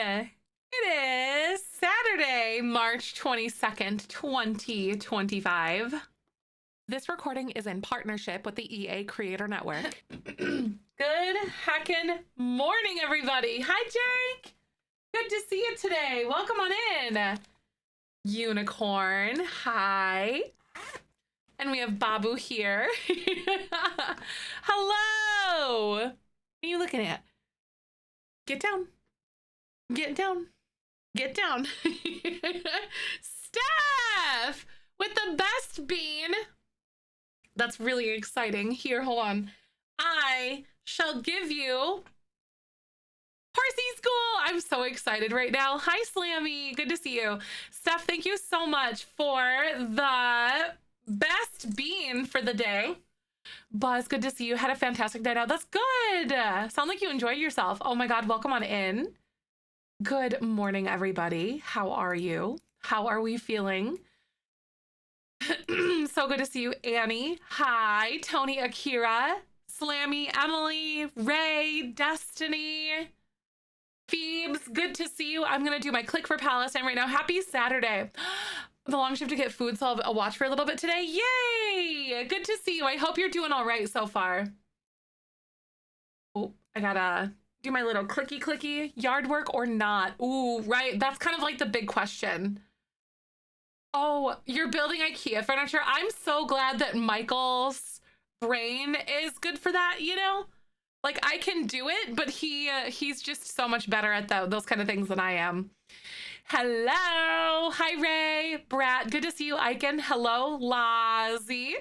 It is Saturday, March 22nd, 2025. This recording is in partnership with the EA Creator Network. Good heckin' morning, everybody. Hi, Jake. Good to see you today. Welcome on in. Unicorn, hi. And we have Babu here. Hello. What are you looking at? Get down. Get down. Get down. Steph with the best bean. That's really exciting. Here, hold on. I shall give you Parsi School. I'm so excited right now. Hi, Slammy. Good to see you. Steph, thank you so much for the best bean for the day. Buzz, good to see you. Had a fantastic night out. That's good. Sound like you enjoyed yourself. Oh my God, welcome on in. Good morning, everybody. How are you? How are we feeling? So good to see you, Annie. Hi, Tony, Akira, Slammy, Emily, Ray, Destiny, Phoebes. Good to see you. I'm gonna do my click for Palestine right now. Happy Saturday. The long shift to get food, so I'll watch for a little bit today. Yay! Good to see you. I hope you're doing all right so far. Oh, I gotta do my little clicky yard work or not. Ooh, right. That's kind of like the big question. Oh, you're building IKEA furniture. I'm so glad that Michael's brain is good for that, you know? Like I can do it, but he's just so much better at those kind of things than I am. Hello. Hi, Ray. Brat. Good to see you, Icon. Hello, Lazzy.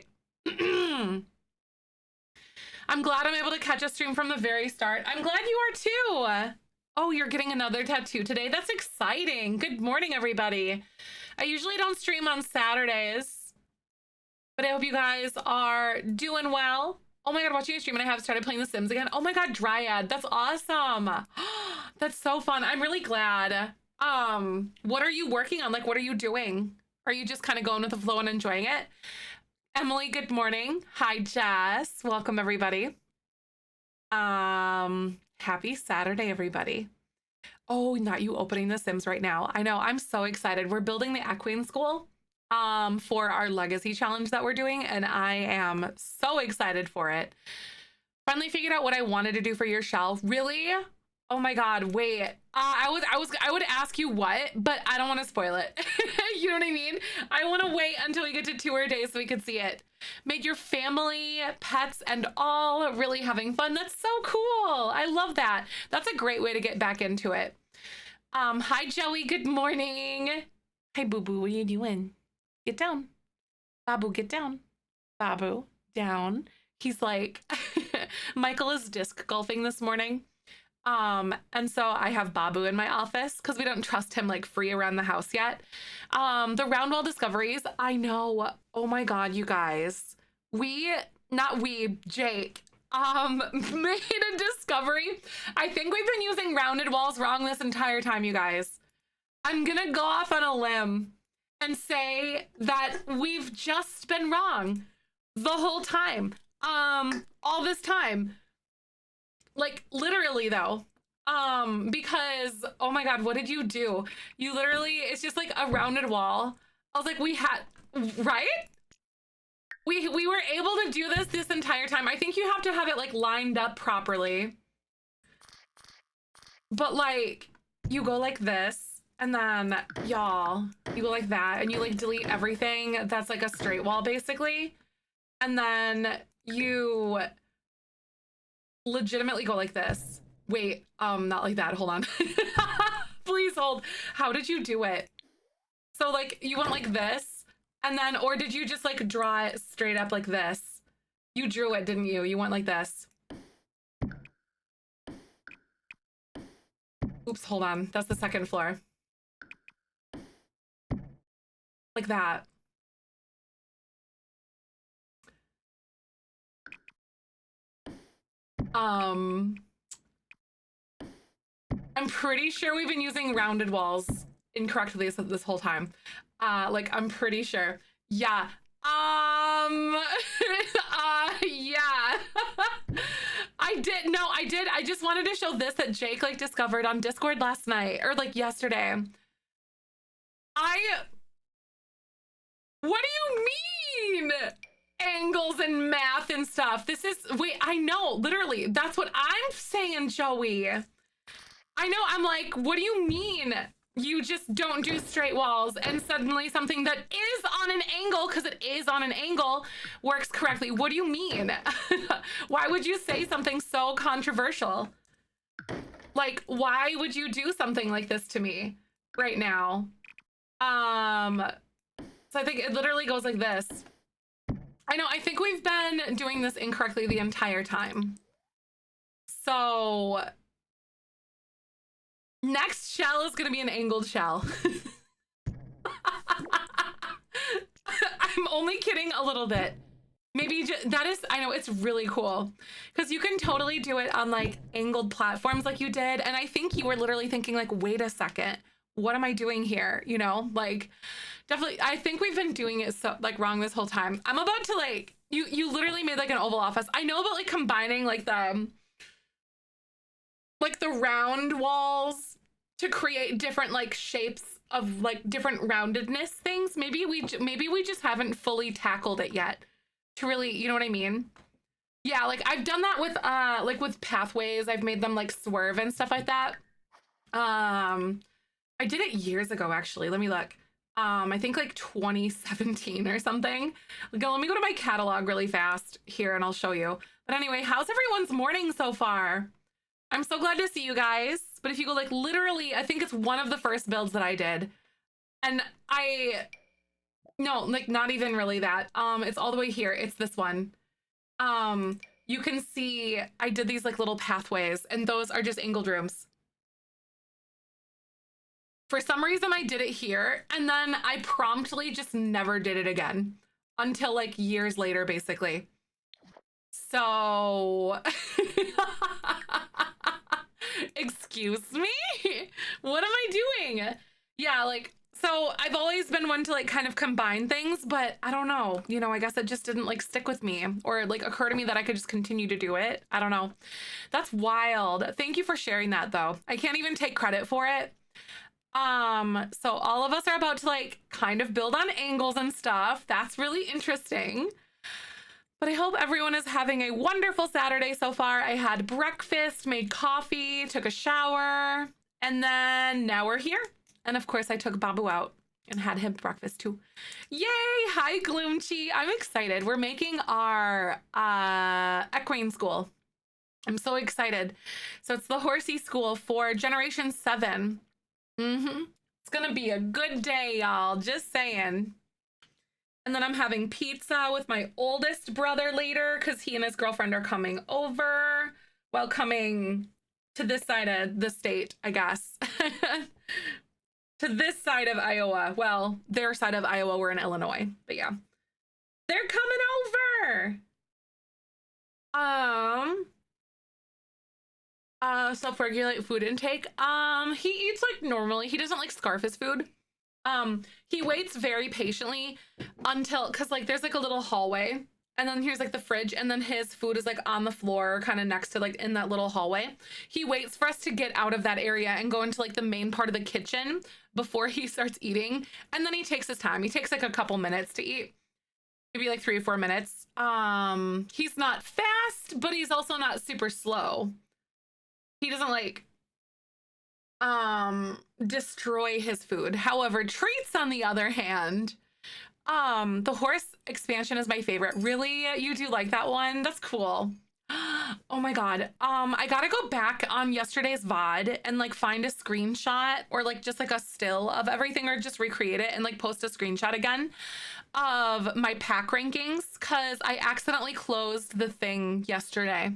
I'm glad I'm able to catch a stream from the very start. I'm glad you are too. Oh, you're getting another tattoo today. That's exciting. Good morning, everybody. I usually don't stream on Saturdays, but I hope you guys are doing well. Oh my God, watching a stream and I have started playing The Sims again. Oh my God, Dryad. That's awesome. That's so fun. I'm really glad. What are you working on? Like, what are you doing? Are you just kind of going with the flow and enjoying it? Emily, good morning. Hi, Jess. Welcome, everybody. Happy Saturday, everybody. Oh, not you opening The Sims right now. I know, I'm so excited. We're building the Equine school for our legacy challenge that we're doing, and I am so excited for it. Finally figured out what I wanted to do for your shelf. Really? Oh my God, wait. I would ask you what, but I don't want to spoil it. You know what I mean? I want to wait until we get to tour day so we can see it. Made your family, pets, and all really having fun. That's so cool. I love that. That's a great way to get back into it. Hi, Joey. Good morning. Hey, Boo-Boo. What are you doing? Get down. Babu, get down. Babu, down. He's like, Michael is disc golfing this morning. And so I have Babu in my office because we don't trust him like free around the house yet. The round wall discoveries, I know. Oh my God, you guys. Jake, made a discovery. I think we've been using rounded walls wrong this entire time, you guys. I'm gonna go off on a limb and say that we've just been wrong the whole time. All this time. Like literally though, because, oh my God, what did you do? You literally, it's just like a rounded wall. I was like, right? We were able to do this entire time. I think you have to have it like lined up properly. But like, you go like this and then y'all, you go like that and you like delete everything that's like a straight wall basically. And then you legitimately go like this. Wait, not like that. Hold on. Please hold. How did you do it? So like you went like this and then, or did you just like draw it straight up like this? You drew it, didn't you? You went like this. Oops, hold on. That's the second floor. Like that. I'm pretty sure we've been using rounded walls incorrectly this whole time. Like I'm pretty sure. Yeah. Yeah. I just wanted to show this that Jake like discovered on Discord last night or like yesterday. What do you mean? Angles and math and stuff. This is, wait, I know, literally, that's what I'm saying, Joey. I know, I'm like, what do you mean? You just don't do straight walls and suddenly something that is on an angle, because it is on an angle, works correctly. What do you mean? Why would you say something so controversial? Like, why would you do something like this to me right now? So I think it literally goes like this. I know, I think we've been doing this incorrectly the entire time. So next shell is going to be an angled shell. I'm only kidding a little bit. Maybe that is, I know it's really cool because you can totally do it on like angled platforms like you did. And I think you were literally thinking like, wait a second, what am I doing here? You know, like definitely, I think we've been doing it so like wrong this whole time. I'm about to like, you literally made like an oval office. I know about like combining like the round walls to create different like shapes of like different roundedness things. Maybe we just haven't fully tackled it yet to really, you know what I mean? Yeah, like I've done that with pathways. I've made them like swerve and stuff like that. I did it years ago actually. Let me look. I think like 2017 or something. Let me go to my catalog really fast here and I'll show you. But anyway, how's everyone's morning so far? I'm so glad to see you guys. But if you go like literally, I think it's one of the first builds that I did. And no, like not even really that. It's all the way here. It's this one. You can see I did these like little pathways and those are just angled rooms. For some reason I did it here and then I promptly just never did it again until like years later, basically. So, excuse me, what am I doing? Yeah, like, so I've always been one to like kind of combine things, but I don't know, you know, I guess it just didn't like stick with me or like occur to me that I could just continue to do it. I don't know. That's wild. Thank you for sharing that though. I can't even take credit for it. So all of us are about to like kind of build on angles and stuff. That's really interesting. But I hope everyone is having a wonderful Saturday so far. I had breakfast, made coffee, took a shower, and then now we're here. And of course I took Babu out and had him breakfast too. Yay! Hi, Gloomchi. I'm excited. We're making our equine school. I'm so excited. So it's the horsey school for Generation 7. It's gonna be a good day, y'all. Just saying. And then I'm having pizza with my oldest brother later because he and his girlfriend are coming over. Well, coming to this side of the state, I guess. To this side of Iowa. Well, their side of Iowa, we're in Illinois. But yeah. They're coming over. Self-regulate food intake. He eats like normally. He doesn't like scarf his food. He waits very patiently until, cause like there's like a little hallway and then here's like the fridge and then his food is like on the floor kind of next to like in that little hallway. He waits for us to get out of that area and go into like the main part of the kitchen before he starts eating. And then he takes his time. He takes like a couple minutes to eat. Maybe like 3 or 4 minutes. He's not fast, but he's also not super slow. He doesn't like destroy his food. However, treats on the other hand, the horse expansion is my favorite. Really? You do like that one? That's cool. Oh my god. I gotta go back on yesterday's VOD and like find a screenshot or like just like a still of everything or just recreate it and like post a screenshot again of my pack rankings because I accidentally closed the thing yesterday.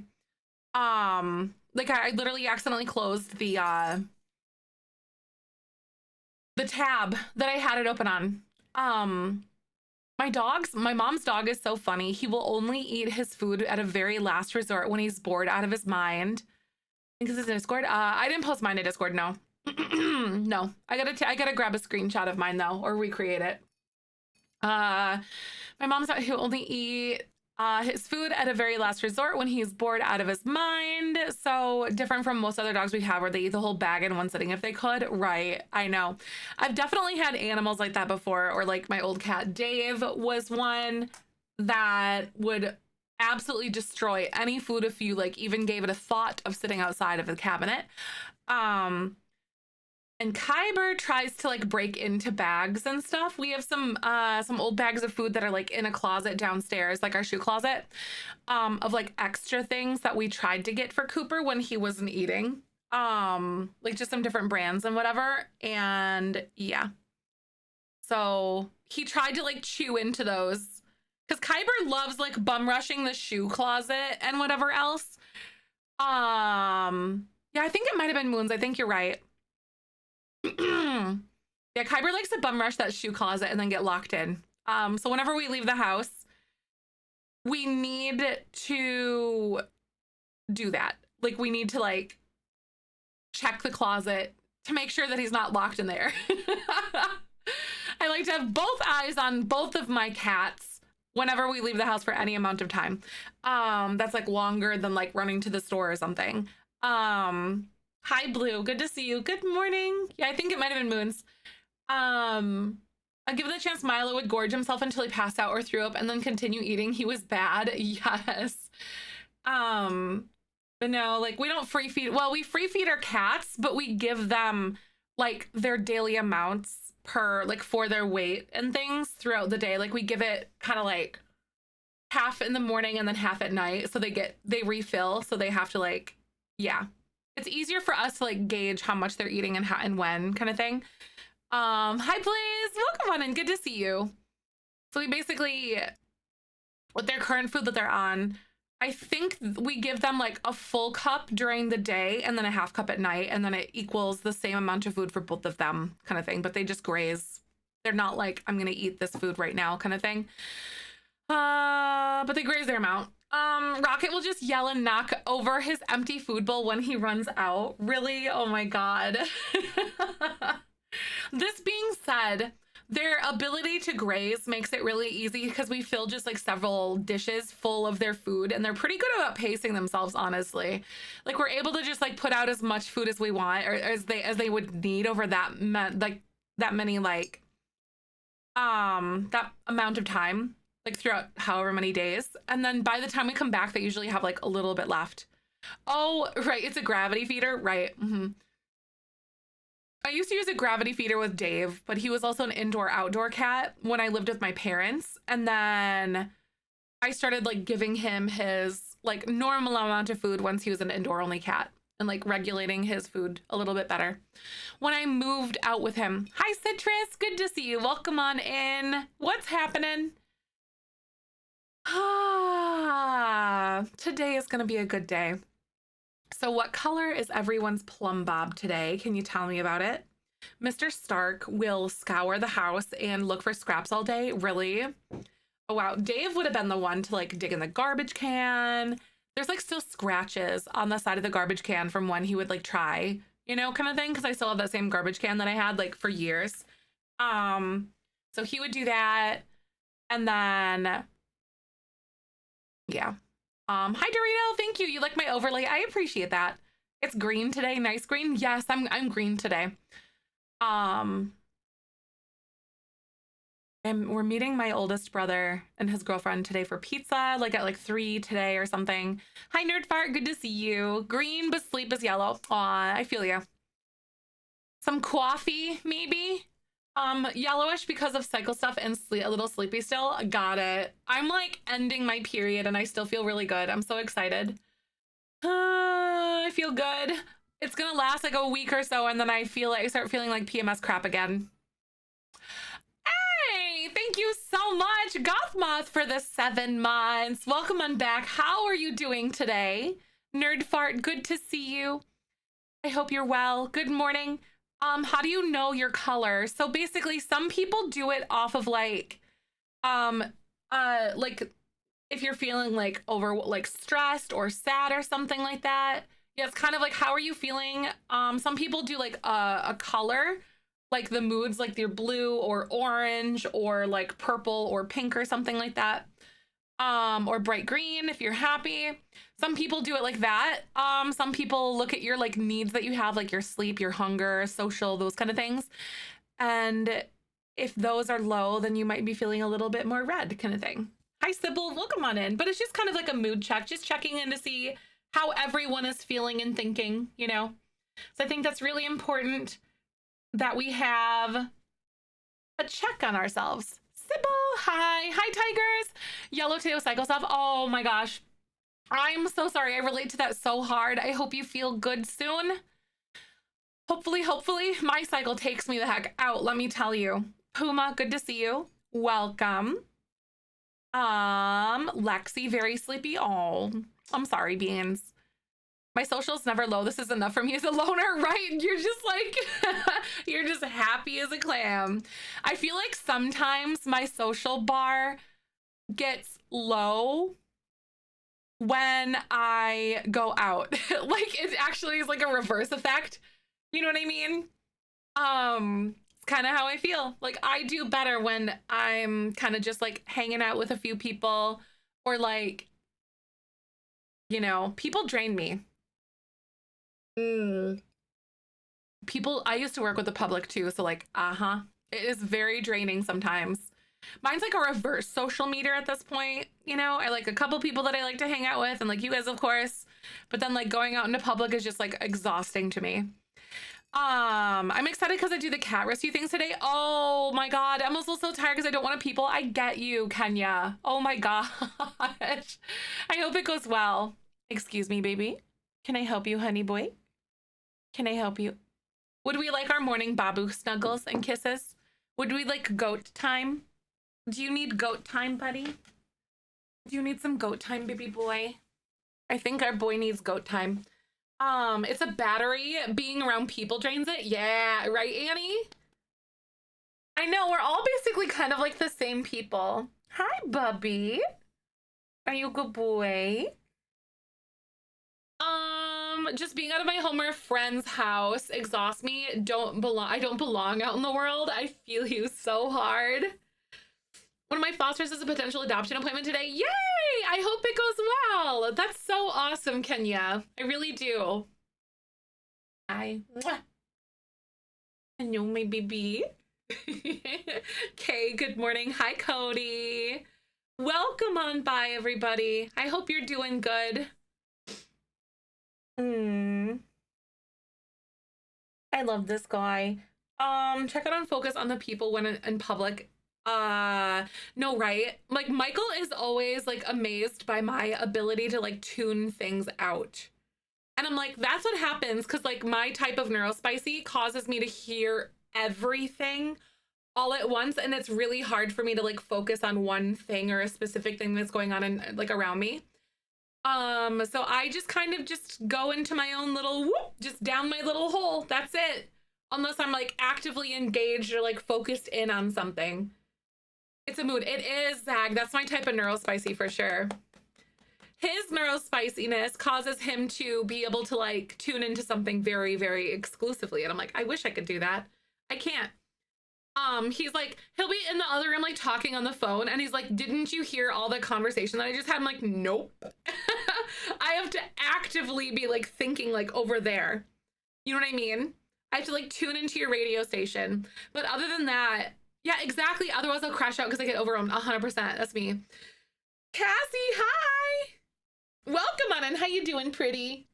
Like I literally accidentally closed the tab that I had it open on. My mom's dog is so funny. He will only eat his food at a very last resort when he's bored out of his mind. I think this is in Discord. I didn't post mine to Discord, no. No, I gotta grab a screenshot of mine though, or recreate it. My mom's dog, he'll only eat His food at a very last resort when he's bored out of his mind. So different from most other dogs we have where they eat the whole bag in one sitting if they could. Right. I know. I've definitely had animals like that before, or like my old cat Dave was one that would absolutely destroy any food if you like even gave it a thought of sitting outside of the cabinet. And Kyber tries to like break into bags and stuff. We have some old bags of food that are like in a closet downstairs, like our shoe closet, of like extra things that we tried to get for Cooper when he wasn't eating. Like just some different brands and whatever. And yeah. So he tried to like chew into those because Kyber loves like bum rushing the shoe closet and whatever else. Yeah, I think it might have been Moons. I think you're right. Yeah, Kyber likes to bum rush that shoe closet and then get locked in. So whenever we leave the house, we need to do that. Like we need to like check the closet to make sure that he's not locked in there. I like to have both eyes on both of my cats whenever we leave the house for any amount of time. That's like longer than like running to the store or something. Hi, Blue. Good to see you. Good morning. Yeah, I think it might have been Moons. Given the chance, Milo would gorge himself until he passed out or threw up and then continue eating. He was bad. Yes. But no, like we don't free feed. Well, we free feed our cats, but we give them like their daily amounts per like for their weight and things throughout the day. Like we give it kind of like half in the morning and then half at night. So they refill. So they have to like, yeah. It's easier for us to like gauge how much they're eating and how and when kind of thing. Hi Blaze, welcome on in, good to see you. So we basically, with their current food that they're on, I think we give them like a full cup during the day and then a half cup at night, and then it equals the same amount of food for both of them kind of thing, but they just graze. They're not like, I'm gonna eat this food right now kind of thing. But they graze their amount. Rocket will just yell and knock over his empty food bowl when he runs out. Really? Oh my God. This being said, their ability to graze makes it really easy because we fill just like several dishes full of their food and they're pretty good about pacing themselves, honestly. Like we're able to just like put out as much food as we want or as they would need over that many like that amount of time, like throughout however many days. And then by the time we come back, they usually have like a little bit left. Oh, right. It's a gravity feeder. Right. I used to use a gravity feeder with Dave, but he was also an indoor-outdoor cat when I lived with my parents. And then I started like giving him his like normal amount of food once he was an indoor-only cat and like regulating his food a little bit better. When I moved out with him, hi Citrus, good to see you. Welcome on in. What's happening? Today is gonna be a good day. So what color is everyone's plumb bob today? Can you tell me about it? Mr. Stark will scour the house and look for scraps all day. Really? Oh, wow. Dave would have been the one to like dig in the garbage can. There's like still scratches on the side of the garbage can from when he would like try, you know, kind of thing. Cause I still have that same garbage can that I had like for years. So he would do that. And then, yeah. Hi Dorito, thank you. You like my overlay. I appreciate that. It's green today. Nice green. Yes, I'm green today. And we're meeting my oldest brother and his girlfriend today for pizza, like at like 3 today or something. Hi Nerd Fart, good to see you. Green but sleep is yellow. Aw, I feel ya. Some coffee, maybe. Yellowish because of cycle stuff and a little sleepy still. Got it. I'm like ending my period and I still feel really good. I'm so excited. I feel good. It's gonna last like a week or so and then I start feeling like PMS crap again. Hey, thank you so much, Gothmoth, for the 7 months. Welcome on back. How are you doing today? Nerd Fart, good to see you. I hope you're well. Good morning. How do you know your color? So basically some people do it off of like if you're feeling like like stressed or sad or something like that. Yeah, it's kind of like, how are you feeling? Some people do like a color, like the moods, like they're blue or orange or like purple or pink or something like that. or bright green if you're happy. Some people do it like that. Some people look at your like needs that you have, like your sleep, your hunger, social, those kind of things. And if those are low, then you might be feeling a little bit more red kind of thing. Hi, Sybil, welcome on in. But it's just kind of like a mood check, just checking in to see how everyone is feeling and thinking, you know? So I think that's really important that we have a check on ourselves. Sybil, hi. Hi, tigers. Yellowtail Cycle Stuff. Oh my gosh. I'm so sorry. I relate to that so hard. I hope you feel good soon. Hopefully, my cycle takes me the heck out, let me tell you. Puma, good to see you. Welcome. Lexi, very sleepy. Oh, I'm sorry, Beans. My social's never low. This is enough for me as a loner, right? You're just like, you're just happy as a clam. I feel like sometimes my social bar gets low when I go out. Like it actually is like a reverse effect. You know what I mean? It's kind of how I feel. Like I do better when I'm kind of just like hanging out with a few people or like, you know, people drain me. People, I used to work with the public too. So like, it is very draining sometimes. Mine's like a reverse social meter at this point. You know, I like a couple people that I like to hang out with and like you guys, of course, but then like going out into public is just like exhausting to me. I'm excited because I do the cat rescue things today. Oh my God. I'm also so tired because I don't want to people. I get you, Kenya. Oh my gosh. I hope it goes well. Excuse me, baby. Can I help you, honey boy? Can I help you? Would we like our morning babu snuggles and kisses? Would we like goat time? Do you need goat time, buddy? Do you need some goat time, baby boy? I think our boy needs goat time. It's a battery. Being around people drains it. Yeah, right, Annie? I know, we're all basically kind of like the same people. Hi, Bubby. Are you a good boy? Just being out of my home or a friend's house exhausts me. I don't belong out in the world. I feel you so hard. One of my fosters has a potential adoption appointment today. Yay! I hope it goes well. That's so awesome, Kenya. I really do. Hi. Hello, my baby. Okay, good morning. Hi, Cody. Welcome on by, everybody. I hope you're doing good. I love this guy. Check out on focus on the people when in public. No, right? Like Michael is always like amazed by my ability to like tune things out. And I'm like, that's what happens because like my type of neurospicy causes me to hear everything all at once, and it's really hard for me to like focus on one thing or a specific thing that's going on in like around me. So I just kind of just go into my own little whoop, just down my little hole. That's it. Unless I'm like actively engaged or like focused in on something. It's a mood. It is, Zag. That's my type of neurospicy for sure. His neurospiciness causes him to be able to like tune into something very, very exclusively. And I'm like, I wish I could do that. I can't. He's like, he'll be in the other room like talking on the phone and he's like, didn't you hear all the conversation that I just had? I'm like, nope. I have to actively be like thinking like over there. You know what I mean? I have to like tune into your radio station. But other than that, yeah, exactly. Otherwise I'll crash out because I get overwhelmed. 100%. That's me. Cassie, hi. Welcome on in. How you doing, pretty?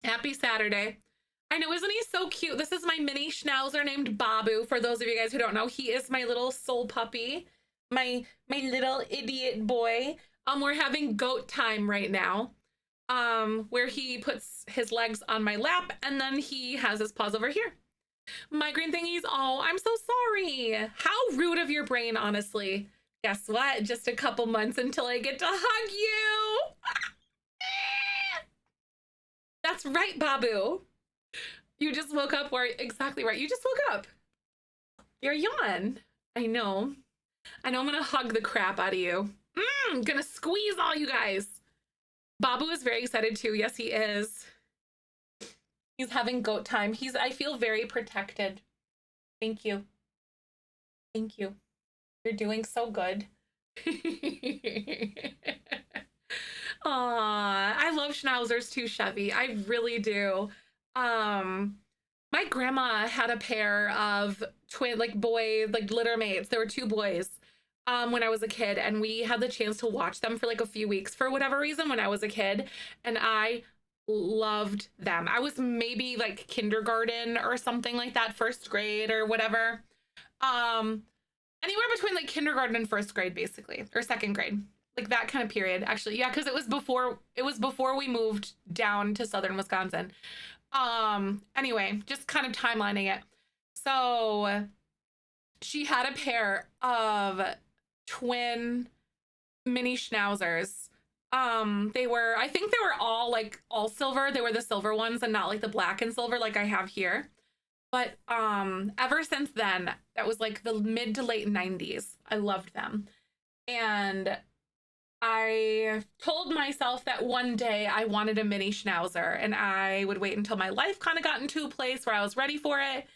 Happy Saturday. I know, isn't he so cute? This is my mini schnauzer named Babu. For those of you guys who don't know, he is my little soul puppy, my little idiot boy. We're having goat time right now, where he puts his legs on my lap and then he has his paws over here. Migraine thingies. Oh, I'm so sorry. How rude of your brain, honestly. Guess what? Just a couple months until I get to hug you. That's right, Babu. You just woke up where exactly right. You just woke up. You're yawn. I know. I'm gonna hug the crap out of you. Gonna squeeze all you guys. Babu is very excited too. Yes, he is. He's having goat time. I feel very protected. Thank you. Thank you. You're doing so good. Aw, I love schnauzers too, Chevy. I really do. Um, my grandma had a pair of twin, like boy, like litter mates. There were two boys when I was a kid, and we had the chance to watch them for like a few weeks for whatever reason when I was a kid, and I loved them. I was maybe like kindergarten or something like that, first grade or whatever. Um, Anywhere between like kindergarten and first grade, basically, or second grade, like that kind of period. Actually, yeah, because it was before we moved down to southern Wisconsin. Anyway, just kind of timelining it. So she had a pair of twin mini schnauzers. They were, I think they were all silver. They were the silver ones and not like the black and silver like I have here. But ever since then, that was like the mid to late 90s. I loved them. And I told myself that one day I wanted a mini schnauzer, and I would wait until my life kind of got into a place where I was ready for it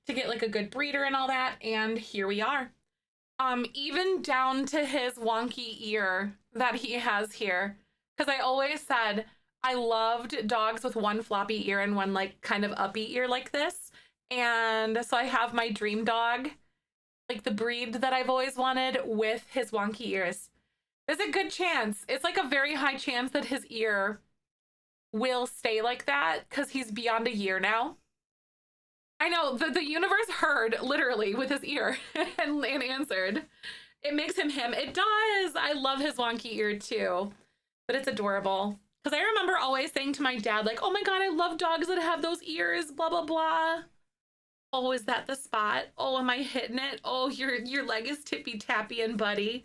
to get like a good breeder and all that. And here we are. Even down to his wonky ear that he has here. Because I always said I loved dogs with one floppy ear and one like kind of uppy ear like this. And so I have my dream dog, like the breed that I've always wanted, with his wonky ears. There's a good chance. It's like a very high chance that his ear will stay like that because he's beyond a year now. I know, the universe heard literally with his ear and answered. It makes him him. It does. I love his wonky ear too, but it's adorable. Because I remember always saying to my dad, like, oh my God, I love dogs that have those ears, blah, blah, blah. Oh, is that the spot? Oh, am I hitting it? Oh, your leg is tippy tappy and buddy.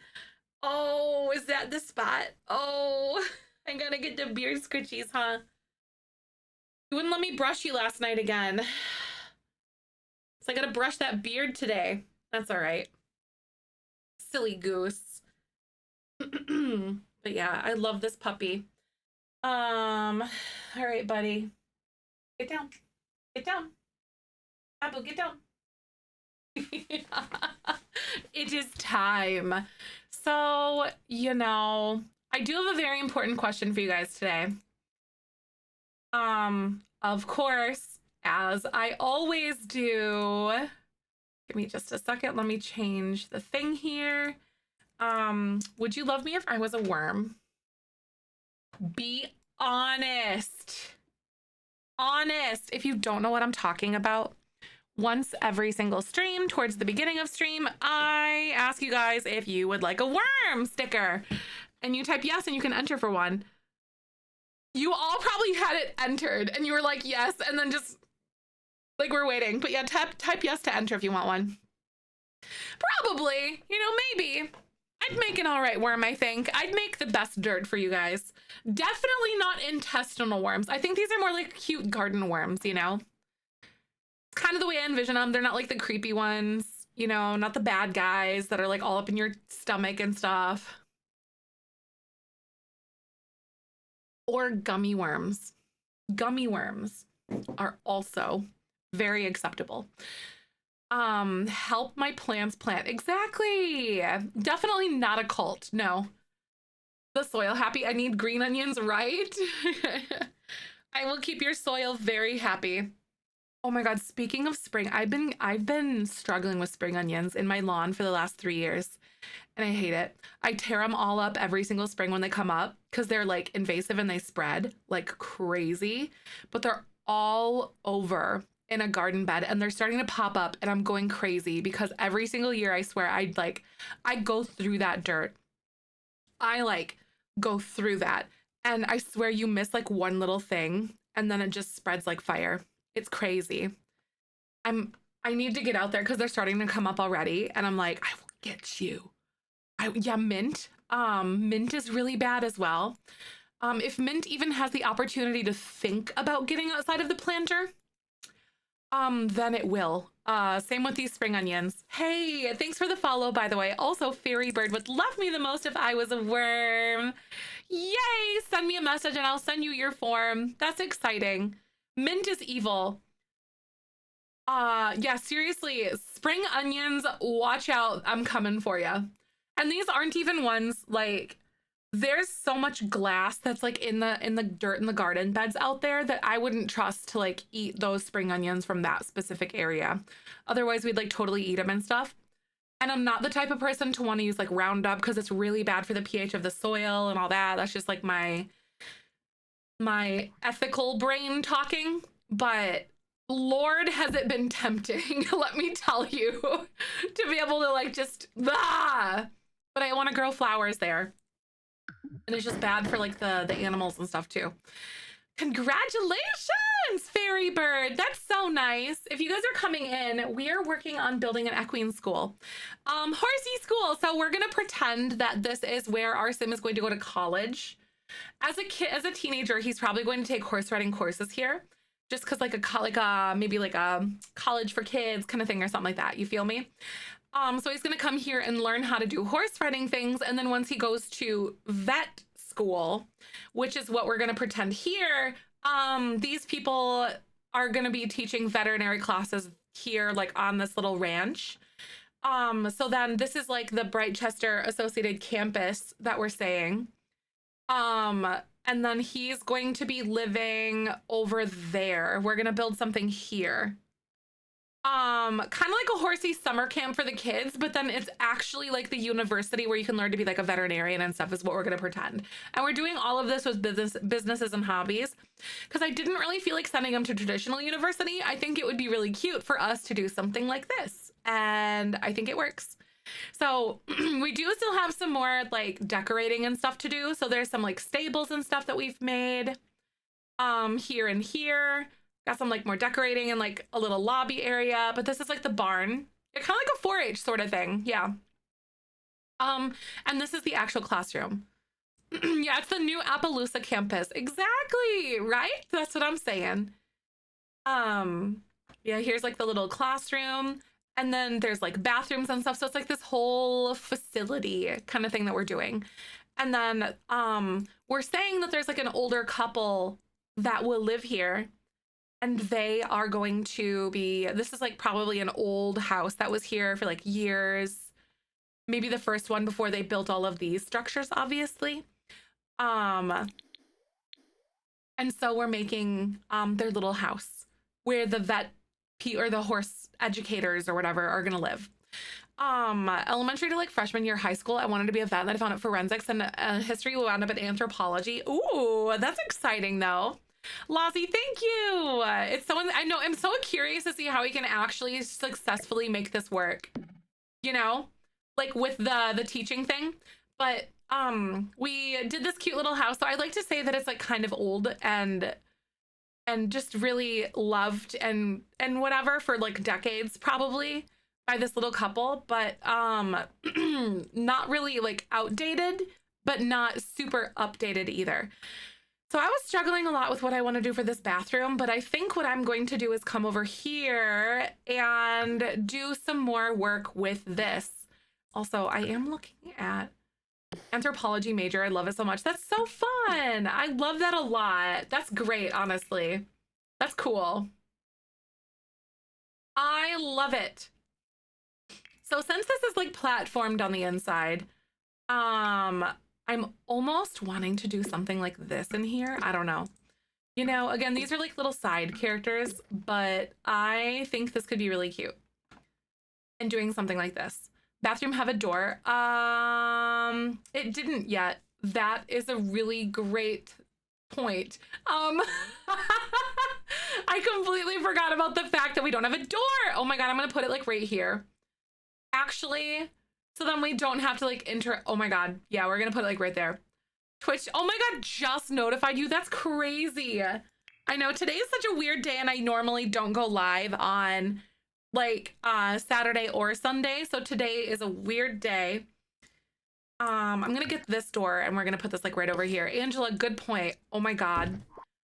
Oh, is that the spot? Oh, I gotta get the beard scritchies, huh? You wouldn't let me brush you last night again. So I gotta brush that beard today. That's all right. Silly goose. But yeah, I love this puppy. All right, buddy. Get down. Get down. Apple, get down. It is time. So, I do have a very important question for you guys today. Of course, as I always do. Give me just a second. Let me change the thing here. Would you love me if I was a worm? Be honest. Honest. If you don't know what I'm talking about, once every single stream, towards the beginning of stream, I ask you guys if you would like a worm sticker. And you type yes and you can enter for one. You all probably had it entered and you were like, yes, and then just like we're waiting. But yeah, type yes to enter if you want one. Probably, maybe. I'd make an all right worm, I think. I'd make the best dirt for you guys. Definitely not intestinal worms. I think these are more like cute garden worms, It's kind of the way I envision them. They're not like the creepy ones, not the bad guys that are like all up in your stomach and stuff. Or gummy worms. Gummy worms are also very acceptable. Help my plants plant. Exactly. Definitely not a cult. No. The soil happy. I need green onions, right? I will keep your soil very happy. Oh my God. Speaking of spring, I've been struggling with spring onions in my lawn for the last 3 years, and I hate it. I tear them all up every single spring when they come up because they're like invasive and they spread like crazy, but they're all over in a garden bed and they're starting to pop up, and I'm going crazy because every single year I swear I go through that dirt. I go through that, and I swear you miss like one little thing and then it just spreads like fire. It's crazy. I need to get out there because they're starting to come up already, and I'm like, I will get you. Yeah, mint. Mint is really bad as well. If mint even has the opportunity to think about getting outside of the planter, then it will. Same with these spring onions. Hey, thanks for the follow, by the way. Also, Fairy Bird would love me the most if I was a worm. Yay! Send me a message and I'll send you your form. That's exciting. Mint is evil. Yeah, seriously, spring onions, watch out. I'm coming for you. And these aren't even ones like, there's so much glass that's like in the dirt in the garden beds out there that I wouldn't trust to like eat those spring onions from that specific area. Otherwise we'd like totally eat them and stuff. And I'm not the type of person to want to use like Roundup because it's really bad for the pH of the soil and all that. That's just like my ethical brain talking. But Lord, has it been tempting, let me tell you, to be able to like just, ah! But I want to grow flowers there. And it's just bad for like the animals and stuff too. Congratulations, Fairy Bird. That's so nice. If you guys are coming in, we are working on building an equine school. Horsey school. So we're going to pretend that this is where our sim is going to go to college. As a teenager, he's probably going to take horse riding courses here. Just because maybe like a college for kids kind of thing or something like that. You feel me? So he's going to come here and learn how to do horse riding things. And then once he goes to vet school, which is what we're going to pretend here, these people are going to be teaching veterinary classes here, like on this little ranch. So then this is like the Brightchester Associated Campus that we're saying. And then he's going to be living over there. We're going to build something here. Kind of like a horsey summer camp for the kids, but then it's actually like the university where you can learn to be like a veterinarian and stuff is what we're going to pretend. And we're doing all of this with businesses and hobbies because I didn't really feel like sending them to traditional university. I think it would be really cute for us to do something like this. And I think it works. So we do still have some more like decorating and stuff to do. So there's some like stables and stuff that we've made here and here. Got some like more decorating and like a little lobby area, but this is like the barn. It's kind of like a 4-H sort of thing. Yeah. And this is the actual classroom. Yeah, it's the new Appaloosa campus. Exactly, right? That's what I'm saying. Yeah, here's like the little classroom and then there's like bathrooms and stuff. So it's like this whole facility kind of thing that we're doing. And then we're saying that there's like an older couple that will live here. And they are going to be, this is like probably an old house that was here for like years. Maybe the first one before they built all of these structures, obviously. And so we're making their little house where the or the horse educators or whatever are going to live. Elementary to like freshman year high school, I wanted to be a vet, and then I found out forensics and history will wound up in anthropology. Ooh, that's exciting though. Lozzie, thank you. It's someone I know. I'm so curious to see how we can actually successfully make this work, you know, like with the teaching thing. But we did this cute little house. So I'd like to say that it's like kind of old and just really loved and whatever for like decades probably by this little couple, but not really like outdated, but not super updated either. So I was struggling a lot with what I want to do for this bathroom, but I think what I'm going to do is come over here and do some more work with this. Also, I am looking at anthropology major. I love it so much. That's so fun. I love that a lot. That's great, honestly. That's cool. I love it. So since this is like platformed on the inside, I'm almost wanting to do something like this in here. I don't know. You know, again, these are like little side characters, but I think this could be really cute. And doing something like this. Bathroom have a door. It didn't yet. That is a really great point. I completely forgot about the fact that we don't have a door. Oh my God, I'm gonna put it like right here. Actually, so then we don't have to like enter. Oh my God. Yeah, we're gonna put it like right there. Twitch. Oh my God, just notified you. That's crazy. I know today is such a weird day and I normally don't go live on like Saturday or Sunday. So today is a weird day. I'm gonna get this door and we're gonna put this like right over here. Angela, good point. Oh my God.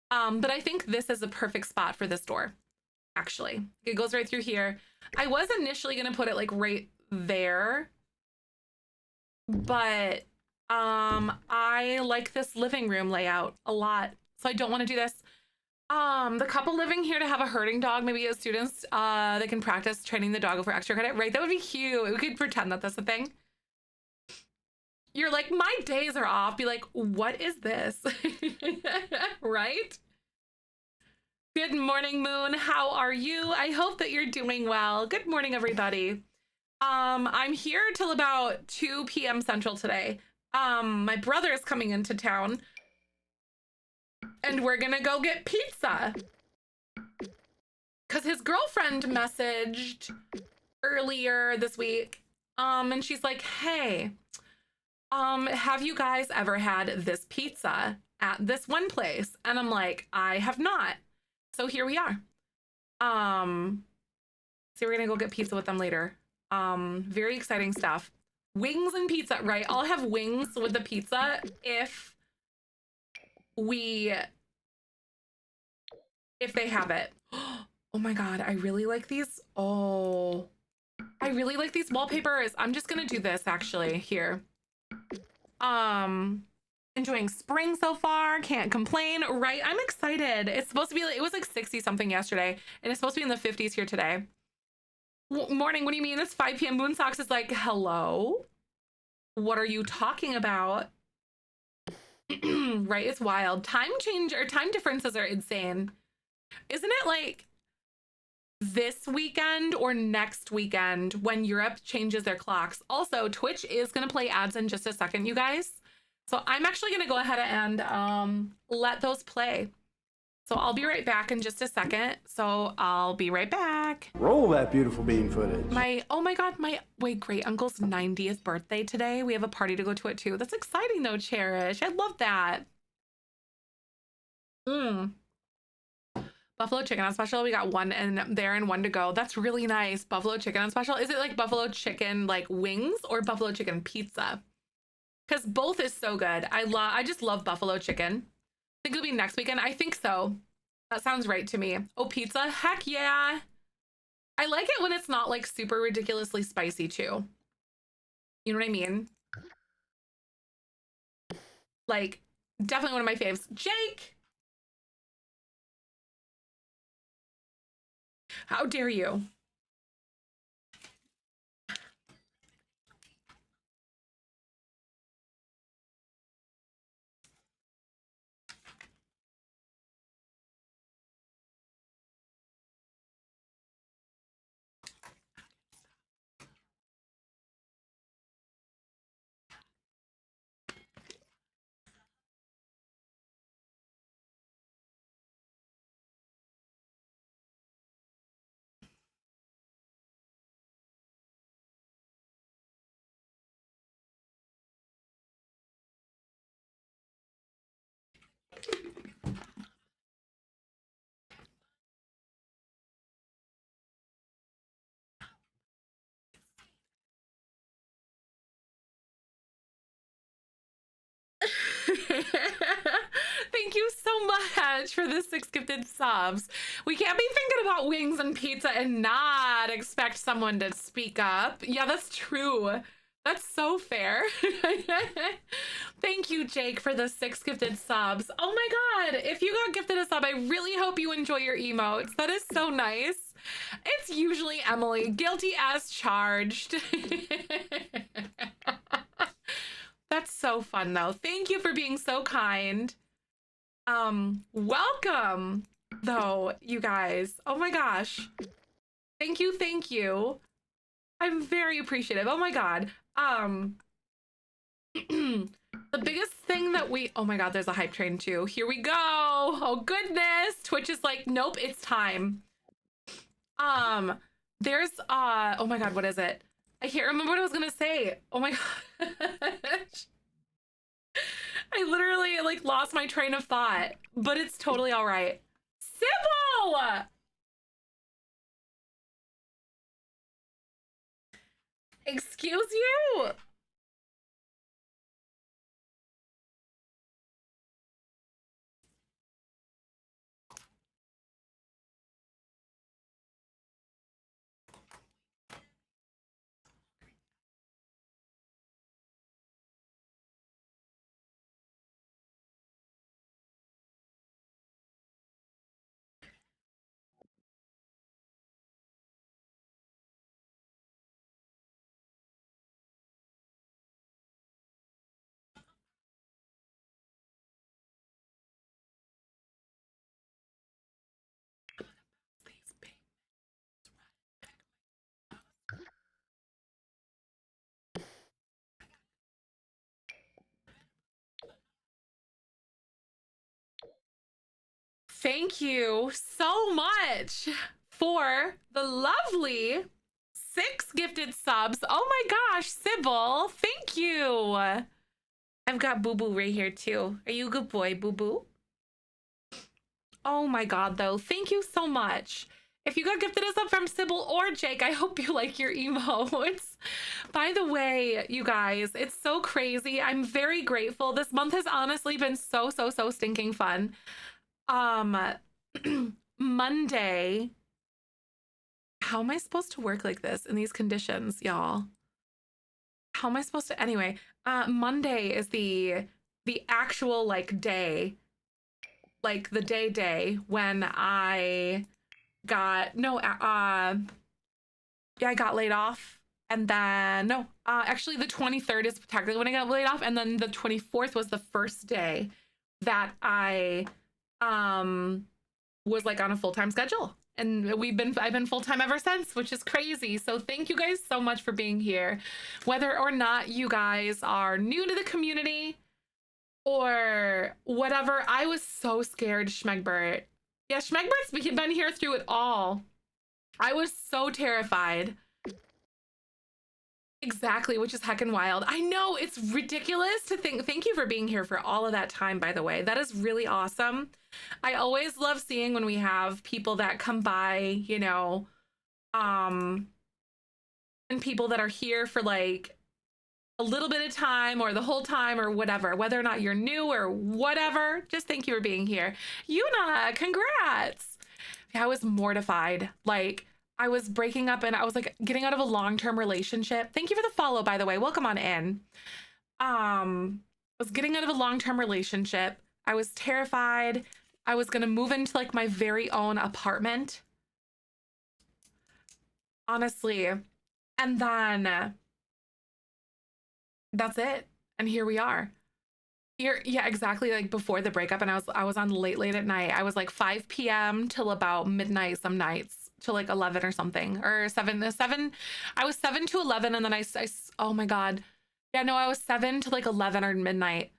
But I think this is a perfect spot for this door. Actually, it goes right through here. I was initially gonna put it like right there, but I like this living room layout a lot, so I don't want to do this. The couple living here to have a herding dog, maybe as students, they can practice training the dog for extra credit, right? That would be cute. We could pretend that that's a thing. You're like, my days are off. Be like, what is this? Right? Good morning, Moon. How are you? I hope that you're doing well. Good morning, everybody. I'm here till about 2 p.m. Central today. My brother is coming into town and we're gonna go get pizza. Cause his girlfriend messaged earlier this week. And she's like, hey, have you guys ever had this pizza at this one place? And I'm like, I have not. So here we are. So we're gonna go get pizza with them later. Very exciting stuff. Wings and pizza, right? I'll have wings with the pizza if they have it. Oh my God, I really like these. Oh, I really like these wallpapers. I'm just gonna do this actually here. Enjoying spring so far, can't complain, right? I'm excited. It's supposed to be, it was like 60 something yesterday and it's supposed to be in the 50s here today. Morning, what do you mean? It's 5 p.m. Moon Socks is like, hello? What are you talking about? Right, it's wild. Time change or time differences are insane. Isn't it like this weekend or next weekend when Europe changes their clocks? Also, Twitch is going to play ads in just a second, you guys. So I'm actually going to go ahead and let those play. So I'll be right back in just a second. So I'll be right back. Roll that beautiful bean footage. Oh my God, my great uncle's 90th birthday today. We have a party to go to it too. That's exciting though, Cherish. I love that. Buffalo chicken on special. We got one in there and one to go. That's really nice. Buffalo chicken on special. Is it like buffalo chicken like wings or buffalo chicken pizza? Because both is so good. I just love buffalo chicken. I think it'll be next weekend. I think so. That sounds right to me. Oh, pizza? Heck yeah. I like it when it's not like super ridiculously spicy too. You know what I mean? Like, definitely one of my faves. Jake! How dare you? Thank you so much for the 6 gifted subs. We can't be thinking about wings and pizza and not expect someone to speak up. Yeah, that's true. That's so fair. Thank you, Jake, for the 6 gifted subs. Oh my God, if you got gifted a sub, I really hope you enjoy your emotes. That is so nice. It's usually Emily, guilty as charged. That's so fun though. Thank you for being so kind. Welcome though, you guys. Oh my gosh. Thank you, thank you. I'm very appreciative. Oh my God. The biggest thing that oh my God, there's a hype train too. Here we go. Oh goodness. Twitch is like, nope, it's time. There's oh my God, what is it? I can't remember what I was gonna say. Oh my gosh. I literally like lost my train of thought, but it's totally all right. Sybil! Excuse you? Thank you so much for the lovely 6 gifted subs. Oh my gosh, Sybil, thank you. I've got Boo Boo right here too. Are you a good boy, Boo Boo? Oh my god, though, thank you so much. If you got gifted a sub from Sybil or Jake, I hope you like your emotes. By the way, you guys, it's so crazy. I'm very grateful. This month has honestly been so stinking fun. Monday, how am I supposed to work like this in these conditions, y'all? How am I supposed to, anyway, Monday is the actual like day, like the day when I got, no, yeah, I got laid off. And then, no, actually the 23rd is technically when I got laid off. And then the 24th was the first day that I was like on a full-time schedule. And I've been full-time ever since, which is crazy. So thank you guys so much for being here. Whether or not you guys are new to the community or whatever, I was so scared, Schmegbert. Yeah, Schmegbert's been here through it all. I was so terrified. Exactly, which is heckin' wild. I know, it's ridiculous to think. Thank you for being here for all of that time, by the way. That is really awesome. I always love seeing when we have people that come by, you know, and people that are here for like a little bit of time or the whole time or whatever, whether or not you're new or whatever. Just thank you for being here. Yuna, congrats. I was mortified. Like, I was breaking up and I was like getting out of a long-term relationship. Thank you for the follow, by the way. Welcome on in. I was getting out of a long-term relationship. I was terrified. I was gonna move into like my very own apartment. Honestly. And then that's it. And here we are. Here, yeah, exactly, like before the breakup, and I was on late at night. I was like 5 p.m. till about midnight some nights, till like 11 or something, or 7. I was 7 to 11, and then I oh my god, yeah, no, I was 7 to like 11 or midnight.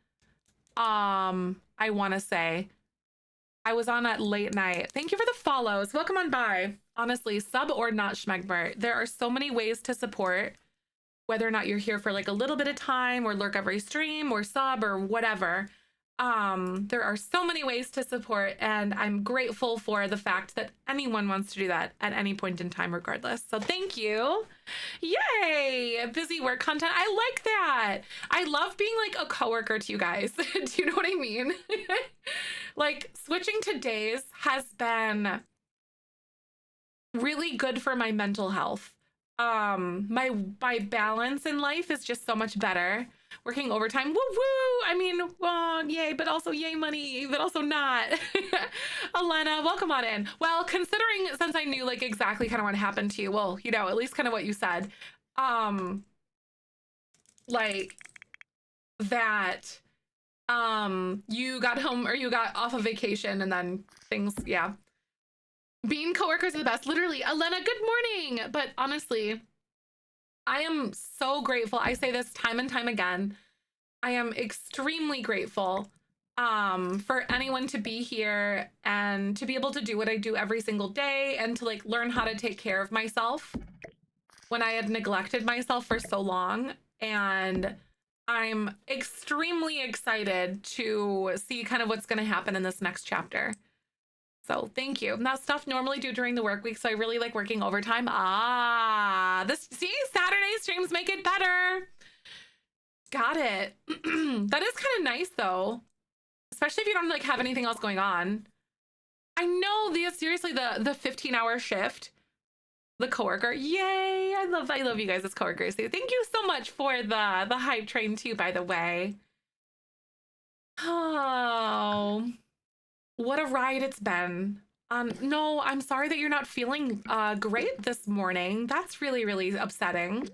I want to say I was on at late night. Thank you for the follows. Welcome on by. Honestly, sub or not, Schmegbert, there are so many ways to support. Whether or not you're here for like a little bit of time or lurk every stream or sub or whatever, there are so many ways to support, and I'm grateful for the fact that anyone wants to do that at any point in time regardless. So thank you. Yay, busy work content. I like that. I love being like a coworker to you guys. Do you know what I mean? Like, switching to days has been really good for my mental health. My balance in life is just so much better. Working overtime, woo woo. I mean, yay, but also yay money, but also not. Elena, welcome on in. Well, considering, since I knew like exactly kind of what happened to you, well, you know, at least kind of what you said, like that, you got home or you got off of vacation and then things, yeah. Being coworkers are the best. Literally, Elena, good morning. But honestly, I am so grateful. I say this time and time again. I am extremely grateful for anyone to be here and to be able to do what I do every single day and to like learn how to take care of myself when I had neglected myself for so long. And I'm extremely excited to see kind of what's going to happen in this next chapter. So thank you. That stuff normally do during the work week, so I really like working overtime. See, Saturday streams make it better. Got it. That is kind of nice though, especially if you don't like have anything else going on. I know, seriously, the 15-hour shift, the coworker. Yay! I love you guys as coworkers too. Thank you so much for the hype train too, by the way. Oh. What a ride it's been. No, I'm sorry that you're not feeling great this morning. That's really upsetting.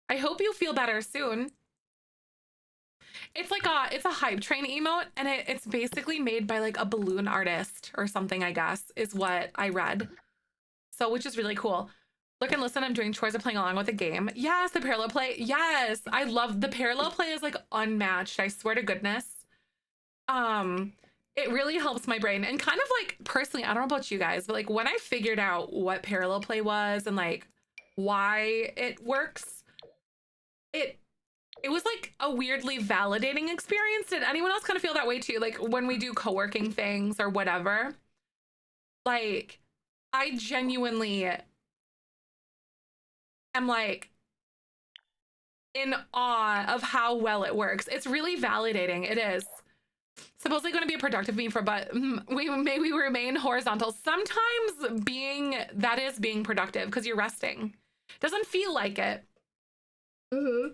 I hope you feel better soon. It's like it's a hype train emote, and it's basically made by like a balloon artist or something, I guess, is what I read. So, which is really cool. Look and listen, I'm doing chores and playing along with the game. Yes, the parallel play. Yes, I love the parallel play is like unmatched. I swear to goodness. it really helps my brain. And kind of like personally, I don't know about you guys, but like when I figured out what parallel play was and like why it works, it it was like a weirdly validating experience. Did anyone else kind of feel that way too? Like when we do co-working things or whatever, like I genuinely am like in awe of how well it works. It's really validating. It is supposedly going to be a productive meme for, but we remain horizontal. Sometimes that is being productive because you're resting. Doesn't feel like it. Mm-hmm.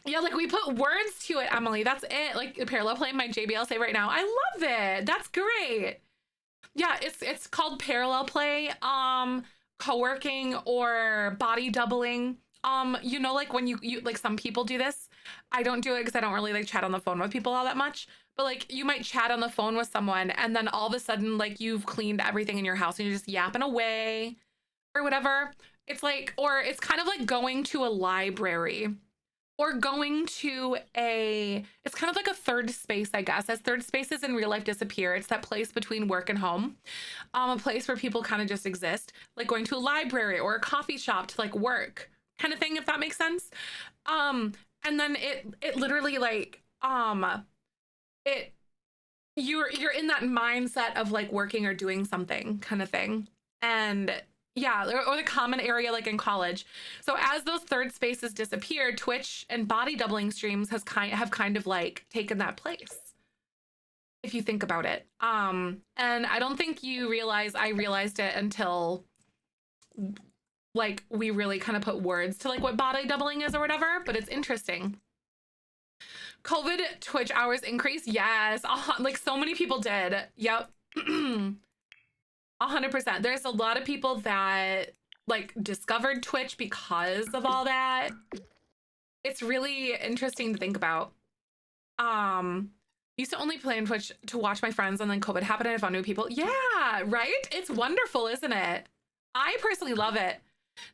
Yeah, like we put words to it, Emily. That's it. Like parallel play, my JBL save right now. I love it. That's great. Yeah, it's called parallel play, co-working or body doubling. You know, like when you like some people do this. I don't do it because I don't really like chat on the phone with people all that much. But like you might chat on the phone with someone and then all of a sudden like you've cleaned everything in your house and you're just yapping away or whatever. It's like, or it's kind of like going to a library or going to it's kind of like a third space, I guess, as third spaces in real life disappear. It's that place between work and home, a place where people kind of just exist, like going to a library or a coffee shop to like work kind of thing, if that makes sense. And then it literally like, you're in that mindset of like working or doing something kind of thing. And yeah, or the common area like in college. So as those third spaces disappeared, Twitch and body doubling streams have kind of like taken that place, if you think about it. And I don't think I realized it until like we really kind of put words to like what body doubling is or whatever, but it's interesting. COVID Twitch hours increase. Yes. Like so many people did. Yep. 100%. There's a lot of people that like discovered Twitch because of all that. It's really interesting to think about. Used to only play on Twitch to watch my friends, and then COVID happened and I found new people. Yeah, right? It's wonderful, isn't it? I personally love it.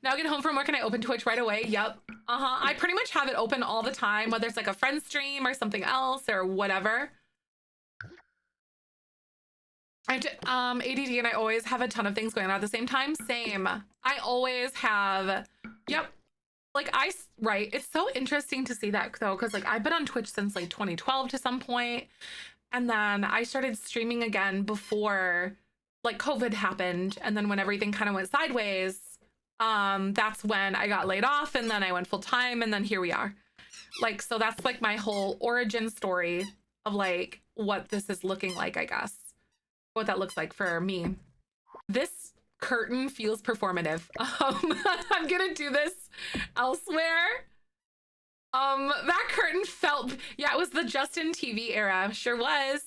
Now I get home from work and I open Twitch right away. Yep. I pretty much have it open all the time, whether it's like a friend stream or something else or whatever. I have ADD and I always have a ton of things going on at the same time. Same. I always have. Yep. Like right. It's so interesting to see that though, because like I've been on Twitch since like 2012 to some point, and then I started streaming again before like COVID happened, and then when everything kind of went sideways, that's when I got laid off, and then I went full time, and then here we are. Like, so that's like my whole origin story of like what this is looking like, I guess. What that looks like for me. This curtain feels performative. I'm gonna do this elsewhere. That curtain felt, yeah, it was the Justin TV era. Sure was.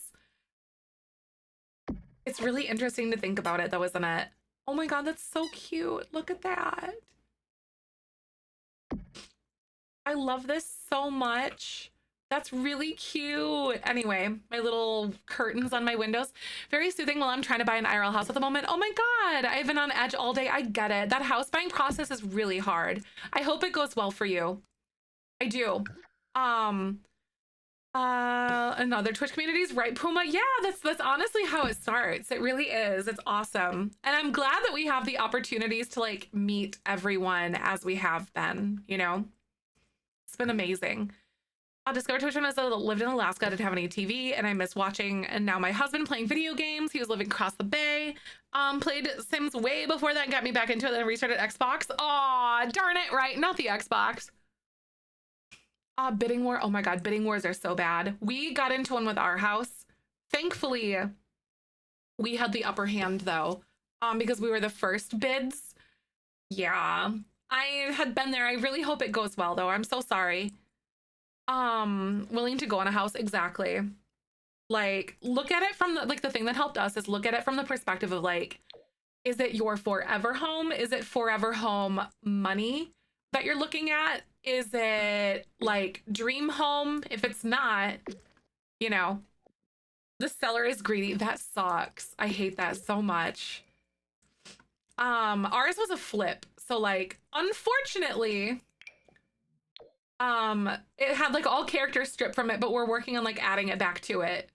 It's really interesting to think about it though, isn't it? Oh my God, that's so cute. Look at that. I love this so much. That's really cute. Anyway, my little curtains on my windows. Very soothing while I'm trying to buy an IRL house at the moment. Oh my God, I've been on edge all day. I get it. That house buying process is really hard. I hope it goes well for you. I do. Another Twitch communities, right, Puma? Yeah, that's honestly how it starts. It really is. It's awesome. And I'm glad that we have the opportunities to like meet everyone as we have been, you know? It's been amazing. I discovered Twitch when I lived in Alaska. I didn't have any TV and I miss watching. And now my husband playing video games. He was living across the bay. Played Sims way before that and got me back into it. Then restarted Xbox. Aw, darn it, right? Not the Xbox. Bidding war. Oh my God, bidding wars are so bad. We got into one with our house. Thankfully, we had the upper hand though, because we were the first bids. Yeah, I had been there. I really hope it goes well though. I'm so sorry. Willing to go on a house. Exactly. Like, look at it from the thing that helped us is look at it from the perspective of like, is it your forever home? Is it forever home money that you're looking at? Is it like dream home? If it's not, you know, the seller is greedy. That sucks. I hate that so much. Ours was a flip. So like, unfortunately, it had like all characters stripped from it, but we're working on like adding it back to it.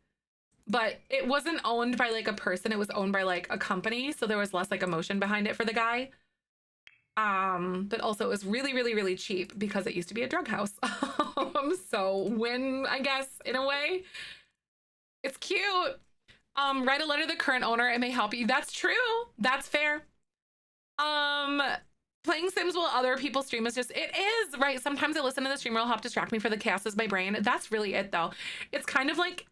but it wasn't owned by like a person. It was owned by like a company. So there was less like emotion behind it for the guy. But also it was really, really, really cheap because it used to be a drug house. So when, I guess, in a way, it's cute. Write a letter to the current owner. It may help you. That's true. That's fair. Playing Sims while other people stream is just, it is, right? Sometimes I listen to the streamer will help distract me for the chaos is my brain. That's really it though. It's kind of like,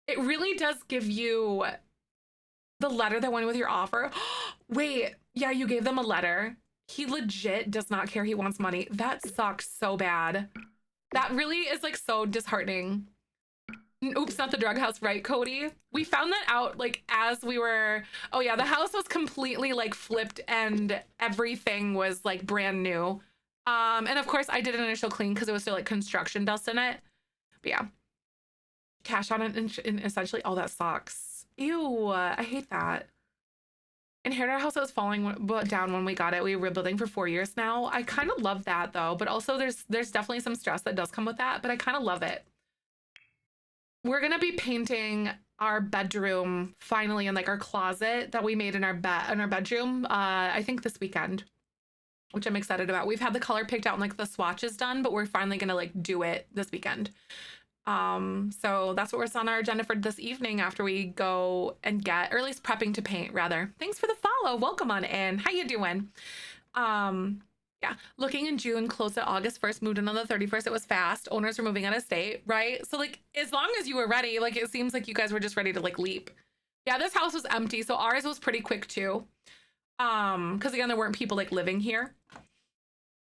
it really does give you the letter that went with your offer. Wait, yeah, you gave them a letter. He legit does not care. He wants money. That sucks so bad. That really is like so disheartening. Oops, not the drug house, right, Cody? We found that out like as we were, oh yeah, the house was completely like flipped and everything was like brand new. And of course I did an initial clean because it was still like construction dust in it. But yeah, cash on it and essentially, oh, that sucks. Ew, I hate that. Inherited our house that was falling down when we got it. We were building for 4 years now. I kind of love that though, but also there's definitely some stress that does come with that, but I kind of love it. We're gonna be painting our bedroom finally, in like our closet that we made in our bedroom. I think this weekend, which I'm excited about. We've had the color picked out and like the swatches done, but we're finally gonna like do it this weekend. So that's what was on our agenda for this evening after we go and get, or at least prepping to paint rather. Thanks for the follow. Welcome on in. How you doing? Yeah, looking in June, closed at August 1st, moved in on the 31st. It was fast. Owners were moving out of state, right? So like, as long as you were ready, like it seems like you guys were just ready to like leap. Yeah, this house was empty. So ours was pretty quick too. Because again, there weren't people like living here. But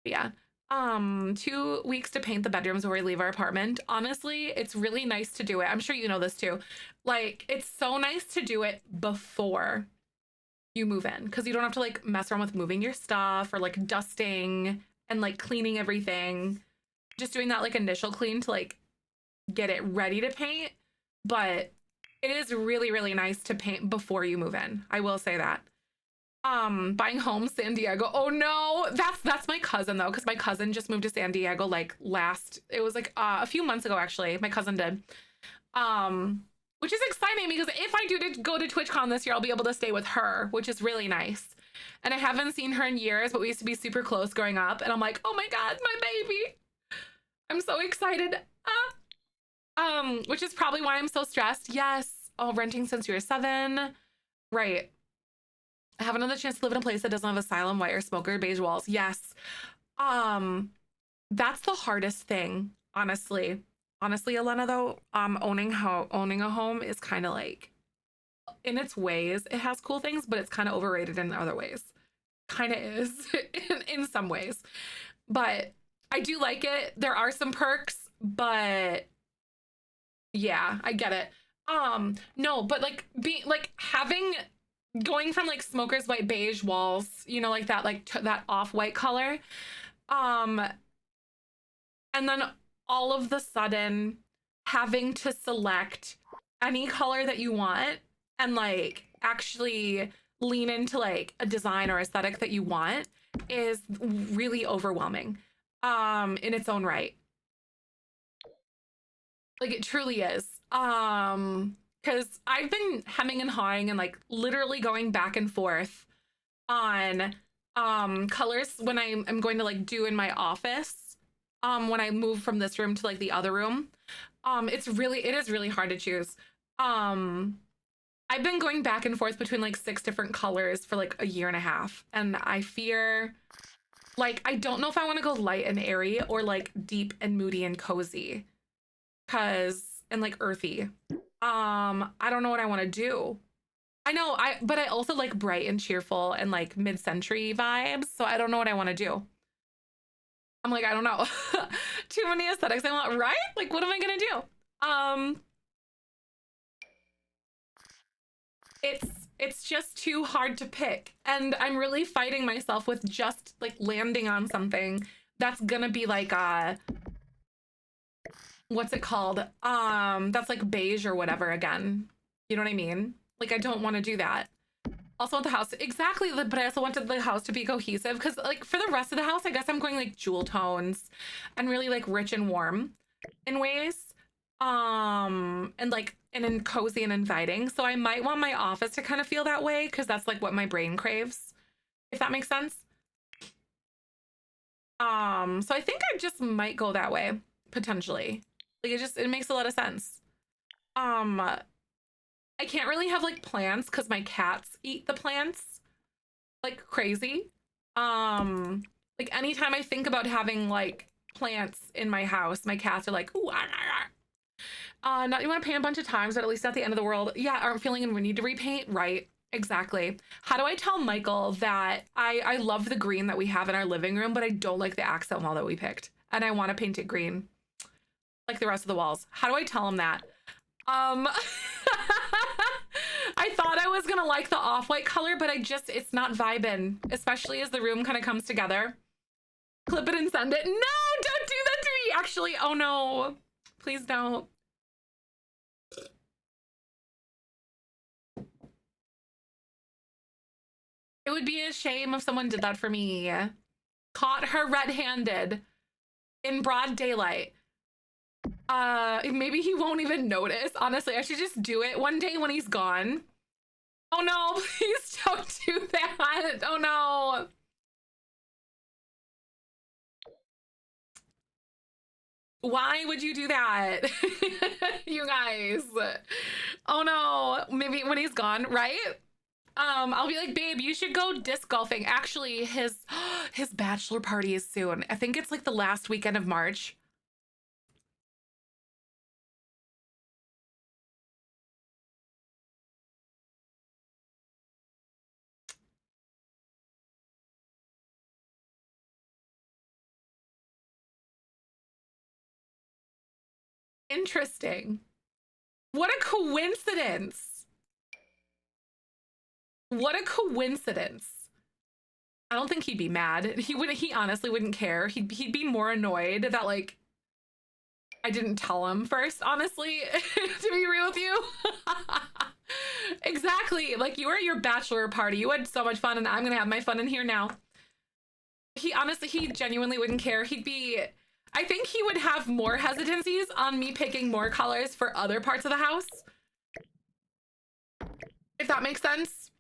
yeah. 2 weeks to paint the bedrooms where we leave our apartment. Honestly, it's really nice to do it. I'm sure you know this too. Like, it's so nice to do it before you move in because you don't have to like mess around with moving your stuff or like dusting and like cleaning everything. Just doing that like initial clean to like get it ready to paint. But it is really, really nice to paint before you move in. I will say that. Buying home, San Diego. Oh no, that's my cousin though, because my cousin just moved to San Diego like it was like a few months ago actually. My cousin did. Which is exciting because if I do go to TwitchCon this year, I'll be able to stay with her, which is really nice. And I haven't seen her in years, but we used to be super close growing up. And I'm like, oh my God, my baby. I'm so excited. Which is probably why I'm so stressed. Yes. Oh, renting since you were 7. Right. I have another chance to live in a place that doesn't have asylum, white or smoker, beige walls. Yes. That's the hardest thing, honestly. Honestly, Elena, though, owning a home is kind of like, in its ways, it has cool things, but it's kind of overrated in other ways. Kind of is in some ways. But I do like it. There are some perks, but yeah, I get it. No, but like going from like smokers white beige walls, you know, like that off-white color. And then all of the sudden having to select any color that you want and like actually lean into like a design or aesthetic that you want is really overwhelming in its own right. Like it truly is. Because I've been hemming and hawing and like literally going back and forth on colors when I'm going to like do in my office. When I move from this room to like the other room, it is really hard to choose. I've been going back and forth between like 6 different colors for like a year and a half. And I fear, like, I don't know if I want to go light and airy or like deep and moody and cozy. And like earthy. I don't know what I want to do. I know, but I also like bright and cheerful and like mid-century vibes. So I don't know what I want to do. I'm like, I don't know. Too many aesthetics I want, right? Like, what am I gonna do? It's just too hard to pick. And I'm really fighting myself with just like landing on something that's gonna be like what's it called? That's like beige or whatever again. You know what I mean? Like, I don't want to do that. Also want the house, exactly, but I also wanted the house to be cohesive because like for the rest of the house, I guess I'm going like jewel tones and really like rich and warm in ways. And like and cozy and inviting. So I might want my office to kind of feel that way because that's like what my brain craves, if that makes sense. So I think I just might go that way potentially. Like it makes a lot of sense. I can't really have like plants because my cats eat the plants like crazy. Like anytime I think about having like plants in my house, my cats are like, ooh, ah, ah, ah. Not you want to paint a bunch of times, but at least not the end of the world. Yeah, aren't feeling and we need to repaint. Right. Exactly. How do I tell Michael that I love the green that we have in our living room, but I don't like the accent wall that we picked and I want to paint it green like the rest of the walls? How do I tell him that? I thought I was gonna like the off-white color, but it's not vibing, especially as the room kind of comes together. Clip it and send it. No, don't do that to me. Actually, oh no, please don't. It would be a shame if someone did that for me. Caught her red-handed in broad daylight. Maybe he won't even notice. Honestly, I should just do it one day when he's gone. Oh no, please don't do that. Oh no. Why would you do that? You guys. Oh no, maybe when he's gone, right? I'll be like, babe, you should go disc golfing. Actually, his bachelor party is soon. I think it's like the last weekend of March. Interesting. What a coincidence. What a coincidence. I don't think he'd be mad. He honestly wouldn't care. He'd be more annoyed that like I didn't tell him first, honestly, to be real with you. Exactly. Like you were at your bachelor party. You had so much fun and I'm going to have my fun in here now. He genuinely wouldn't care. I think he would have more hesitancies on me picking more colors for other parts of the house. If that makes sense.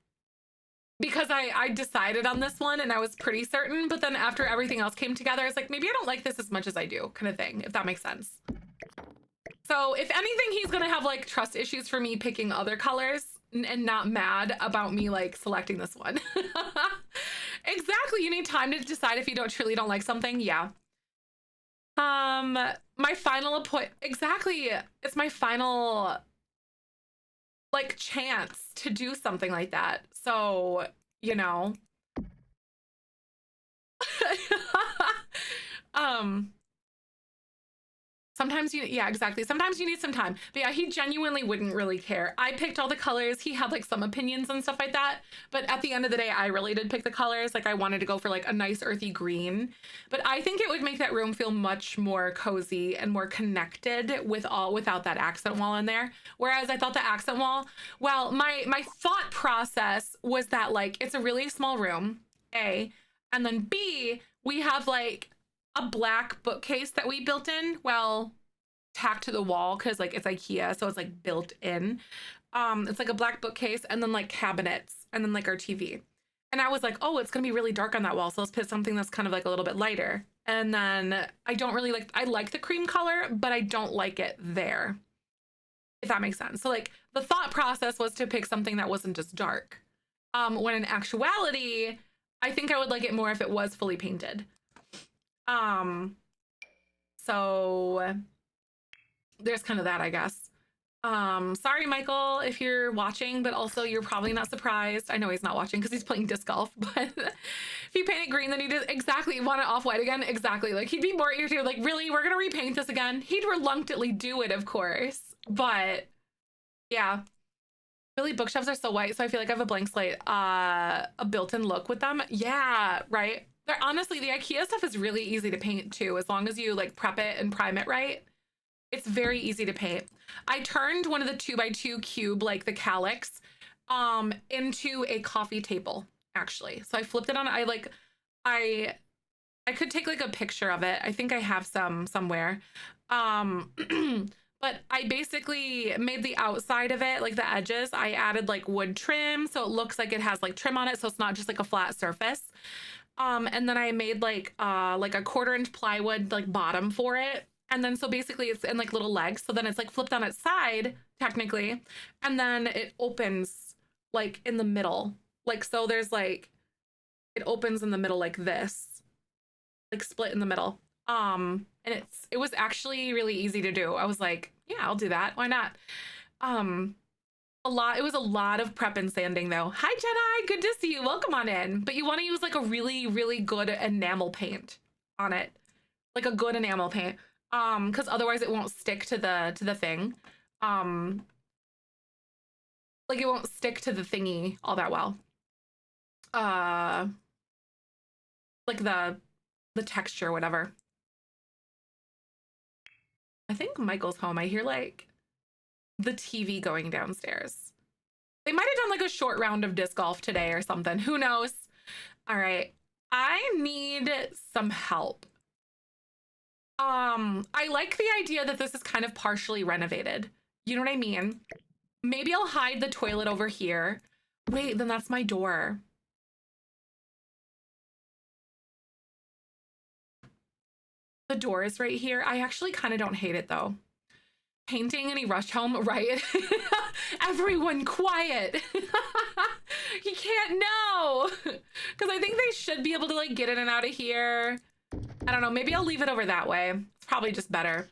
Because I decided on this one and I was pretty certain, but then after everything else came together, I was like, maybe I don't like this as much as I do, kind of thing, if that makes sense. So if anything, he's gonna have like trust issues for me picking other colors and not mad about me like selecting this one. Exactly. You need time to decide if you truly don't like something. Yeah. My final exactly. It's my final like chance to do something like that. So, you know. Sometimes yeah, exactly. Sometimes you need some time. But yeah, he genuinely wouldn't really care. I picked all the colors. He had like some opinions and stuff like that. But at the end of the day, I really did pick the colors. Like I wanted to go for like a nice earthy green. But I think it would make that room feel much more cozy and more connected without that accent wall in there. Whereas I thought the accent wall, well, my thought process was that like it's a really small room, A, and then B, we have like a black bookcase that we built in, well, tacked to the wall because like it's IKEA, so it's like built in. It's like a black bookcase and then like cabinets and then like our TV. And I was like, oh, it's gonna be really dark on that wall, so let's put something that's kind of like a little bit lighter. And then I don't really I like the cream color, but I don't like it there, if that makes sense. So like the thought process was to pick something that wasn't just dark. When in actuality, I think I would like it more if it was fully painted. So there's kind of that, I guess. Sorry, Michael, if you're watching, but also you're probably not surprised. I know he's not watching because he's playing disc golf, but if you paint it green, then he does exactly want it off white again. Exactly. Like he'd be more irritated. Like, really, we're going to repaint this again. He'd reluctantly do it, of course, but yeah. Really, bookshelves are so white, so I feel like I have a blank slate, a built-in look with them. Yeah, right. They're honestly, the IKEA stuff is really easy to paint too, as long as you like prep it and prime it right. It's very easy to paint. I turned one of the 2x2 cube, like the calyx, into a coffee table, actually. So I flipped it on. I could take like a picture of it. I think I have some somewhere. But But I basically made the outside of it, like the edges, I added like wood trim so it looks like it has like trim on it, so it's not just like a flat surface. And then I made like a 1/4 inch plywood like bottom for it. And then so basically it's in like little legs. So then it's like flipped on its side, technically. And then it opens like in the middle. Like so there's like it opens in the middle like this. Like split in the middle. And it was actually really easy to do. I was like, yeah, I'll do that. Why not? It was a lot of prep and sanding though. Hi Jedi, good to see you. Welcome on in. But you want to use like a really, really good enamel paint on it. Like a good enamel paint. Because otherwise it won't stick to the thing. Like it won't stick to the thingy all that well. Like the texture, whatever. I think Michael's home. I hear like the TV going downstairs. They might have done like a short round of disc golf today or something. Who knows? All right. I need some help. I like the idea that this is kind of partially renovated. You know what I mean? Maybe I'll hide the toilet over here. Wait, then that's my door. The door is right here. I actually kind of don't hate it though. Painting any rush home, right? Everyone quiet. You can't know. Because I think they should be able to like get in and out of here. I don't know. Maybe I'll leave it over that way. It's probably just better.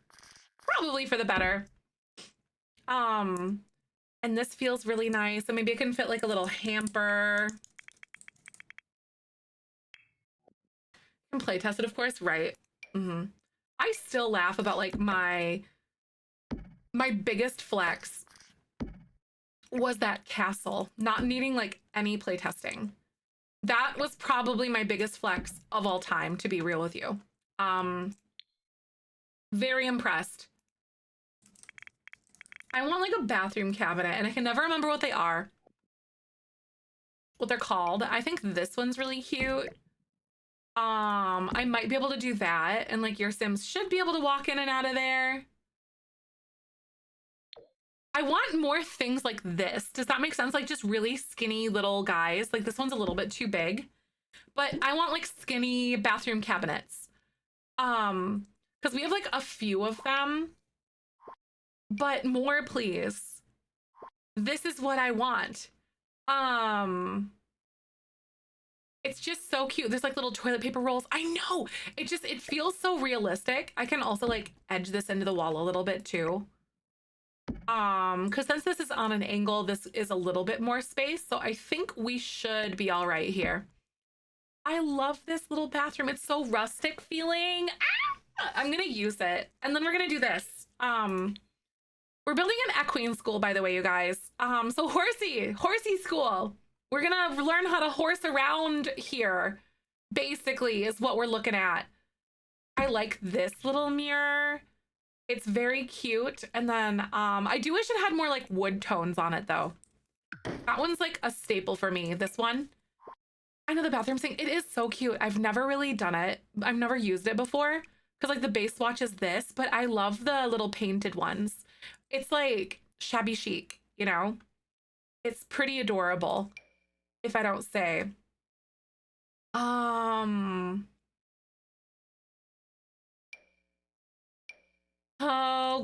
Probably for the better. And this feels really nice. So maybe it can fit like a little hamper. And play test it, of course, right? I still laugh about like my biggest flex was that castle not needing like any play testing. That was probably my biggest flex of all time, to be real with you. Very impressed. I want like a bathroom cabinet and I can never remember what they are. What they're called. I think this one's really cute. I might be able to do that, and like your Sims should be able to walk in and out of there. I want more things like this. Does that make sense? Like just really skinny little guys. Like this one's a little bit too big, but I want like skinny bathroom cabinets. Because we have like a few of them, but more, please. This is what I want. It's just so cute. There's like little toilet paper rolls. I know. It feels so realistic. I can also like edge this into the wall a little bit too. Because since this is on an angle, this is a little bit more space. So I think we should be all right here. I love this little bathroom. It's so rustic feeling. Ah! I'm gonna use it. And then we're gonna do this. We're building an equine school, by the way, you guys. So horsey school. We're gonna learn how to horse around here, basically, is what we're looking at. I like this little mirror. It's very cute. And then I do wish it had more like wood tones on it though. That one's like a staple for me. This one. I know the bathroom thing. It is so cute. I've never really done it. I've never used it before. Because like the base swatch is this, but I love the little painted ones. It's like shabby chic, you know? It's pretty adorable. If I don't say. Oh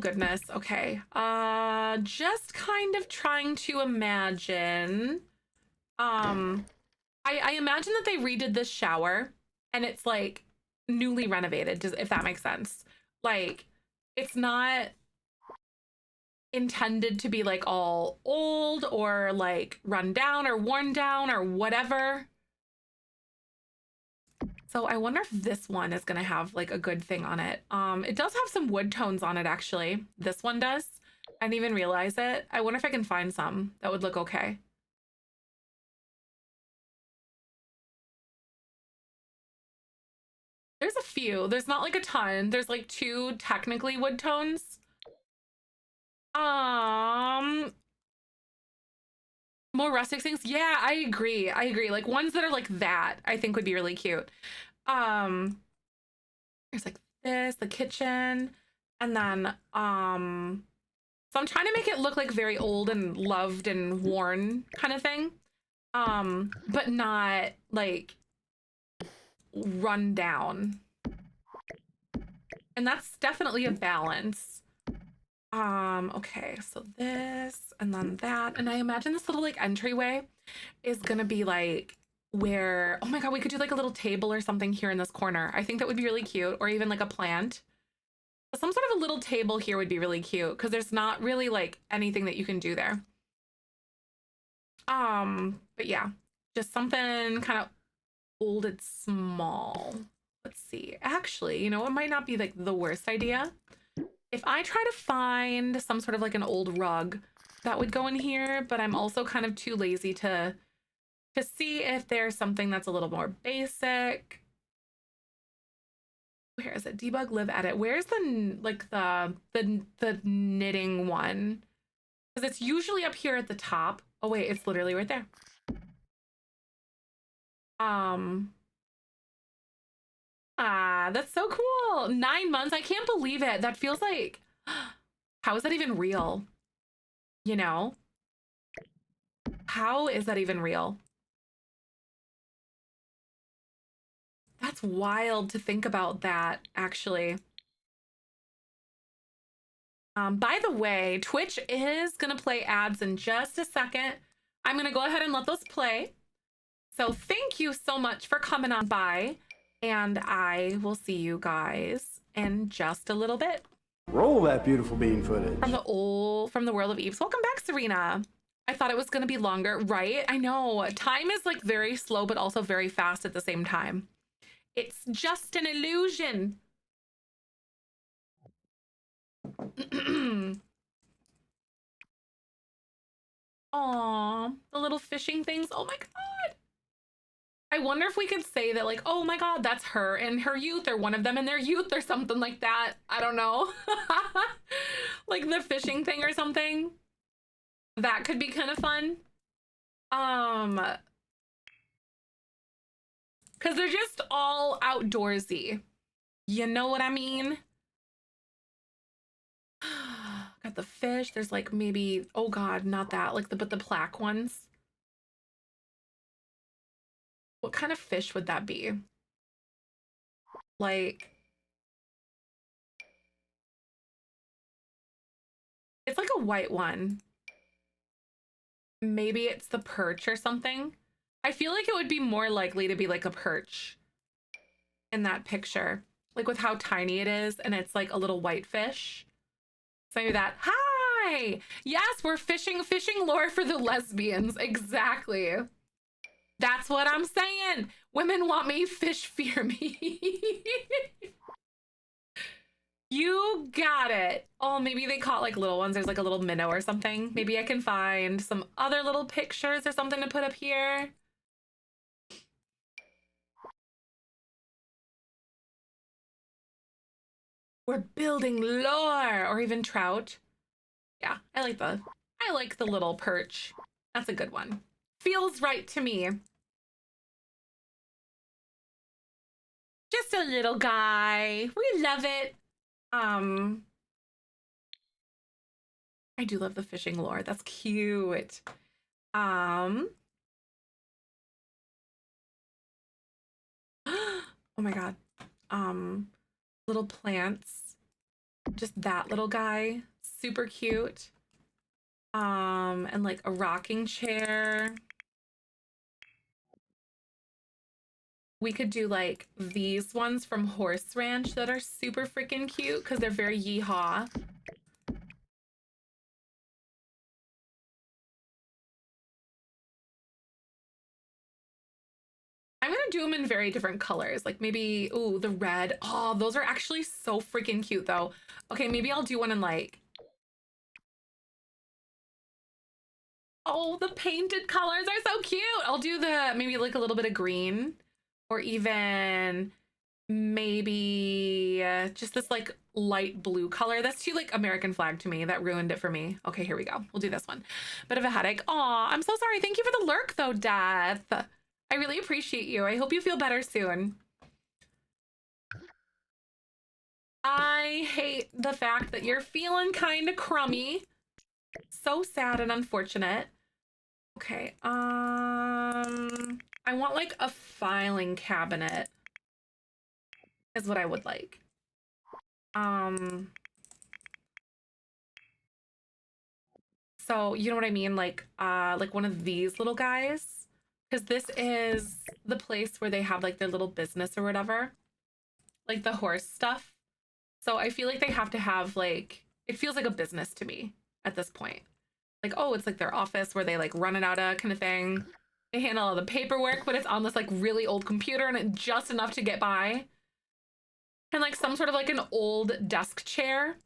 goodness. Okay. Just kind of trying to imagine. I imagine that they redid this shower and it's like newly renovated, if that makes sense. Like it's not intended to be like all old or like run down or worn down or whatever. So I wonder if this one is gonna have like a good thing on it. It does have some wood tones on it actually. This one does. I didn't even realize it. I wonder if I can find some that would look okay. There's a few. There's not like a ton. There's like 2 technically wood tones. More rustic things. Yeah, I agree. Like ones that are like that, I think would be really cute. There's like this, the kitchen, and then So I'm trying to make it look like very old and loved and worn kind of thing. But not like run down. And that's definitely a balance. Okay, so this and then that. And I imagine this little like entryway is gonna be like where, oh my God, we could do like a little table or something here in this corner. I think that would be really cute, or even like a plant. Some sort of a little table here would be really cute because there's not really like anything that you can do there. But yeah, just something kind of old and small. Let's see. Actually, you know, it might not be like the worst idea. If I try to find some sort of like an old rug that would go in here, but I'm also kind of too lazy to see if there's something that's a little more basic. Where is it? Debug, live, edit. Where's the like the knitting one? Because it's usually up here at the top. Oh wait, it's literally right there. That's so cool. 9 months. I can't believe it. That feels like, how is that even real? You know? How is that even real? That's wild to think about that, actually. By the way, Twitch is going to play ads in just a second. I'm going to go ahead and let those play. So thank you so much for coming on by, and I will see you guys in just a little bit. Roll that beautiful bean footage. From the world of Eves. Welcome back, Serena. I thought it was going to be longer, right? I know. Time is like very slow, but also very fast at the same time. It's just an illusion. Aw, the little fishing things. Oh my God. I wonder if we could say that like, oh my God, that's her in her youth, or one of them in their youth, or something like that. I don't know. Like the fishing thing or something. That could be kind of fun. Because they're just all outdoorsy. You know what I mean? Got the fish. There's like maybe, oh God, not that. Like but the black ones. What kind of fish would that be? Like, it's like a white one. Maybe it's the perch or something. I feel like it would be more likely to be like a perch in that picture. Like with how tiny it is, and it's like a little white fish. So maybe that. Hi! Yes, we're fishing lore for the lesbians. Exactly. That's what I'm saying. Women want me, fish fear me. You got it. Oh, maybe they caught like little ones. There's like a little minnow or something. Maybe I can find some other little pictures or something to put up here. We're building lore, or even trout. Yeah, I like the little perch. That's a good one. Feels right to me. Just a little guy. We love it. I do love the fishing lore. That's cute. Oh my God. Little plants. Just that little guy. Super cute. And like a rocking chair. We could do like these ones from Horse Ranch that are super freaking cute because they're very yeehaw. I'm gonna do them in very different colors. Like maybe, ooh, the red. Oh, those are actually so freaking cute though. Okay, maybe I'll do one in like, oh, the painted colors are so cute. I'll do the, maybe like a little bit of green, or even maybe just this like light blue color. That's too like American flag to me. That ruined it for me. Okay, here we go. We'll do this one. Bit of a headache. Aw, I'm so sorry. Thank you for the lurk though, Death. I really appreciate you. I hope you feel better soon. I hate the fact that you're feeling kind of crummy. So sad and unfortunate. Okay, I want like a filing cabinet is what I would like. So you know what I mean? Like one of these little guys. Because this is the place where they have like their little business or whatever. Like the horse stuff. So I feel like they have to have like, it feels like a business to me at this point. Like, oh, it's like their office where they like run it out of kind of thing. They handle all the paperwork, but it's on this like really old computer and it's just enough to get by. And like some sort of like an old desk chair.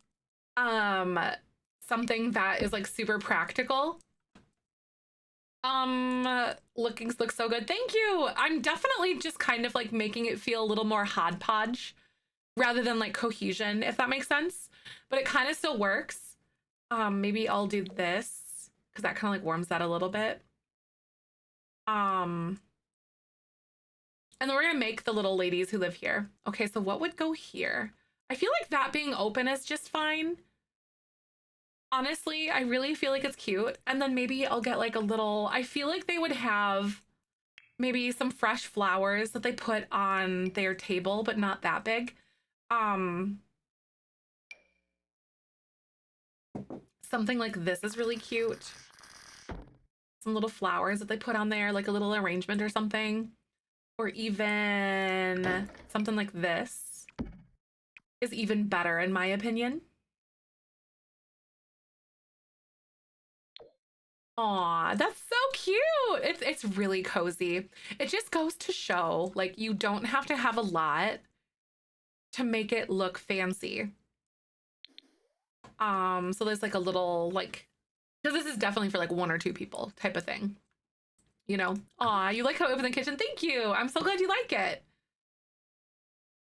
Something that is like super practical. Looks so good. Thank you. I'm definitely just kind of like making it feel a little more hodgepodge rather than like cohesion, if that makes sense. But it kind of still works. Maybe I'll do this because that kind of like warms that a little bit. And then we're gonna make the little ladies who live here. Okay, so what would go here? I feel like that being open is just fine. Honestly, I really feel like it's cute. And then maybe I'll get like a little, I feel like they would have maybe some fresh flowers that they put on their table, but not that big. Something like this is really cute. Some little flowers that they put on there, like a little arrangement or something. Or even something like this is even better in my opinion. Aw, that's so cute. It's really cozy. It just goes to show, like, you don't have to have a lot to make it look fancy. So there's like a little, like, because this is definitely for like one or two people type of thing. You know? Aw, you like how I open the kitchen? Thank you. I'm so glad you like it.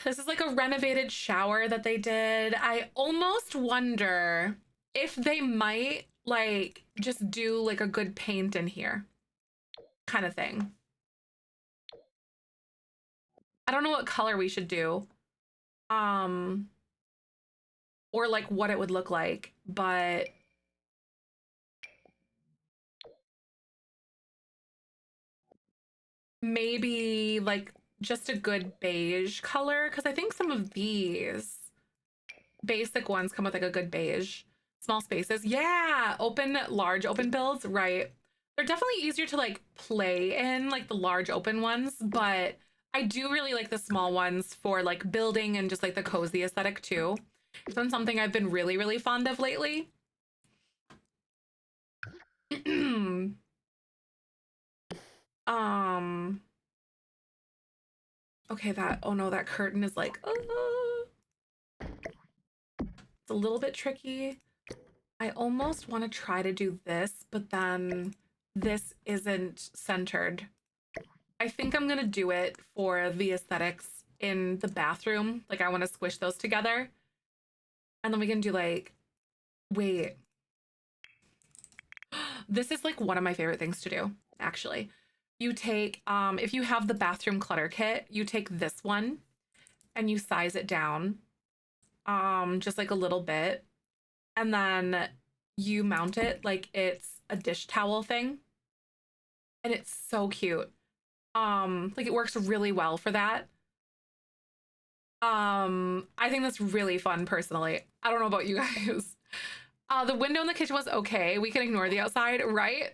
This is like a renovated shower that they did. I almost wonder if they might like just do like a good paint in here kind of thing. I don't know what color we should do. Or like what it would look like, but maybe like just a good beige color because I think some of these basic ones come with like a good beige. Small spaces. Yeah, open, large open builds, right. They're definitely easier to like play in, like the large open ones, but I do really like the small ones for like building and just like the cozy aesthetic too. It's been something I've been really, really fond of lately. um okay, that, oh no, that curtain is like it's a little bit tricky. I almost want to try to do this, but then this isn't centered. I think I'm gonna do it for the aesthetics in the bathroom. Like I want to squish those together. And then we can do like, wait. This is like one of my favorite things to do, actually. You take, if you have the bathroom clutter kit, you take this one and you size it down, just like a little bit. And then you mount it like it's a dish towel thing. And it's so cute. Like it works really well for that. I think that's really fun personally. I don't know about you guys. The window in the kitchen was okay. We can ignore the outside, right?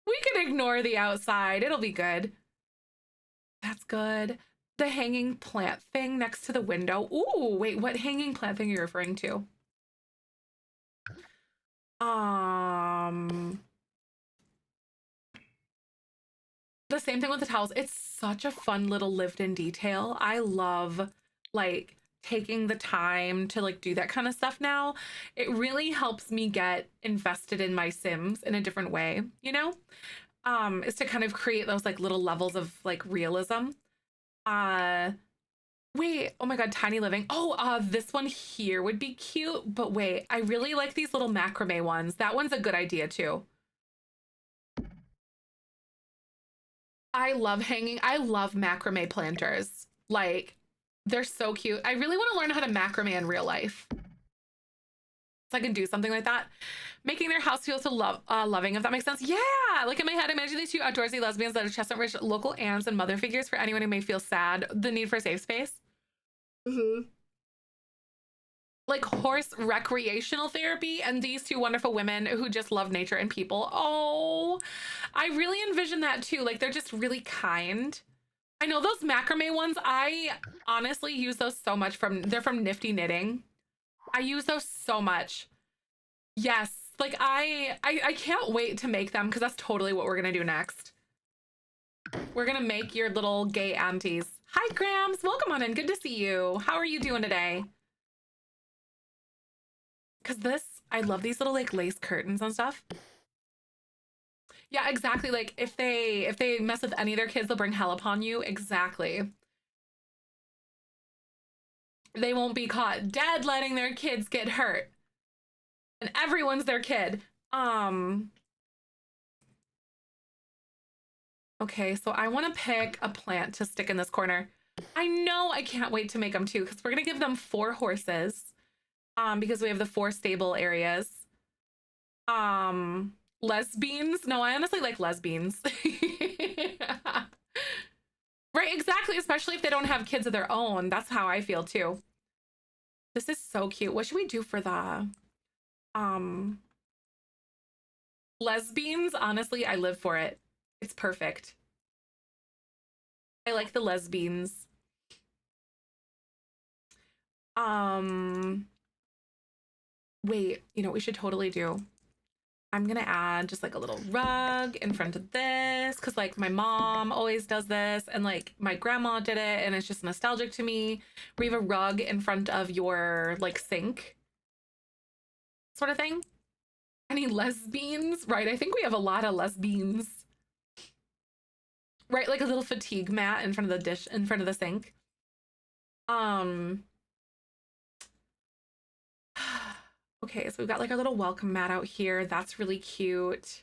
We can ignore the outside. It'll be good. That's good. The hanging plant thing next to the window. Ooh, wait, what hanging plant thing are you referring to? The same thing with the towels. It's such a fun little lived-in detail. I love like taking the time to like do that kind of stuff now. It really helps me get invested in my Sims in a different way, you know? Is to kind of create those like little levels of like realism. Wait, oh my God, tiny living. Oh, this one here would be cute, but wait, I really like these little macrame ones. That one's a good idea too. I love macrame planters. Like, they're so cute. I really want to learn how to macrame in real life. So I can do something like that. Making their house feel so loving, if that makes sense. Yeah, like in my head, imagine these two outdoorsy lesbians that are chestnut-ridge local aunts and mother figures for anyone who may feel sad, the need for a safe space. Like horse recreational therapy, and these two wonderful women who just love nature and people. Oh, I really envision that too. Like they're just really kind. I know those macrame ones, I honestly use those so much they're from Nifty Knitting. I use those so much. Yes, like I can't wait to make them because that's totally what we're gonna do next. We're gonna make your little gay aunties. Hi, Grams, welcome on in. Good to see you. How are you doing today? Because I love these little like lace curtains and stuff. Yeah, exactly. Like if they mess with any of their kids, they'll bring hell upon you. Exactly. They won't be caught dead letting their kids get hurt. And everyone's their kid. Okay, so I want to pick a plant to stick in this corner. I know I can't wait to make them too, because we're gonna give them 4 horses. Because we have the 4 stable areas. Lesbians? No, I honestly like lesbians. Right, exactly, especially if they don't have kids of their own. That's how I feel too. This is so cute. What should we do for the lesbians? Honestly, I live for it. It's perfect. I like the lesbians. Wait, you know what we should totally do? I'm gonna add just like a little rug in front of this because like my mom always does this and like my grandma did it and it's just nostalgic to me. We have a rug in front of your like sink sort of thing. Any lesbians? Right, I think we have a lot of lesbians. Right, like a little fatigue mat in front of the dish, in front of the sink. Okay, so we've got like our little welcome mat out here. That's really cute.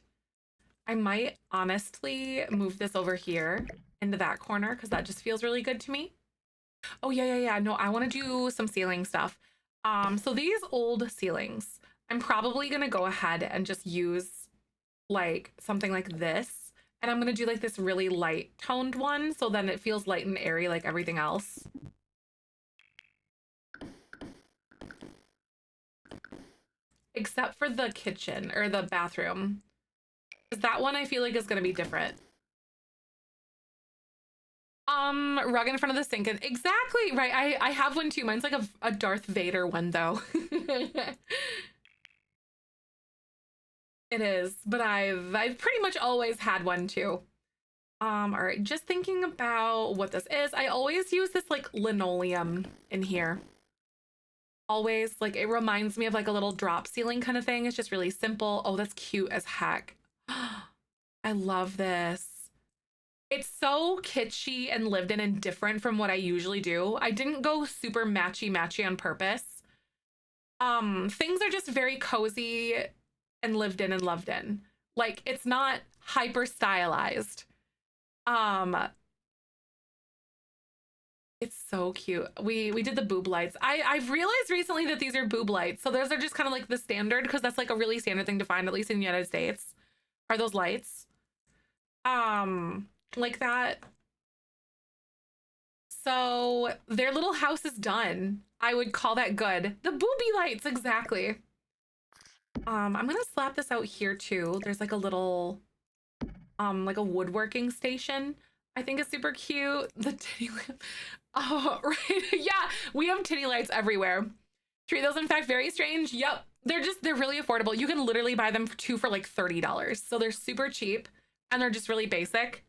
I might honestly move this over here into that corner because that just feels really good to me. Oh yeah. No, I want to do some ceiling stuff. So these old ceilings, I'm probably gonna go ahead and just use like something like this. And I'm gonna do like this really light toned one so then it feels light and airy like everything else. Except for the kitchen or the bathroom. That one I feel like is gonna be different. Rug in front of the sink. And exactly, right. I have one too. Mine's like a Darth Vader one though. It is, but I've pretty much always had one too. All right, just thinking about what this is. I always use this like linoleum in here. Always, like it reminds me of like a little drop ceiling kind of thing. It's just really simple. Oh, that's cute as heck. I love this. It's so kitschy and lived in and different from what I usually do. I didn't go super matchy on purpose. Things are just very cozy and lived in and loved in. Like it's not hyper stylized. It's so cute. We did the boob lights. I've realized recently that these are boob lights. So those are just kind of like the standard because that's like a really standard thing to find, at least in the United States. Are those lights? Like that. So their little house is done. I would call that good. The booby lights, exactly. I'm gonna slap this out here too. There's like a little like a woodworking station. I think it's super cute. The titty lamp. Oh, right. Yeah, we have titty lights everywhere. Treat those, in fact, very strange. Yep. They're really affordable. You can literally buy them for like $30. So they're super cheap and they're just really basic.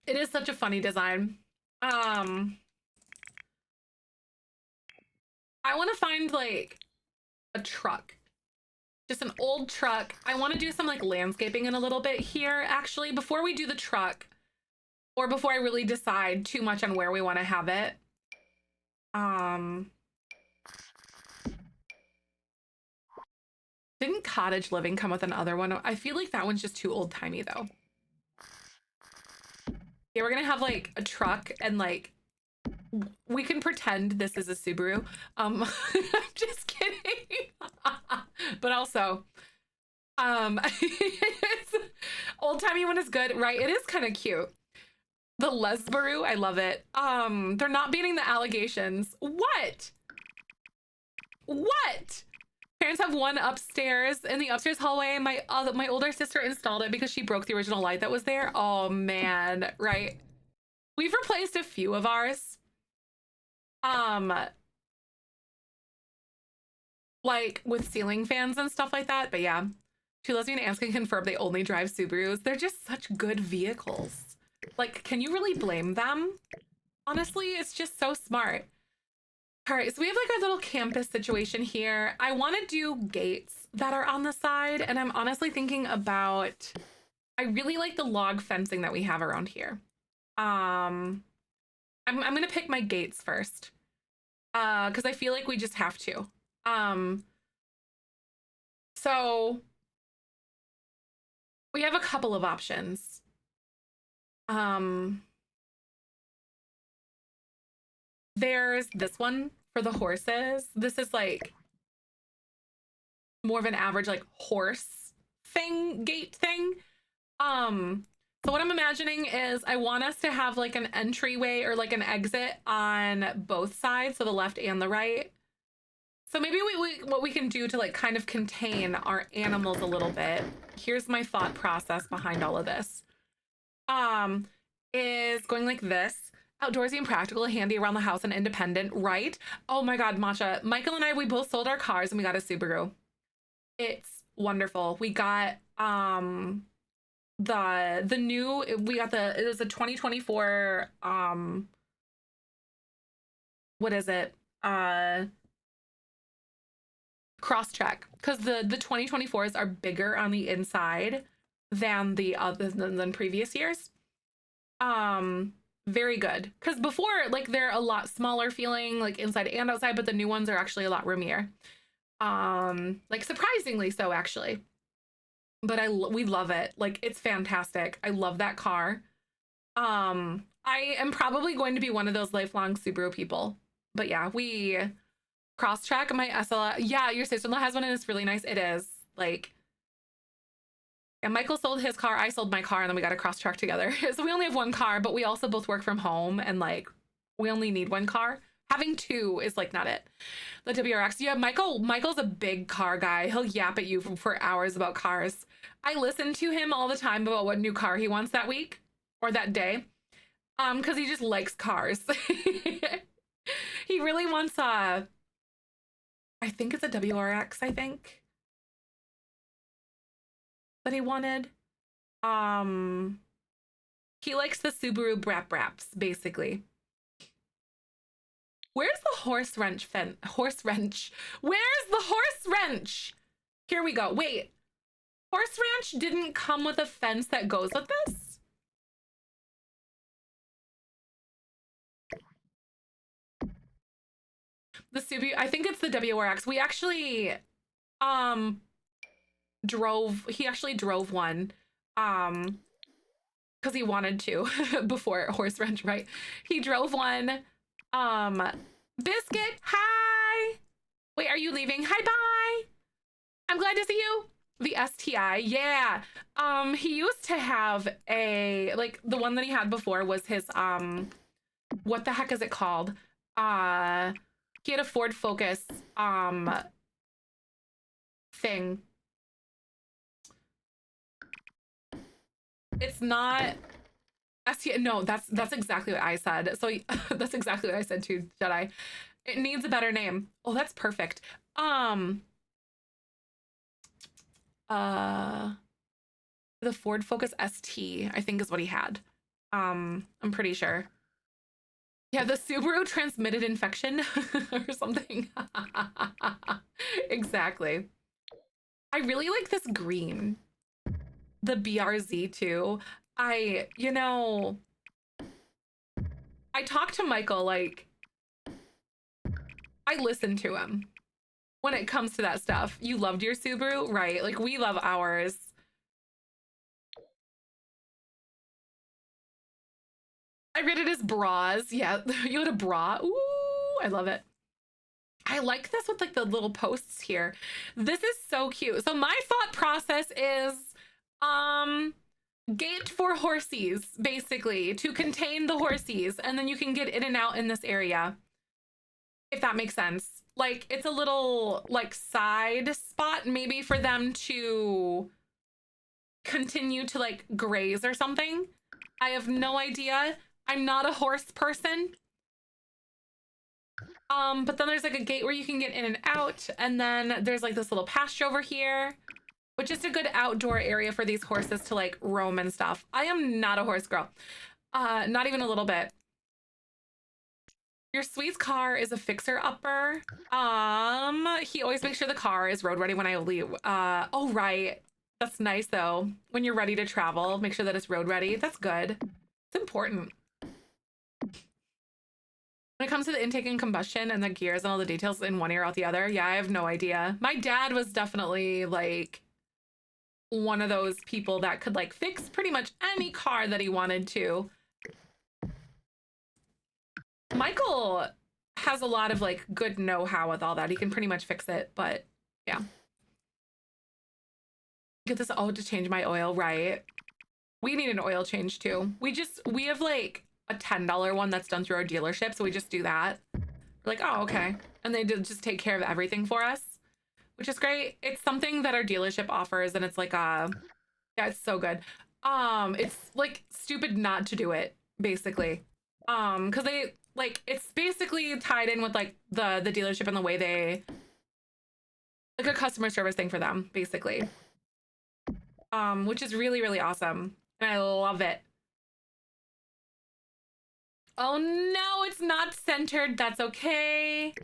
It is such a funny design. I want to find like a truck. Just an old truck. I want to do some like landscaping in a little bit here, actually, before we do the truck, or before I really decide too much on where we want to have it. Didn't cottage living come with another one? I feel like that one's just too old timey though. Yeah, we're gonna have like a truck and like we can pretend this is a Subaru. I'm just kidding. But also, old timey one is good, right? It is kind of cute. The Lesbaru, I love it. They're not beating the allegations. What? What? Parents have one upstairs in the upstairs hallway. My older sister installed it because she broke the original light that was there. Oh man, right? We've replaced a few of ours. Like with ceiling fans and stuff like that. But yeah, two lesbian aunts can confirm they only drive Subarus. They're just such good vehicles. Like, can you really blame them? Honestly, it's just so smart. All right, so we have like our little campus situation here. I want to do gates that are on the side, and I'm honestly thinking about, I really like the log fencing that we have around here. I'm gonna pick my gates first, because I feel like we just have to. So we have a couple of options. There's this one for the horses. This is like more of an average like horse thing, gate thing. So what I'm imagining is I want us to have like an entryway or like an exit on both sides, so the left and the right. So maybe what we can do to like kind of contain our animals a little bit. Here's my thought process behind all of this. Is going like this. Outdoorsy and practical, handy around the house and independent, right? Oh my God, Matcha. Michael and I, we both sold our cars and we got a Subaru. It's wonderful. We got the new, it was a 2024 what is it? Crosstrek, because the 2024s are bigger on the inside than the other than previous years. Very good, because before like they're a lot smaller feeling like inside and outside, but the new ones are actually a lot roomier, like surprisingly so actually. But we love it. Like, it's fantastic. I love that car. I am probably going to be one of those lifelong Subaru people. But yeah, we Crosstrek my SLS. Yeah, your sister-in-law has one and it's really nice. It is like, and Michael sold his car, I sold my car, and then we got a Crosstrek together. So we only have one car, but we also both work from home, and like we only need one car. Having two is like not it. The WRX. Yeah, Michael's a big car guy. He'll yap at you for hours about cars. I listen to him all the time about what new car he wants that week or that day. Because he just likes cars. He really wants I think it's a WRX, I think. That he wanted. He likes the Subaru Brap Braps, basically. Where's the horse wrench horse wrench? Where's the horse wrench? Here we go. Wait. Horse wrench didn't come with a fence that goes with this? The Subaru, I think it's the WRX. We actually he actually drove one because he wanted to before horse wrench, right? He drove one. Biscuit, hi. Wait, are you leaving? Hi, bye. I'm glad to see you. The STI, yeah. He used to have like the one that he had before was his what the heck is it called? He had a Ford Focus thing. It's not STI. No, that's exactly what I said. So that's exactly what I said too, Jedi. It needs a better name. Oh, that's perfect. The Ford Focus ST, I think is what he had. I'm pretty sure. Yeah, the Subaru transmitted infection or something. Exactly. I really like this green. The BRZ too. I talked to Michael, like, I listen to him when it comes to that stuff. You loved your Subaru, right? Like, we love ours. I read it as bras. Yeah, you had a bra. Ooh, I love it. I like this with like the little posts here. This is so cute. So my thought process is gate for horsies, basically, to contain the horsies, and then you can get in and out in this area. If that makes sense. Like it's a little like side spot maybe for them to continue to like graze or something. I have no idea. I'm not a horse person. But then there's like a gate where you can get in and out, and then there's like this little pasture over here, which is a good outdoor area for these horses to like roam and stuff. I am not a horse girl. Not even a little bit. Your Sweet's car is a fixer-upper. He always makes sure the car is road ready when I leave. Oh, right. That's nice, though. When you're ready to travel, make sure that it's road ready. That's good. It's important. When it comes to the intake and combustion and the gears and all the details in one ear out the other, yeah, I have no idea. My dad was definitely, like, one of those people that could, like, fix pretty much any car that he wanted to. Michael has a lot of like good know-how with all that. He can pretty much fix it, but yeah. Get this to change my oil, right? We need an oil change too. We have like a $10 one that's done through our dealership, so we just do that. We're like, oh, okay. And they just take care of everything for us, which is great. It's something that our dealership offers, and it's like yeah, it's so good. It's like stupid not to do it, basically. Because they like it's basically tied in with like the dealership and the way they like a customer service thing for them, basically. Which is really, really awesome. And I love it. Oh no, it's not centered. That's okay.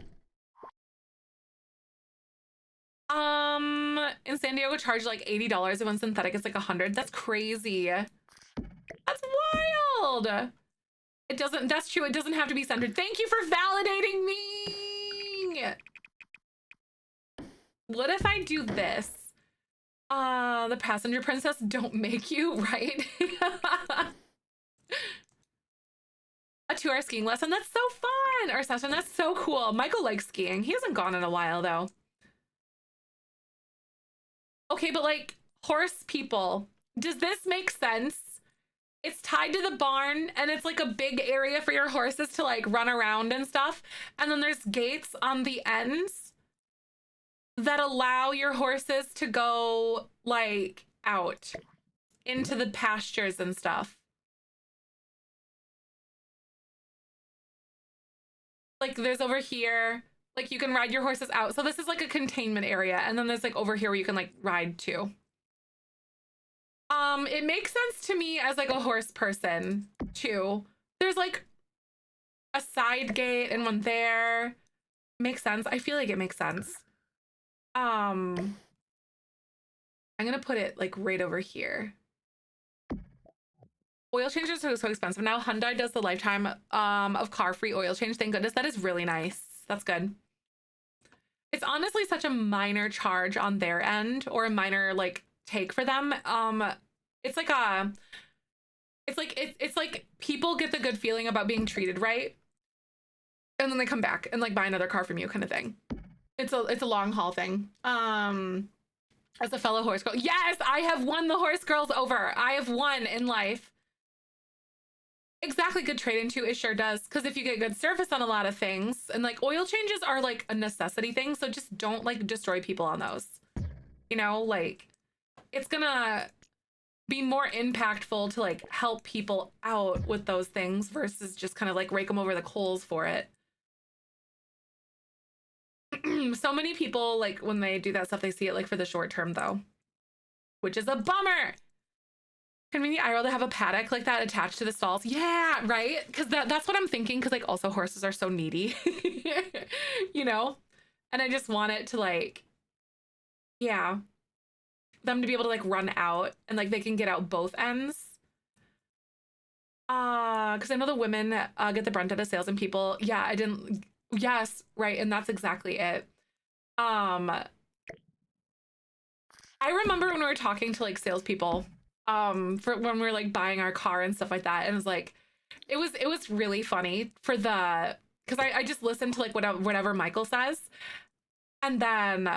In San Diego charge like $80, and when synthetic it's like $100. That's crazy. That's wild. It doesn't, that's true. It doesn't have to be centered. Thank you for validating me. What if I do this? The passenger princess don't make you, right? A 2-hour skiing lesson. That's so fun. Or session. That's so cool. Michael likes skiing. He hasn't gone in a while though. Okay, but like horse people, does this make sense? It's tied to the barn and it's like a big area for your horses to like run around and stuff. And then there's gates on the ends that allow your horses to go like out into the pastures and stuff. Like there's over here, like you can ride your horses out. So this is like a containment area. And then there's like over here where you can like ride too. It makes sense to me as like a horse person too. There's like a side gate and one there. Makes sense. I feel like it makes sense. I'm gonna put it like right over here. Oil changes are so expensive now. Hyundai does the lifetime of car free oil change. Thank goodness. That is really nice. That's good. It's honestly such a minor charge on their end, or a minor like take for them. It's like it's like people get the good feeling about being treated right, and then they come back and like buy another car from you, kind of thing. It's a long haul thing. As a fellow horse girl, yes, I have won the horse girls over. I have won in life. Exactly, good trade into it sure does, because if you get good service on a lot of things, and like oil changes are like a necessity thing, so just don't like destroy people on those. You know, like it's gonna be more impactful to like help people out with those things versus just kind of like rake them over the coals for it. So many people, like when they do that stuff, they see it like for the short term though, which is a bummer. Convenient IRL to have a paddock like that attached to the stalls. Yeah, right? Because that's what I'm thinking, because like also horses are so needy, you know? And I just want it to like, yeah, them to be able to like run out and like they can get out both ends. Because I know the women get the brunt out of sales and people, yeah, I didn't, yes, right, and that's exactly it. I remember when we were talking to like salespeople, for when we were like buying our car and stuff like that, and it's like, it was really funny for the because I just listened to like whatever Michael says, and then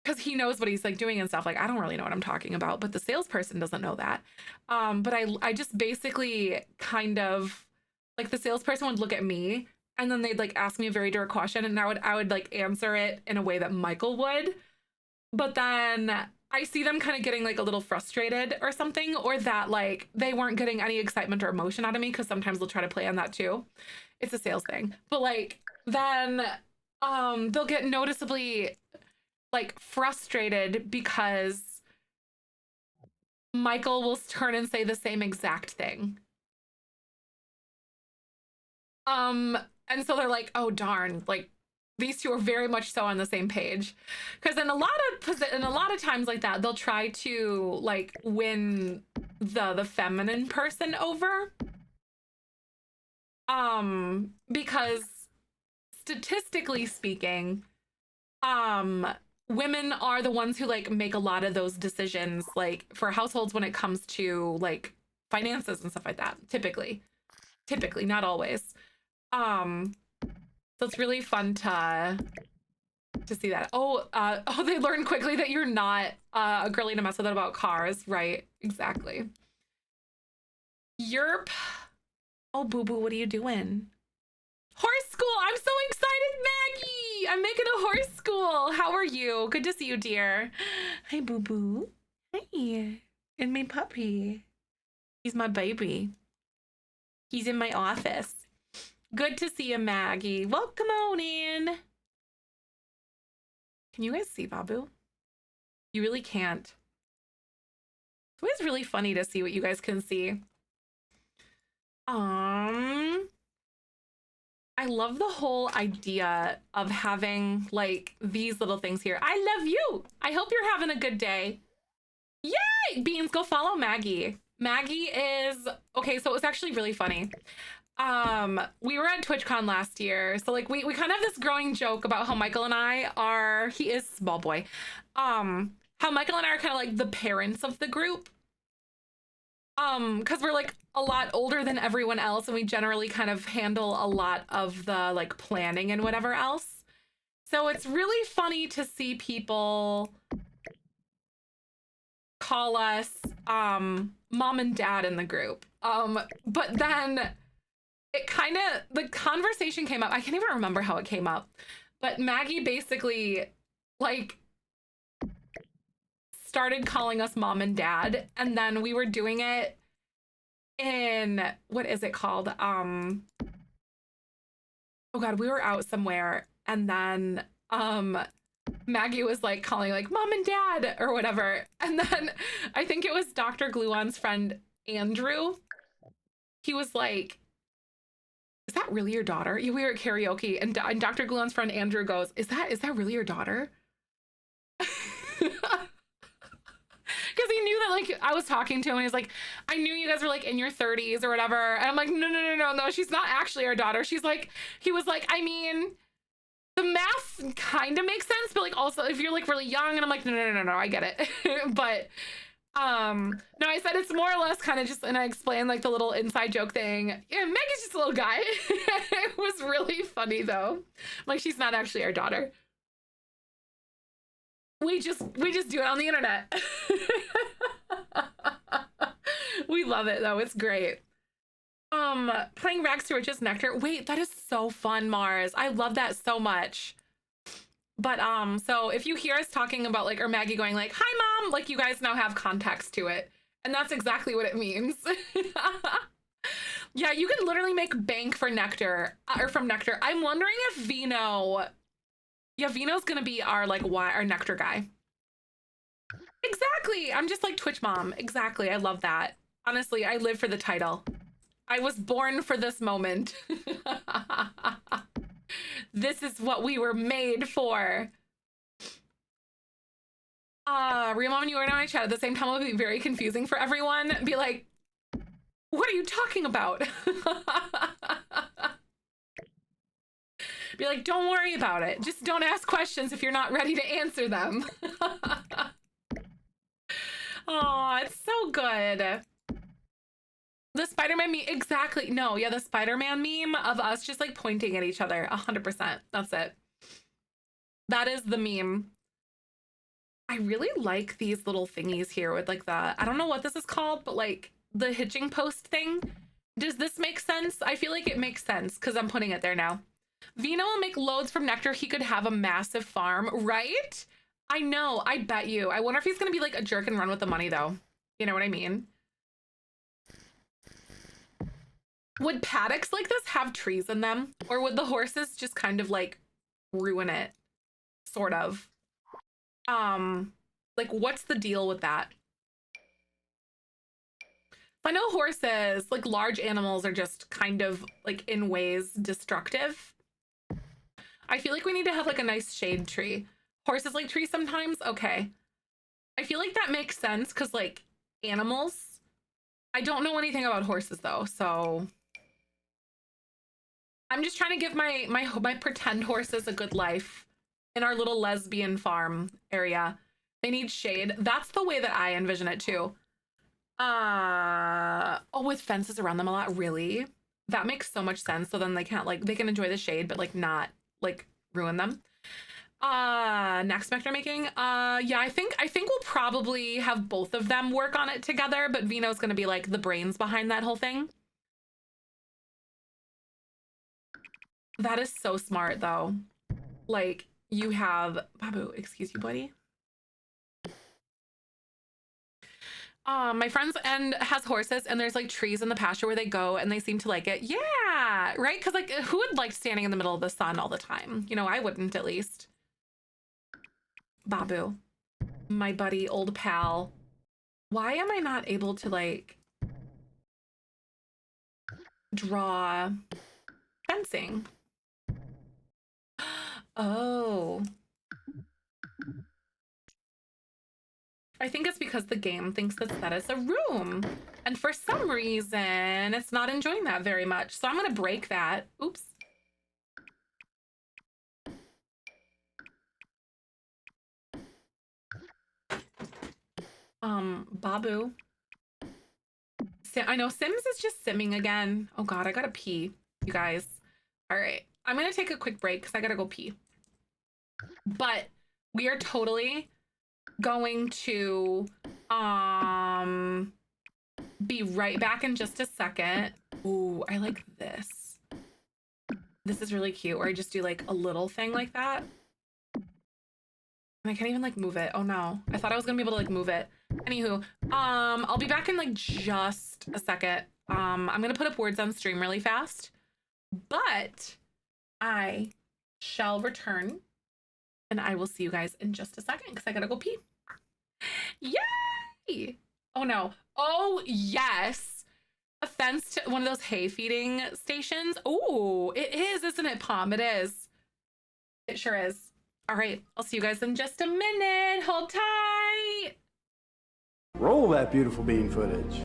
because he knows what he's like doing and stuff. Like I don't really know what I'm talking about, but the salesperson doesn't know that. But I just basically kind of like the salesperson would look at me and then they'd like ask me a very direct question and I would like answer it in a way that Michael would. But then I see them kind of getting like a little frustrated or something, or that like they weren't getting any excitement or emotion out of me because sometimes they'll try to play on that too. It's a sales thing. But like then they'll get noticeably like frustrated because Michael will turn and say the same exact thing. Um, and so they're like, "Oh darn!" Like these two are very much so on the same page. Because in a lot of times like that, they'll try to like win the feminine person over. Because statistically speaking, women are the ones who like make a lot of those decisions like for households when it comes to like finances and stuff like that. Typically, not always. Um, so it's really fun to see that. Oh, they learn quickly that you're not a girly to mess with it about cars, right? Exactly. Yerp. Oh, boo boo, what are you doing? Horse school! I'm so excited, Maggie! I'm making a horse school. How are you? Good to see you, dear. Hi, boo boo. Hi. And my puppy. He's my baby. He's in my office. Good to see you, Maggie. Welcome on in. Can you guys see Babu? You really can't. It's always really funny to see what you guys can see. I love the whole idea of having like these little things here. I love you. I hope you're having a good day. Yay! Beans, go follow Maggie. Maggie is okay, so it was actually really funny. We were at TwitchCon last year, so like we kind of have this growing joke about how Michael and I are, he is small boy, how Michael and I are kind of like the parents of the group, because we're like a lot older than everyone else and we generally kind of handle a lot of the like planning and whatever else. So it's really funny to see people call us mom and dad in the group, but then it kind of, the conversation came up. I can't even remember how it came up, but Maggie basically like started calling us mom and dad. And then we were doing it in, what is it called? Oh God, we were out somewhere. And then Maggie was like calling like mom and dad or whatever. And then I think it was Dr. Gluon's friend, Andrew. He was like, is that really your daughter? Yeah, we were at karaoke and Dr. Gluon's friend Andrew goes, is that really your daughter? Because he knew that like I was talking to him and he's like, I knew you guys were like in your 30s or whatever. And I'm like, no, she's not actually our daughter. She's like, he was like, I mean, the math kind of makes sense, but like also if you're like really young, and I'm like, no, I get it. But no, I said it's more or less kind of just, and I explained like the little inside joke thing. Yeah, Maggie's just a little guy. It was really funny though. Like she's not actually our daughter. We just do it on the internet. We love it though. It's great. Playing Rags to Riches Nectar. Wait, that is so fun, Mars. I love that so much. But so if you hear us talking about like, or Maggie going like, hi mom, like you guys now have context to it. And that's exactly what it means. Yeah, you can literally make bank for Nectar, or from Nectar. I'm wondering if Vino, yeah, Vino's gonna be our like our Nectar guy. Exactly. I'm just like Twitch mom. Exactly. I love that. Honestly, I live for the title. I was born for this moment. This is what we were made for. Real mom and you are in my chat at the same time will be very confusing for everyone. Be like, what are you talking about? Be like, don't worry about it. Just don't ask questions if you're not ready to answer them. Oh, it's so good. The Spider-Man meme, exactly. No, yeah, the Spider-Man meme of us just like pointing at each other, 100%. That's it. That is the meme. I really like these little thingies here with like the, I don't know what this is called, but like the hitching post thing. Does this make sense? I feel like it makes sense because I'm putting it there now. Vino will make loads from nectar. He could have a massive farm, right? I know, I bet you. I wonder if he's gonna be like a jerk and run with the money though. You know what I mean? Would paddocks like this have trees in them? Or would the horses just kind of like ruin it? Sort of. Like what's the deal with that? I know horses, like large animals, are just kind of like in ways destructive. I feel like we need to have like a nice shade tree. Horses like trees sometimes? Okay. I feel like that makes sense because like animals, I don't know anything about horses though, so I'm just trying to give my pretend horses a good life in our little lesbian farm area. They need shade. That's the way that I envision it too. Oh, with fences around them a lot, really? That makes so much sense. So then they can't like they can enjoy the shade, but like not like ruin them. Next vector making. Yeah, I think we'll probably have both of them work on it together, but Vino's gonna be like the brains behind that whole thing. That is so smart though. Like you have Babu, excuse you, buddy. My friends and has horses and there's like trees in the pasture where they go and they seem to like it. Yeah, right? Because like who would like standing in the middle of the sun all the time? You know, I wouldn't at least. Babu, my buddy, old pal. Why am I not able to like draw fencing? Oh, I think it's because the game thinks that is a room. And for some reason, it's not enjoying that very much. So I'm going to break that. Oops. Babu. I know Sims is just simming again. Oh God, I gotta pee, you guys. All right, I'm gonna take a quick break because I gotta go pee. But we are totally going to be right back in just a second. Ooh, I like this. This is really cute. Or I just do like a little thing like that. And I can't even like move it. Oh no. I thought I was gonna be able to like move it. Anywho, I'll be back in like just a second. I'm gonna put up words on stream really fast, but I shall return and I will see you guys in just a second because I gotta go pee. Yay! Oh no. Oh yes. A fence to one of those hay feeding stations. Oh, it is, isn't it, Palm? It is. It sure is. All right, I'll see you guys in just a minute. Hold tight. Roll that beautiful bean footage.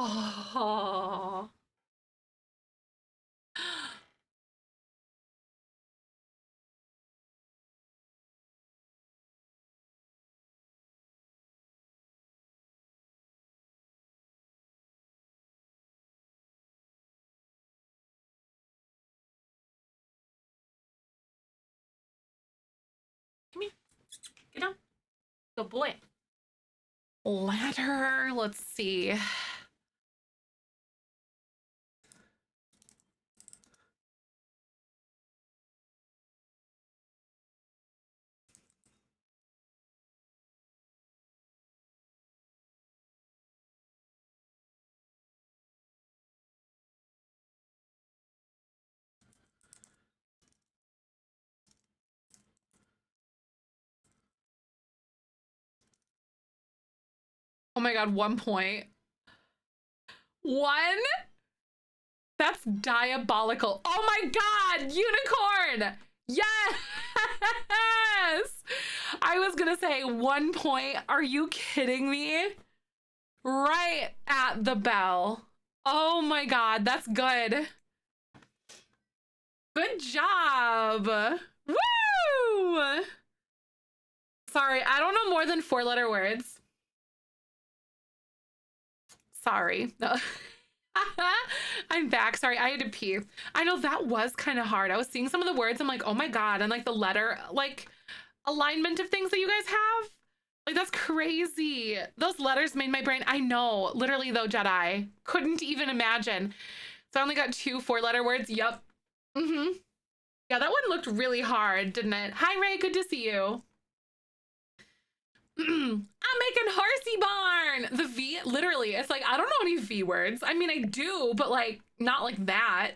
Oh. Come here. Get down. Good boy. Ladder. Let's see. Oh my God, 1 point. One? That's diabolical. Oh my God, unicorn. Yes. I was gonna say 1 point. Are you kidding me? Right at the bell. Oh my God, that's good. Good job. Woo! Sorry, I don't know more than 4-letter words. Sorry. I'm back. Sorry, I had to pee. I know that was kind of hard. I was seeing some of the words. I'm like, oh my God. And like the letter, like alignment of things that you guys have. Like, that's crazy. Those letters made my brain. I know. Literally, though, Jedi. Couldn't even imagine. So I only got 2 4-letter words. Yup. Mm-hmm. Yeah, that one looked really hard, didn't it? Hi, Ray. Good to see you. I'm making horsey barn. The V, literally, it's like, I don't know any V words. I mean, I do, but like, not like that.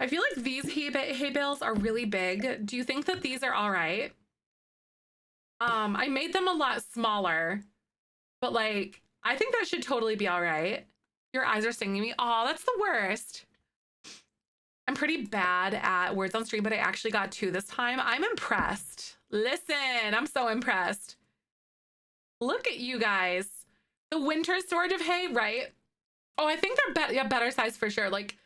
I feel like these hay bales are really big. Do you think that these are all right? I made them a lot smaller, but like, I think that should totally be all right. Your eyes are stinging me. Oh, that's the worst. I'm pretty bad at words on stream, but I actually got 2 this time. I'm impressed. Listen, I'm so impressed. Look at you guys. The winter storage of hay, right? Oh, I think they're better size for sure. Like,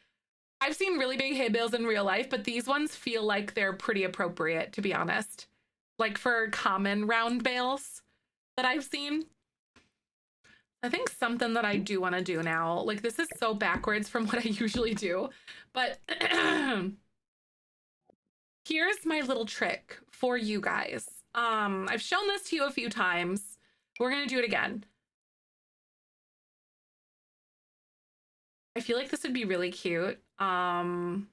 I've seen really big hay bales in real life, but these ones feel like they're pretty appropriate, to be honest. Like for common round bales that I've seen. I think something that I do want to do now, like this is so backwards from what I usually do, but here's my little trick for you guys. I've shown this to you a few times. We're gonna do it again. I feel like this would be really cute. I'm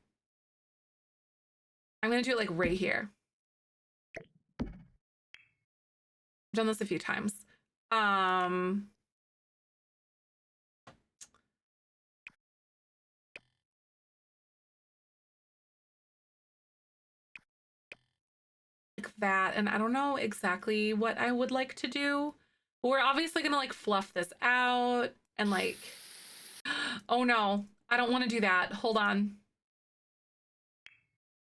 gonna do it like right here. I've done this a few times. Like that, and I don't know exactly what I would like to do. But we're obviously gonna like fluff this out and like, oh no, I don't want to do that. Hold on.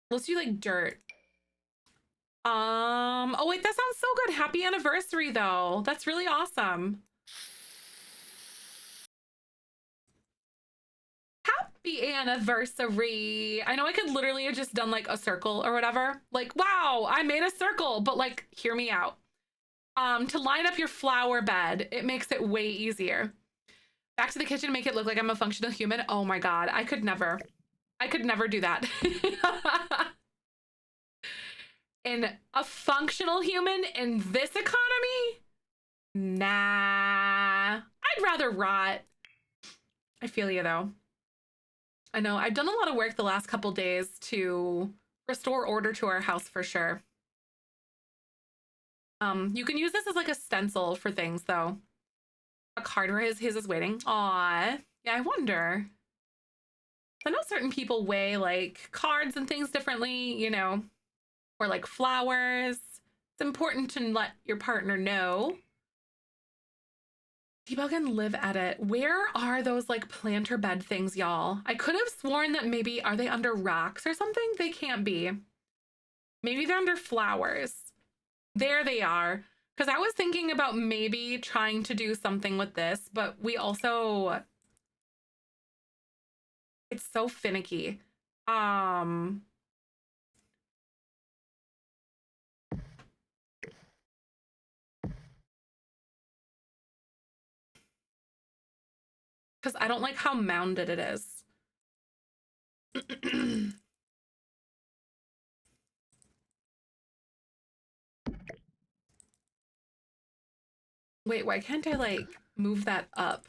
Let's do like dirt. Oh wait, that sounds so good. Happy anniversary though. That's really awesome. Happy anniversary. I know I could literally have just done like a circle or whatever. Like, wow, I made a circle, but like, hear me out. To line up your flower bed, it makes it way easier. Back to the kitchen, make it look like I'm a functional human. Oh my God, I could never do that. In a functional human in this economy? Nah, I'd rather rot. I feel you though. I know I've done a lot of work the last couple days to restore order to our house for sure. You can use this as like a stencil for things though. A card where his is waiting. Aw, yeah, I wonder. I know certain people weigh like cards and things differently, you know, or like flowers. It's important to let your partner know. Debug and live edit. Where are those like planter bed things, y'all? I could have sworn that maybe, are they under rocks or something? They can't be. Maybe they're under flowers. There they are. Because I was thinking about maybe trying to do something with this, but we also, it's so finicky. Because I don't like how mounded it is. Wait, why can't I like move that up?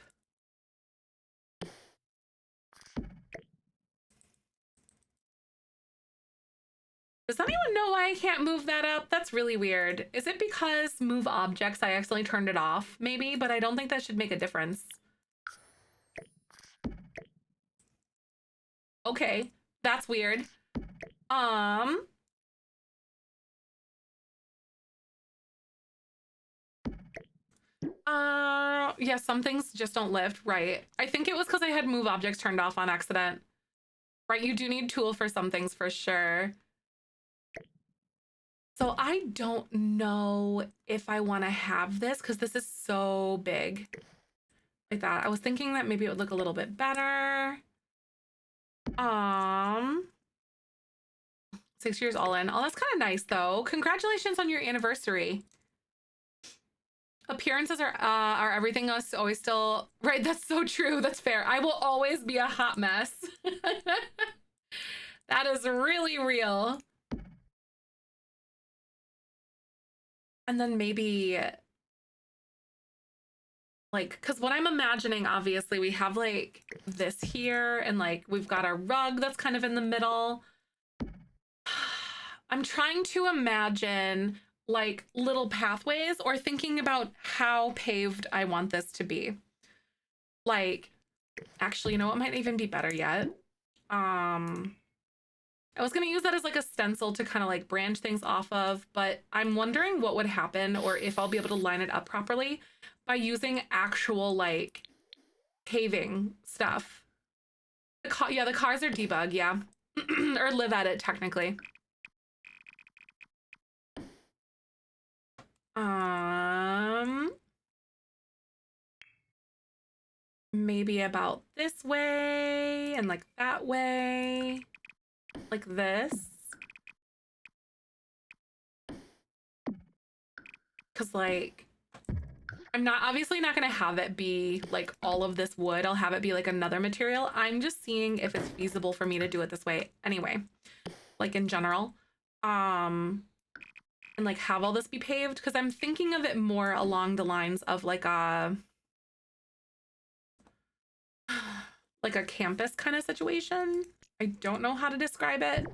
Does anyone know why I can't move that up? That's really weird. Is it because move objects, I accidentally turned it off? Maybe, but I don't think that should make a difference. Okay, that's weird. Yeah, some things just don't lift, right? I think it was because I had move objects turned off on accident. Right, you do need tool for some things for sure. So I don't know if I want to have this because this is so big. Like that. I was thinking that maybe it would look a little bit better. 6 years all in. Oh, that's kind of nice though. Congratulations on your anniversary. Appearances are everything else always still right. That's so true. That's fair. I will always be a hot mess. That is really real. And then maybe like, because what I'm imagining, obviously, we have like this here, and like we've got our rug that's kind of in the middle. I'm trying to imagine like little pathways or thinking about how paved I want this to be. Like, actually, you know what might even be better yet? I was gonna use that as like a stencil to kind of like branch things off of, but I'm wondering what would happen or if I'll be able to line it up properly by using actual like paving stuff. Yeah, the cars are debug, yeah. Or live at it technically. Maybe about this way and like that way. Like this. Cause like I'm not obviously not gonna have it be like all of this wood. I'll have it be like another material. I'm just seeing if it's feasible for me to do it this way anyway, like in general. And like have all this be paved because I'm thinking of it more along the lines of like a campus kind of situation. I don't know how to describe it.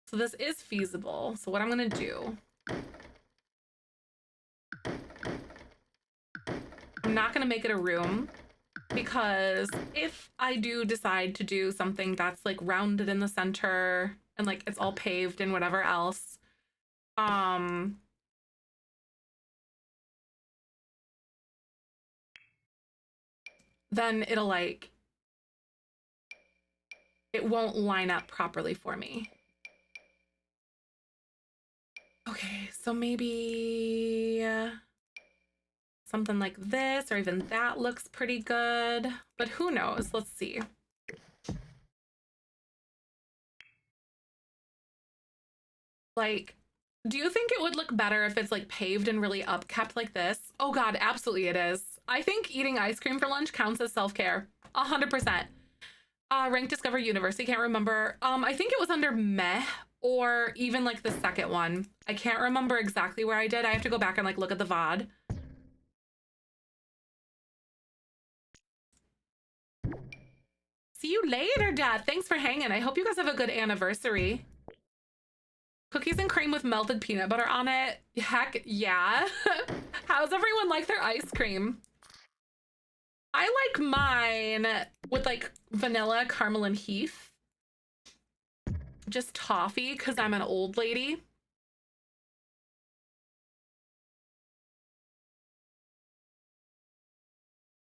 So this is feasible. So what I'm gonna do, I'm not gonna make it a room because if I do decide to do something that's like rounded in the center and like it's all paved and whatever else, then it'll like, it won't line up properly for me. Okay, so maybe something like this, or even that looks pretty good, but who knows? Let's see. Like, do you think it would look better if it's like paved and really upkept like this? Oh God, absolutely it is. I think eating ice cream for lunch counts as self-care. 100%. Rank Discover University, can't remember. I think it was under meh or even like the second one. I can't remember exactly where I did. I have to go back and like look at the VOD. See you later, Dad. Thanks for hanging. I hope you guys have a good anniversary. Cookies and cream with melted peanut butter on it. Heck yeah. How's everyone like their ice cream? I like mine with like vanilla, caramel, and heath. Just toffee because I'm an old lady.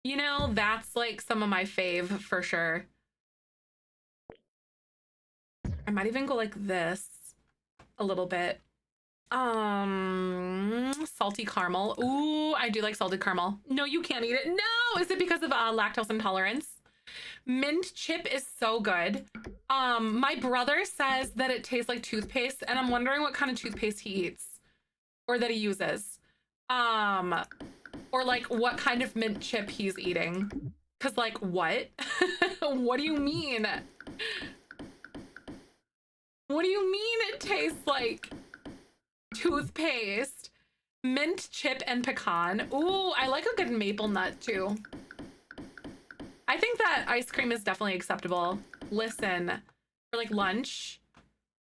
You know, that's like some of my fave for sure. I might even go like this. a little bit. Salty caramel. Ooh, I do like salted caramel. No, you can't eat it. No, is it because of lactose intolerance? Mint chip is so good. My brother says that it tastes like toothpaste, and I'm wondering what kind of toothpaste he eats or that he uses. Or like what kind of mint chip he's eating. Cause like what? What do you mean? What do you mean it tastes like toothpaste? Mint chip and pecan. Ooh, I like a good maple nut too. I think that ice cream is definitely acceptable. Listen, for like lunch,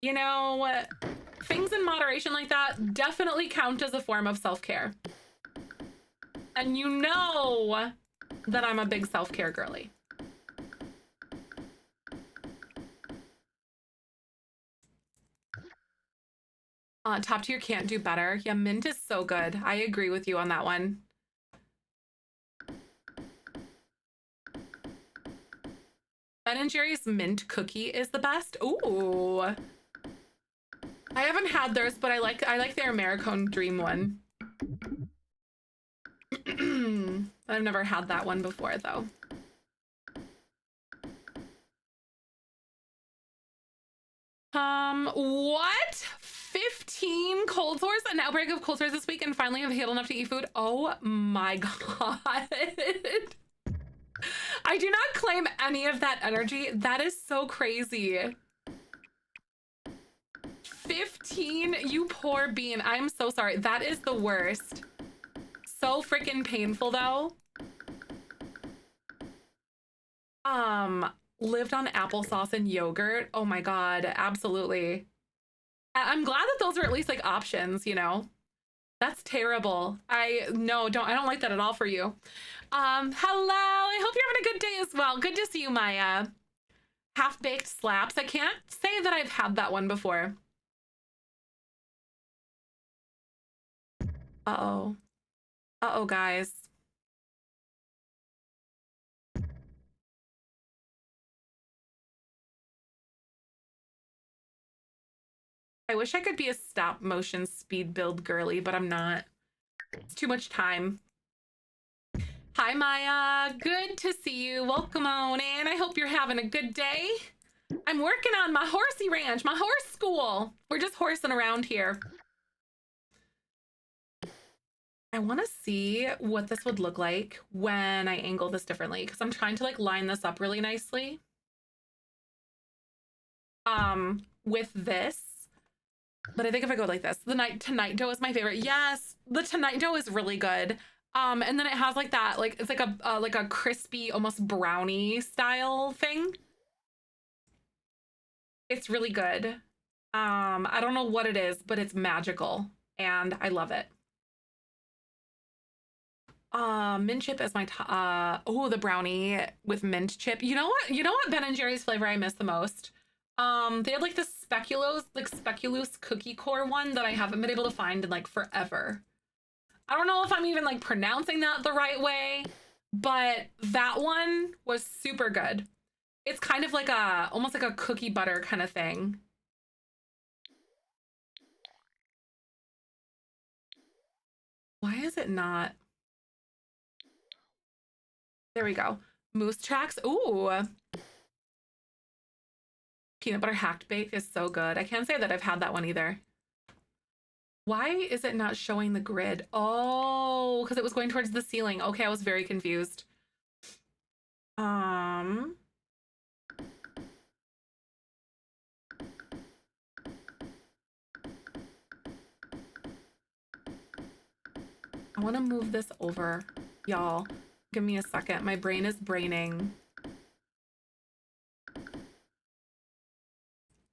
you know, things in moderation like that definitely count as a form of self-care. And you know that I'm a big self-care girly. Top tier can't do better. Yeah, mint is so good. I agree with you on that one. Ben & Jerry's mint cookie is the best. Ooh. I haven't had theirs, but I like their Americone Dream one. I've never had that one before though. What? 15 cold sores? An outbreak of cold sores this week and finally have healed enough to eat food? Oh my God. I do not claim any of that energy. That is so crazy. 15? You poor bean. I'm so sorry. That is the worst. So freaking painful though. Lived on applesauce and yogurt. Oh my God, absolutely. I'm glad that those are at least like options, you know? That's terrible. I don't like that at all for you. Hello, I hope you're having a good day as well. Good to see you, Maya. Half-baked slaps. I can't say that I've had that one before. Uh-oh. Uh-oh, guys. I wish I could be a stop motion speed build girly, but I'm not. It's too much time. Hi, Maya. Good to see you. Welcome on in. I hope you're having a good day. I'm working on my horsey ranch, my horse school. We're just horsing around here. I want to see what this would look like when I angle this differently because I'm trying to like line this up really nicely. With this. But I think if I go like this, the tonight dough is my favorite. Yes, the tonight dough is really good. And then it has like that, like it's like a crispy, almost brownie style thing. It's really good. I don't know what it is, but it's magical, and I love it. Mint chip is my oh, the brownie with mint chip. You know what? You know what Ben & Jerry's flavor I miss the most? They had like the speculoos cookie core one that I haven't been able to find in like forever. I don't know if I'm even like pronouncing that the right way, but that one was super good. It's kind of like almost like a cookie butter kind of thing. Why is it not? There we go. Moose tracks. Ooh. Peanut butter hacked bake is so good. I can't say that I've had that one either. Why is it not showing the grid? Oh, because it was going towards the ceiling. Okay, I was very confused. I want to move this over, y'all. Give me a second. My brain is braining.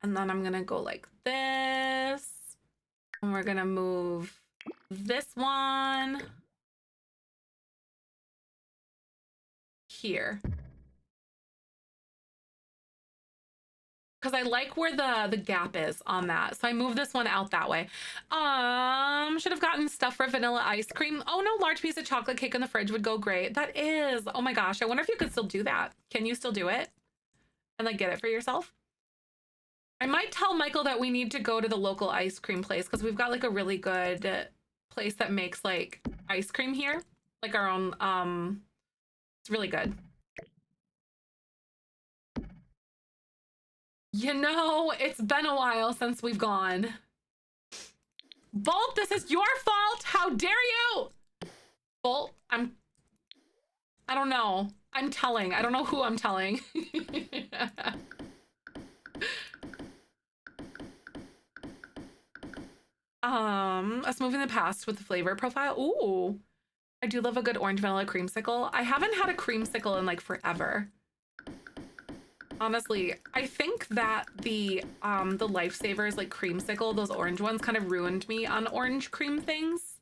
And then I'm gonna go like this. And we're gonna move this one here. Because I like where the gap is on that. So I move this one out that way. Should have gotten stuff for vanilla ice cream. Oh no, large piece of chocolate cake in the fridge would go great. That is, oh my gosh. I wonder if you could still do that. Can you still do it? And like get it for yourself? I might tell Michael that we need to go to the local ice cream place because we've got like a really good place that makes like ice cream here. Like our own, it's really good. You know, it's been a while since we've gone. Bolt, this is your fault. How dare you? Bolt, I don't know. I'm telling. I don't know who I'm telling. A smoothie in the past with the flavor profile. Ooh, I do love a good orange vanilla creamsicle. I haven't had a creamsicle in like forever. Honestly, I think that the Lifesavers like creamsicle, those orange ones kind of ruined me on orange cream things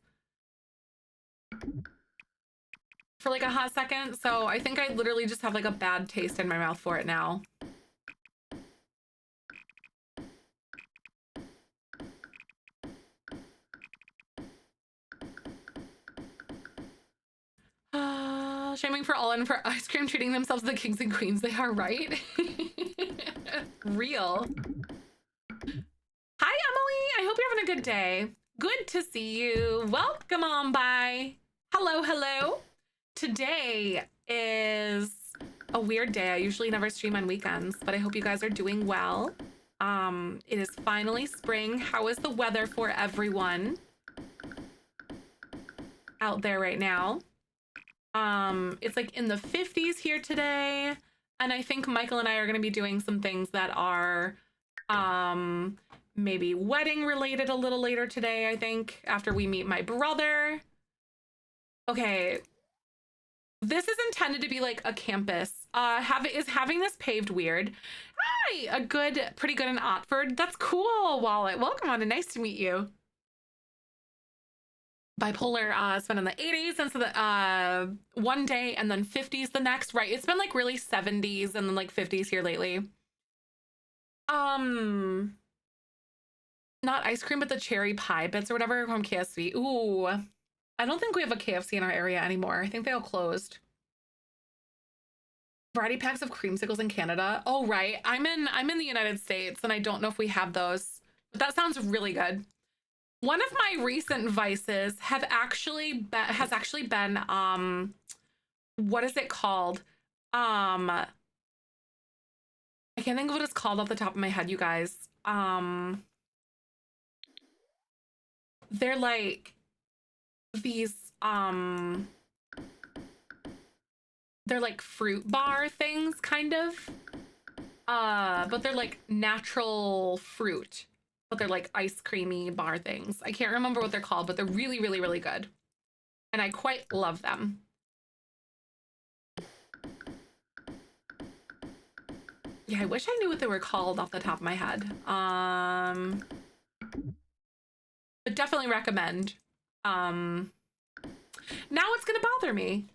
for like a hot second. So I think I literally just have like a bad taste in my mouth for it now. Shaming for all and for ice cream treating themselves the kings and queens they are, right? Real. Hi, Emily. I hope you're having a good day. Good to see you. Welcome on by. Hello, hello. Today is a weird day. I usually never stream on weekends, but I hope you guys are doing well. It is finally spring. How is the weather for everyone out there right now? It's like in the 50s here today, and I think Michael and I are going to be doing some things that are maybe wedding related a little later today, I think, after we meet my brother. Okay, this is intended to be like a campus. Is having this paved weird? Hi, pretty good in Otford. That's cool, Wallet. Welcome on, and nice to meet you. Bipolar, it's been in the 80s and so the one day and then 50s the next, right? It's been like really 70s and then like 50s here lately. Not ice cream, but the cherry pie bits or whatever from KFC. Ooh, I don't think we have a KFC in our area anymore. I think they all closed. Variety packs of creamsicles in Canada. Oh, right. I'm in the United States and I don't know if we have those, but that sounds really good. One of my recent vices has actually been what is it called? I can't think of what it's called off the top of my head, you guys. They're like these they're like fruit bar things kind of. But they're like natural fruit. But they're like ice creamy bar things. I can't remember what they're called, but they're really, really, really good. And I quite love them. Yeah, I wish I knew what they were called off the top of my head. But definitely recommend. Now it's gonna bother me.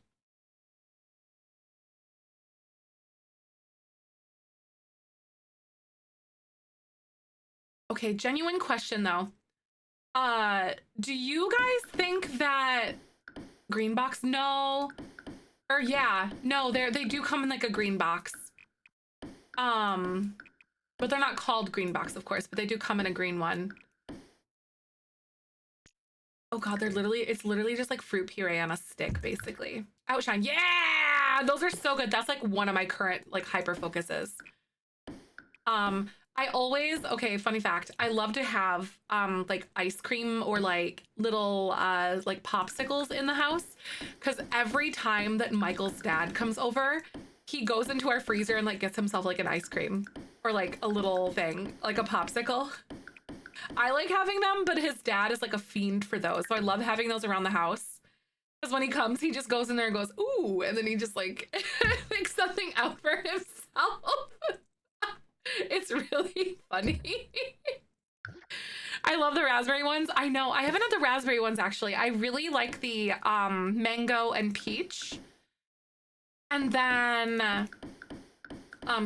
Okay, genuine question though. Do you guys think that green box? No. Or yeah, no, they do come in like a green box. But they're not called green box, of course, but they do come in a green one. Oh god, it's literally just like fruit puree on a stick, basically. Outshine, yeah! Those are so good. That's like one of my current like hyper focuses. I always, okay, funny fact, I love to have like ice cream or like little like popsicles in the house because every time that Michael's dad comes over, he goes into our freezer and like gets himself like an ice cream or like a little thing, like a popsicle. I like having them, but his dad is like a fiend for those. So I love having those around the house. Because when he comes, he just goes in there and goes, ooh, and then he just like makes something out for himself. It's really funny. I love the raspberry ones. I know. I haven't had the raspberry ones actually. I really like the mango and peach. And then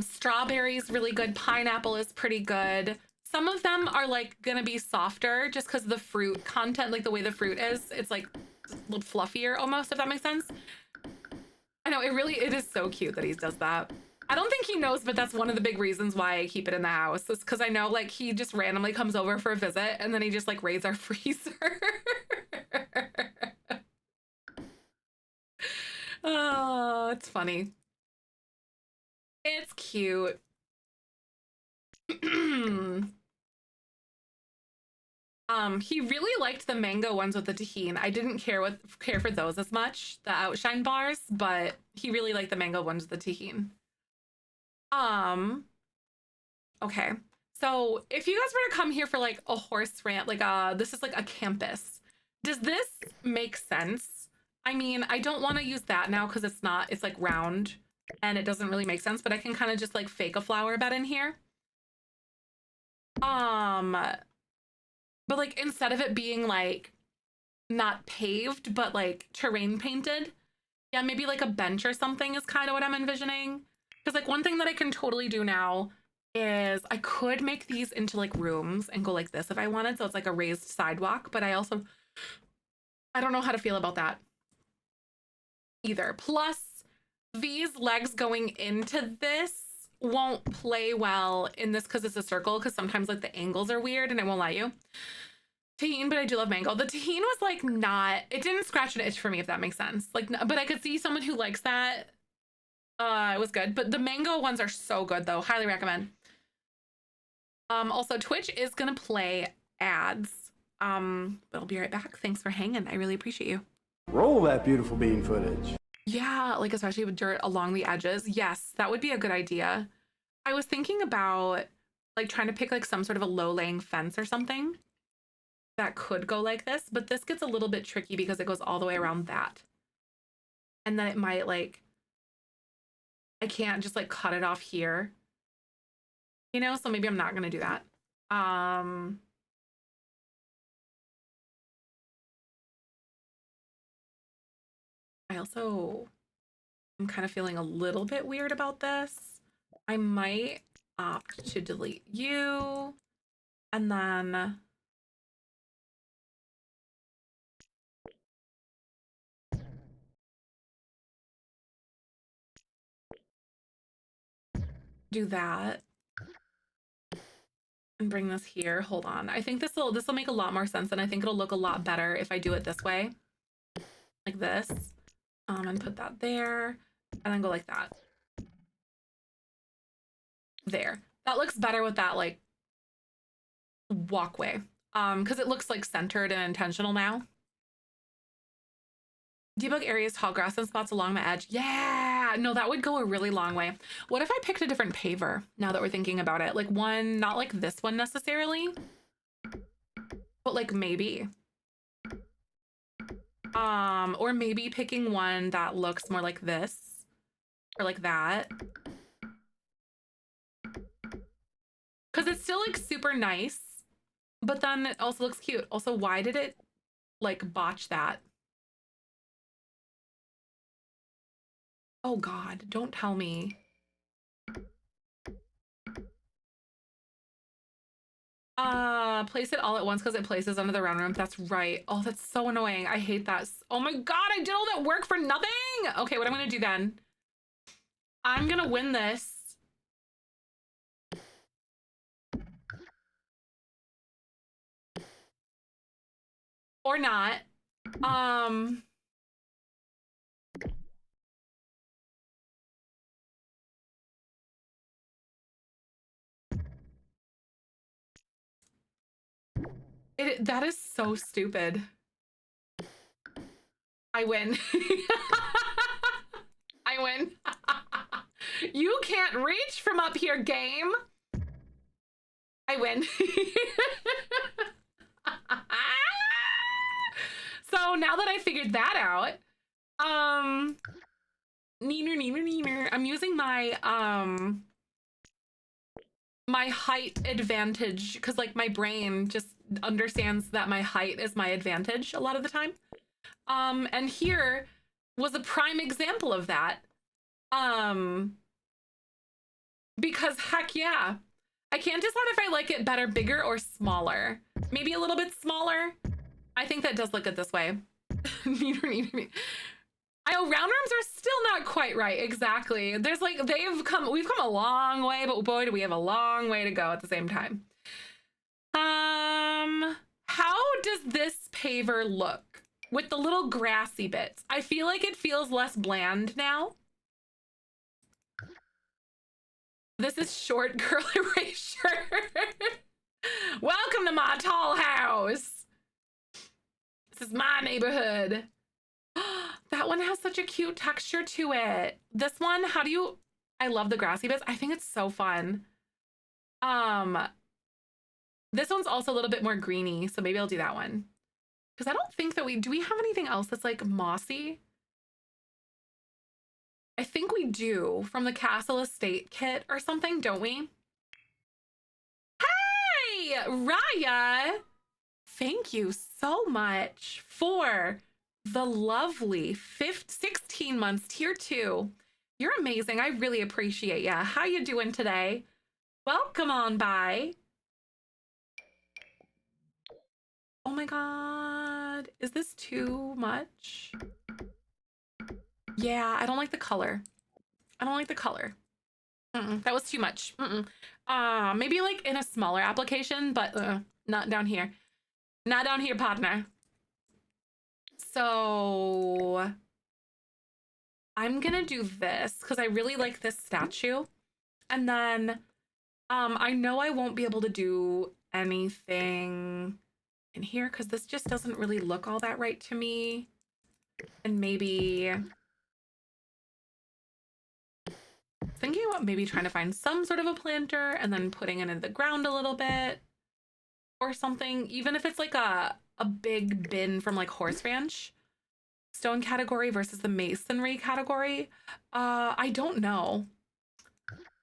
strawberries really good. Pineapple is pretty good. Some of them are like gonna be softer just because the fruit content, like the way the fruit is, it's like a little fluffier almost, if that makes sense. I know it is so cute that he does that. I don't think he knows, but that's one of the big reasons why I keep it in the house. Is because I know like he just randomly comes over for a visit and then he just like raids our freezer. Oh, it's funny. It's cute. He really liked the mango ones with the tahini. I didn't care for those as much, the outshine bars, but he really liked the mango ones with the tahini. Okay. So if you guys were to come here for like a horse rant, like this is like a campus, does this make sense? I mean, I don't want to use that now because it's like round and it doesn't really make sense, but I can kind of just like fake a flower bed in here. But like instead of it being like not paved, but like terrain painted, yeah, maybe like a bench or something is kind of what I'm envisioning. Because like one thing that I can totally do now is I could make these into like rooms and go like this if I wanted. So it's like a raised sidewalk, but I don't know how to feel about that either. Plus these legs going into this won't play well in this because it's a circle, because sometimes like the angles are weird, and I won't lie you. Tahini, but I do love mango. The tahini was like it didn't scratch an itch for me, if that makes sense. Like, but I could see someone who likes that. It was good, but the mango ones are so good though. Highly recommend. Also Twitch is gonna play ads. But I'll be right back. Thanks for hanging. I really appreciate you. Roll that beautiful bean footage. Yeah, like especially with dirt along the edges. Yes, that would be a good idea. I was thinking about like trying to pick like some sort of a low-laying fence or something that could go like this, but this gets a little bit tricky because it goes all the way around that. And then it might like, I can't just like cut it off here, you know? So maybe I'm not gonna do that. I'm kind of feeling a little bit weird about this. I might opt to delete you and then do that and bring this here. Hold on. I think this will make a lot more sense, and I think it'll look a lot better if I do it this way, like this, and put that there, and then go like that. There. That looks better with that like walkway, because it looks like centered and intentional now. Debug areas, tall grass and spots along the edge. Yeah, no, that would go a really long way. What if I picked a different paver now that we're thinking about it? Like one, not like this one necessarily, but like maybe. Or maybe picking one that looks more like this or like that. Because it's still like super nice, but then it also looks cute. Also, why did it like botch that? Oh God, don't tell me. Place it all at once because it places under the round room. That's right. Oh, that's so annoying. I hate that. Oh my God, I did all that work for nothing. Okay, what I'm gonna do then, I'm gonna win this. Or not. That is so stupid. I win. I win. You can't reach from up here, game. I win. So now that I figured that out, neener. I'm using my my height advantage because like my brain just understands that my height is my advantage a lot of the time. And here was a prime example of that. Because heck yeah, I can't decide if I like it better, bigger or smaller. Maybe a little bit smaller. I think that does look good this way. I know round rooms are still not quite right. Exactly. There's like, we've come a long way, but boy, do we have a long way to go at the same time. How does this paver look with the little grassy bits? I feel like it feels less bland now. This is short curly erasure. Welcome to my tall house. This is my neighborhood. That one has such a cute texture to it. This one, I love the grassy bits. I think it's so fun. This one's also a little bit more greeny, so maybe I'll do that one. Because I don't think that do we have anything else that's like mossy? I think we do from the Castle Estate kit or something, don't we? Hey, Raya! Thank you so much for the lovely 16 months tier 2. You're amazing. I really appreciate ya. How you doing today? Welcome on by. Oh my God. Is this too much? Yeah, I don't like the color. I don't like the color. That was too much. Maybe like in a smaller application, but not down here. Not down here, partner. So I'm gonna do this because I really like this statue. And then I know I won't be able to do anything in here because this just doesn't really look all that right to me. And maybe thinking about maybe trying to find some sort of a planter and then putting it in the ground a little bit or something, even if it's like a big bin from like Horse Ranch stone category versus the masonry category. I don't know.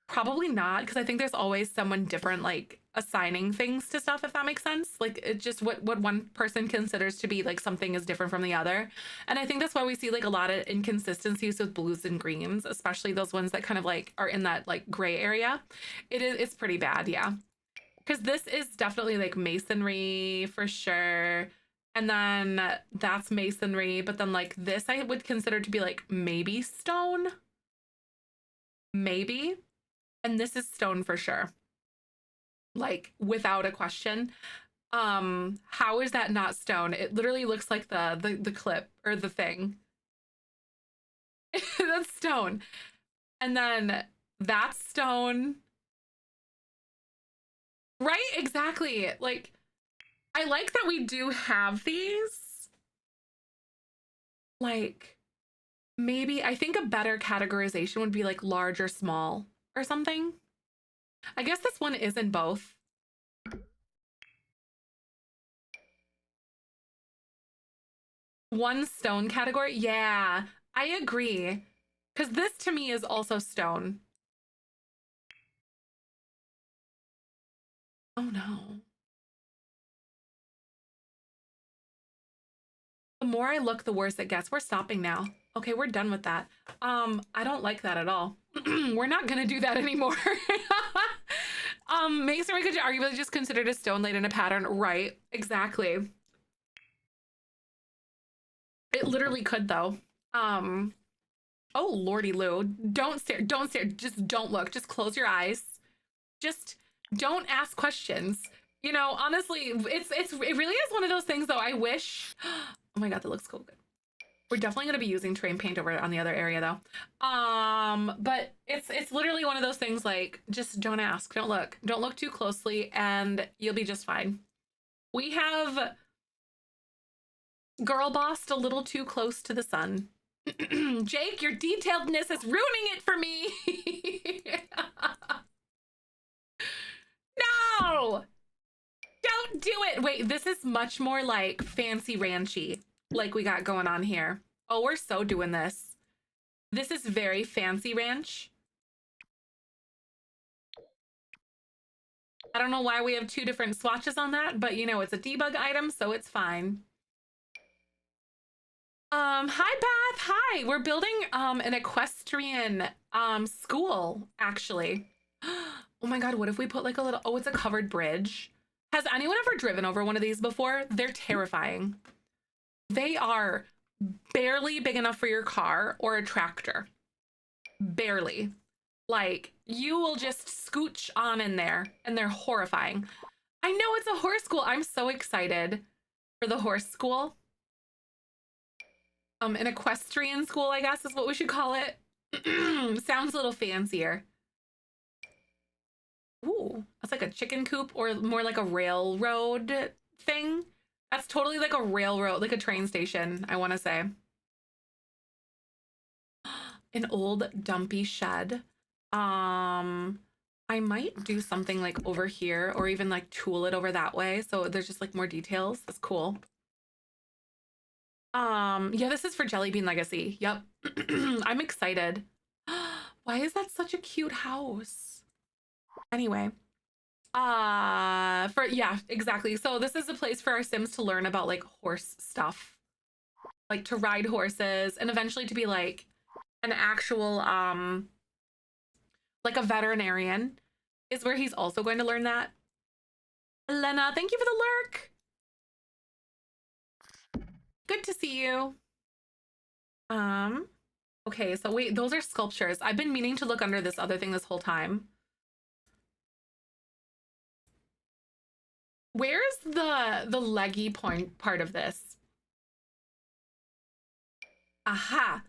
Probably not, because I think there's always someone different like assigning things to stuff, if that makes sense. Like it's just what one person considers to be like something is different from the other. And I think that's why we see like a lot of inconsistencies with blues and greens, especially those ones that kind of like are in that like gray area. It's pretty bad, yeah. Because this is definitely like masonry for sure. And then that's masonry, but then like this I would consider to be like maybe stone. Maybe. And this is stone for sure. Like without a question. How is that not stone? It literally looks like the clip or the thing. That's stone. And then that's stone. Right? Exactly. Like I like that we do have these. Like maybe I think a better categorization would be like large or small or something. I guess this one is in both. One stone category? Yeah, I agree. Because this to me is also stone. Oh no. The more I look, the worse it gets. We're stopping now. Okay, we're done with that. I don't like that at all. We're not gonna do that anymore. Masonry could arguably just considered a stone laid in a pattern, right? Exactly. It literally could though. Oh lordy Lou. Don't stare, just don't look. Just close your eyes. Just don't ask questions. You know, honestly, it really is one of those things though. I wish. Oh my God, that looks so good. We're definitely going to be using terrain paint over on the other area though. But it's literally one of those things like just don't ask, don't look too closely and you'll be just fine. We have girl bossed a little too close to the sun. Jake, your detailedness is ruining it for me. No, don't do it. Wait, this is much more like fancy ranchy. Like we got going on here. Oh, we're so doing this. This is very fancy ranch. I don't know why we have two different swatches on that, but you know, it's a debug item, so it's fine. Hi Beth, hi. We're building an equestrian school, actually. Oh my God, what if we put like a little, oh, it's a covered bridge. Has anyone ever driven over one of these before? They're terrifying. They are barely big enough for your car or a tractor. Barely. Like, you will just scooch on in there, and they're horrifying. I know it's a horse school. I'm so excited for the horse school. An equestrian school, I guess is what we should call it. Sounds a little fancier. Ooh, that's like a chicken coop or more like a railroad thing. That's totally like a railroad, like a train station, I want to say. An old dumpy shed. I might do something like over here or even like tool it over that way. So there's just like more details. That's cool. Yeah, this is for Jellybean Legacy. Yep. I'm excited. Why is that such a cute house? Anyway, yeah, exactly. So this is a place for our Sims to learn about like horse stuff, like to ride horses and eventually to be like an actual, like a veterinarian is where he's also going to learn that. Elena, thank you for the lurk. Good to see you. Okay, so wait, those are sculptures. I've been meaning to look under this other thing this whole time. Where's the leggy point part of this? Aha.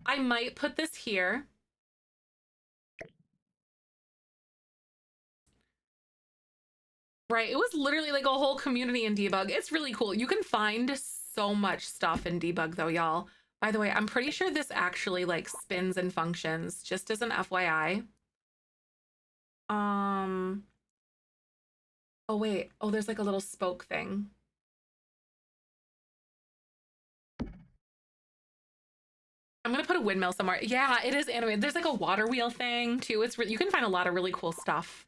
I might put this here. Right, it was literally like a whole community in debug. It's really cool. You can find so much stuff in debug though, y'all. By the way, I'm pretty sure this actually like spins and functions, just as an FYI. Oh wait, oh there's like a little spoke thing. I'm gonna put a windmill somewhere. Yeah, it is animated. There's like a water wheel thing too. You can find a lot of really cool stuff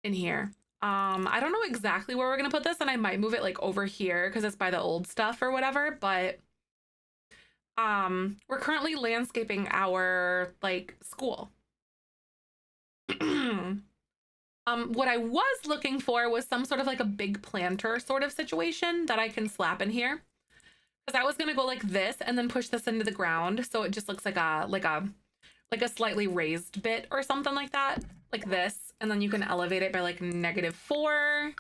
in here. I don't know exactly where we're gonna put this, and I might move it like over here because it's by the old stuff or whatever, but we're currently landscaping our like school. What I was looking for was some sort of like a big planter sort of situation that I can slap in here. Because I was gonna go like this and then push this into the ground so it just looks like a slightly raised bit or something like that, like this, and then you can elevate it by like -4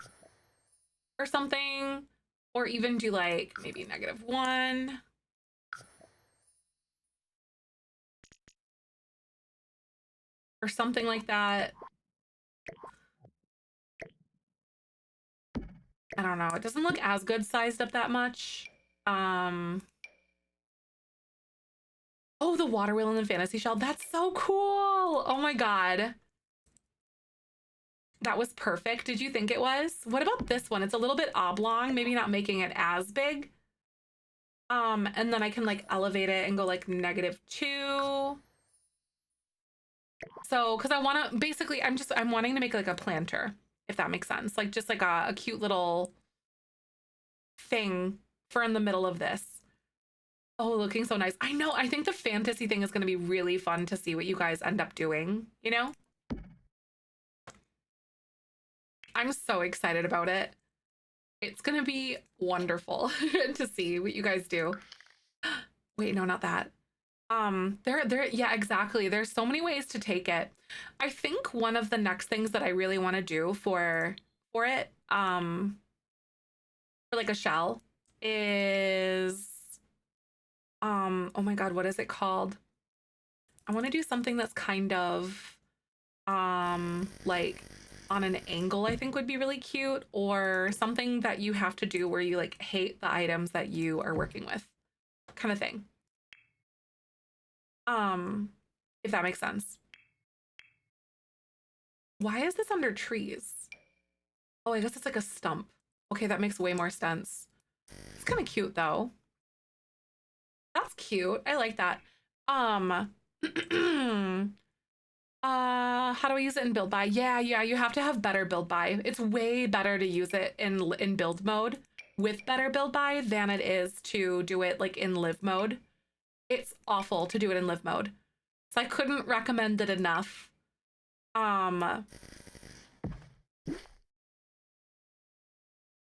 or something, or even do like maybe -1. Or something like that. I don't know. It doesn't look as good sized up that much. Oh, the water wheel and the fantasy shell. That's so cool. Oh my God. That was perfect. Did you think it was? What about this one? It's a little bit oblong, maybe not making it as big. And then I can like elevate it and go like -2. So, because I want to basically, I'm wanting to make like a planter, if that makes sense. Like just like a cute little thing for in the middle of this. Oh, looking so nice. I know. I think the fantasy thing is going to be really fun to see what you guys end up doing, you know? I'm so excited about it. It's going to be wonderful to see what you guys do. Wait, no, not that. Yeah, exactly. There's so many ways to take it. I think one of the next things that I really want to do for it, for like a shell is, oh my God, what is it called? I want to do something that's kind of, like on an angle, I think would be really cute, or something that you have to do where you like hate the items that you are working with, kind of thing. If that makes sense. Why is this under trees? Oh, I guess it's like a stump. Okay, that makes way more sense. It's kind of cute though. That's cute. I like that. How do I use it in build by? Yeah, you have to have better build by. It's way better to use it in build mode with better build by than it is to do it like in live mode. It's awful to do it in live mode. So I couldn't recommend it enough.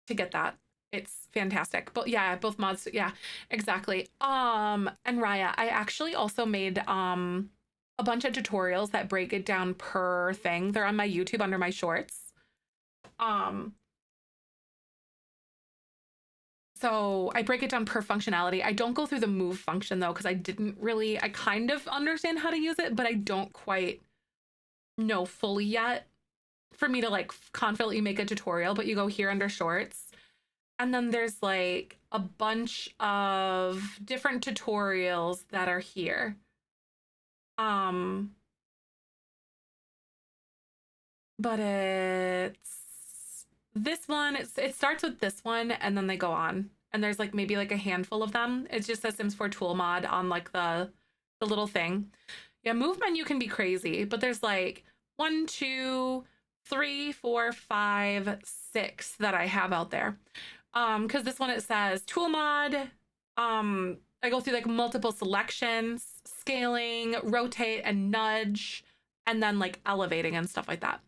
to get that. It's fantastic. But yeah, both mods. Yeah, exactly. And Raya, I actually also made a bunch of tutorials that break it down per thing. They're on my YouTube under my shorts. So I break it down per functionality. I don't go through the move function though, because I kind of understand how to use it, but I don't quite know fully yet for me to like confidently make a tutorial. But you go here under shorts, and then there's like a bunch of different tutorials that are here. But it's this one. It starts with this one, and then they go on. And there's like maybe like a handful of them. It just says Sims 4 tool mod on like the little thing. Yeah, move menu can be crazy, but there's like 1, 2, 3, 4, 5, 6 that I have out there. Because this one it says tool mod. I go through like multiple selections, scaling, rotate, and nudge, and then like elevating and stuff like that.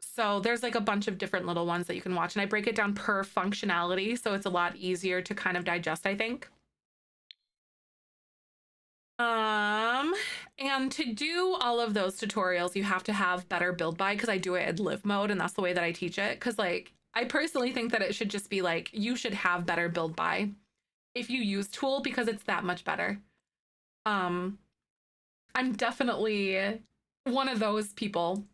So there's like a bunch of different little ones that you can watch, and I break it down per functionality, so it's a lot easier to kind of digest, I think. And to do all of those tutorials, you have to have better build by, because I do it in live mode, and that's the way that I teach it. Because like I personally think that it should just be like you should have better build by if you use tool, because it's that much better. I'm definitely one of those people.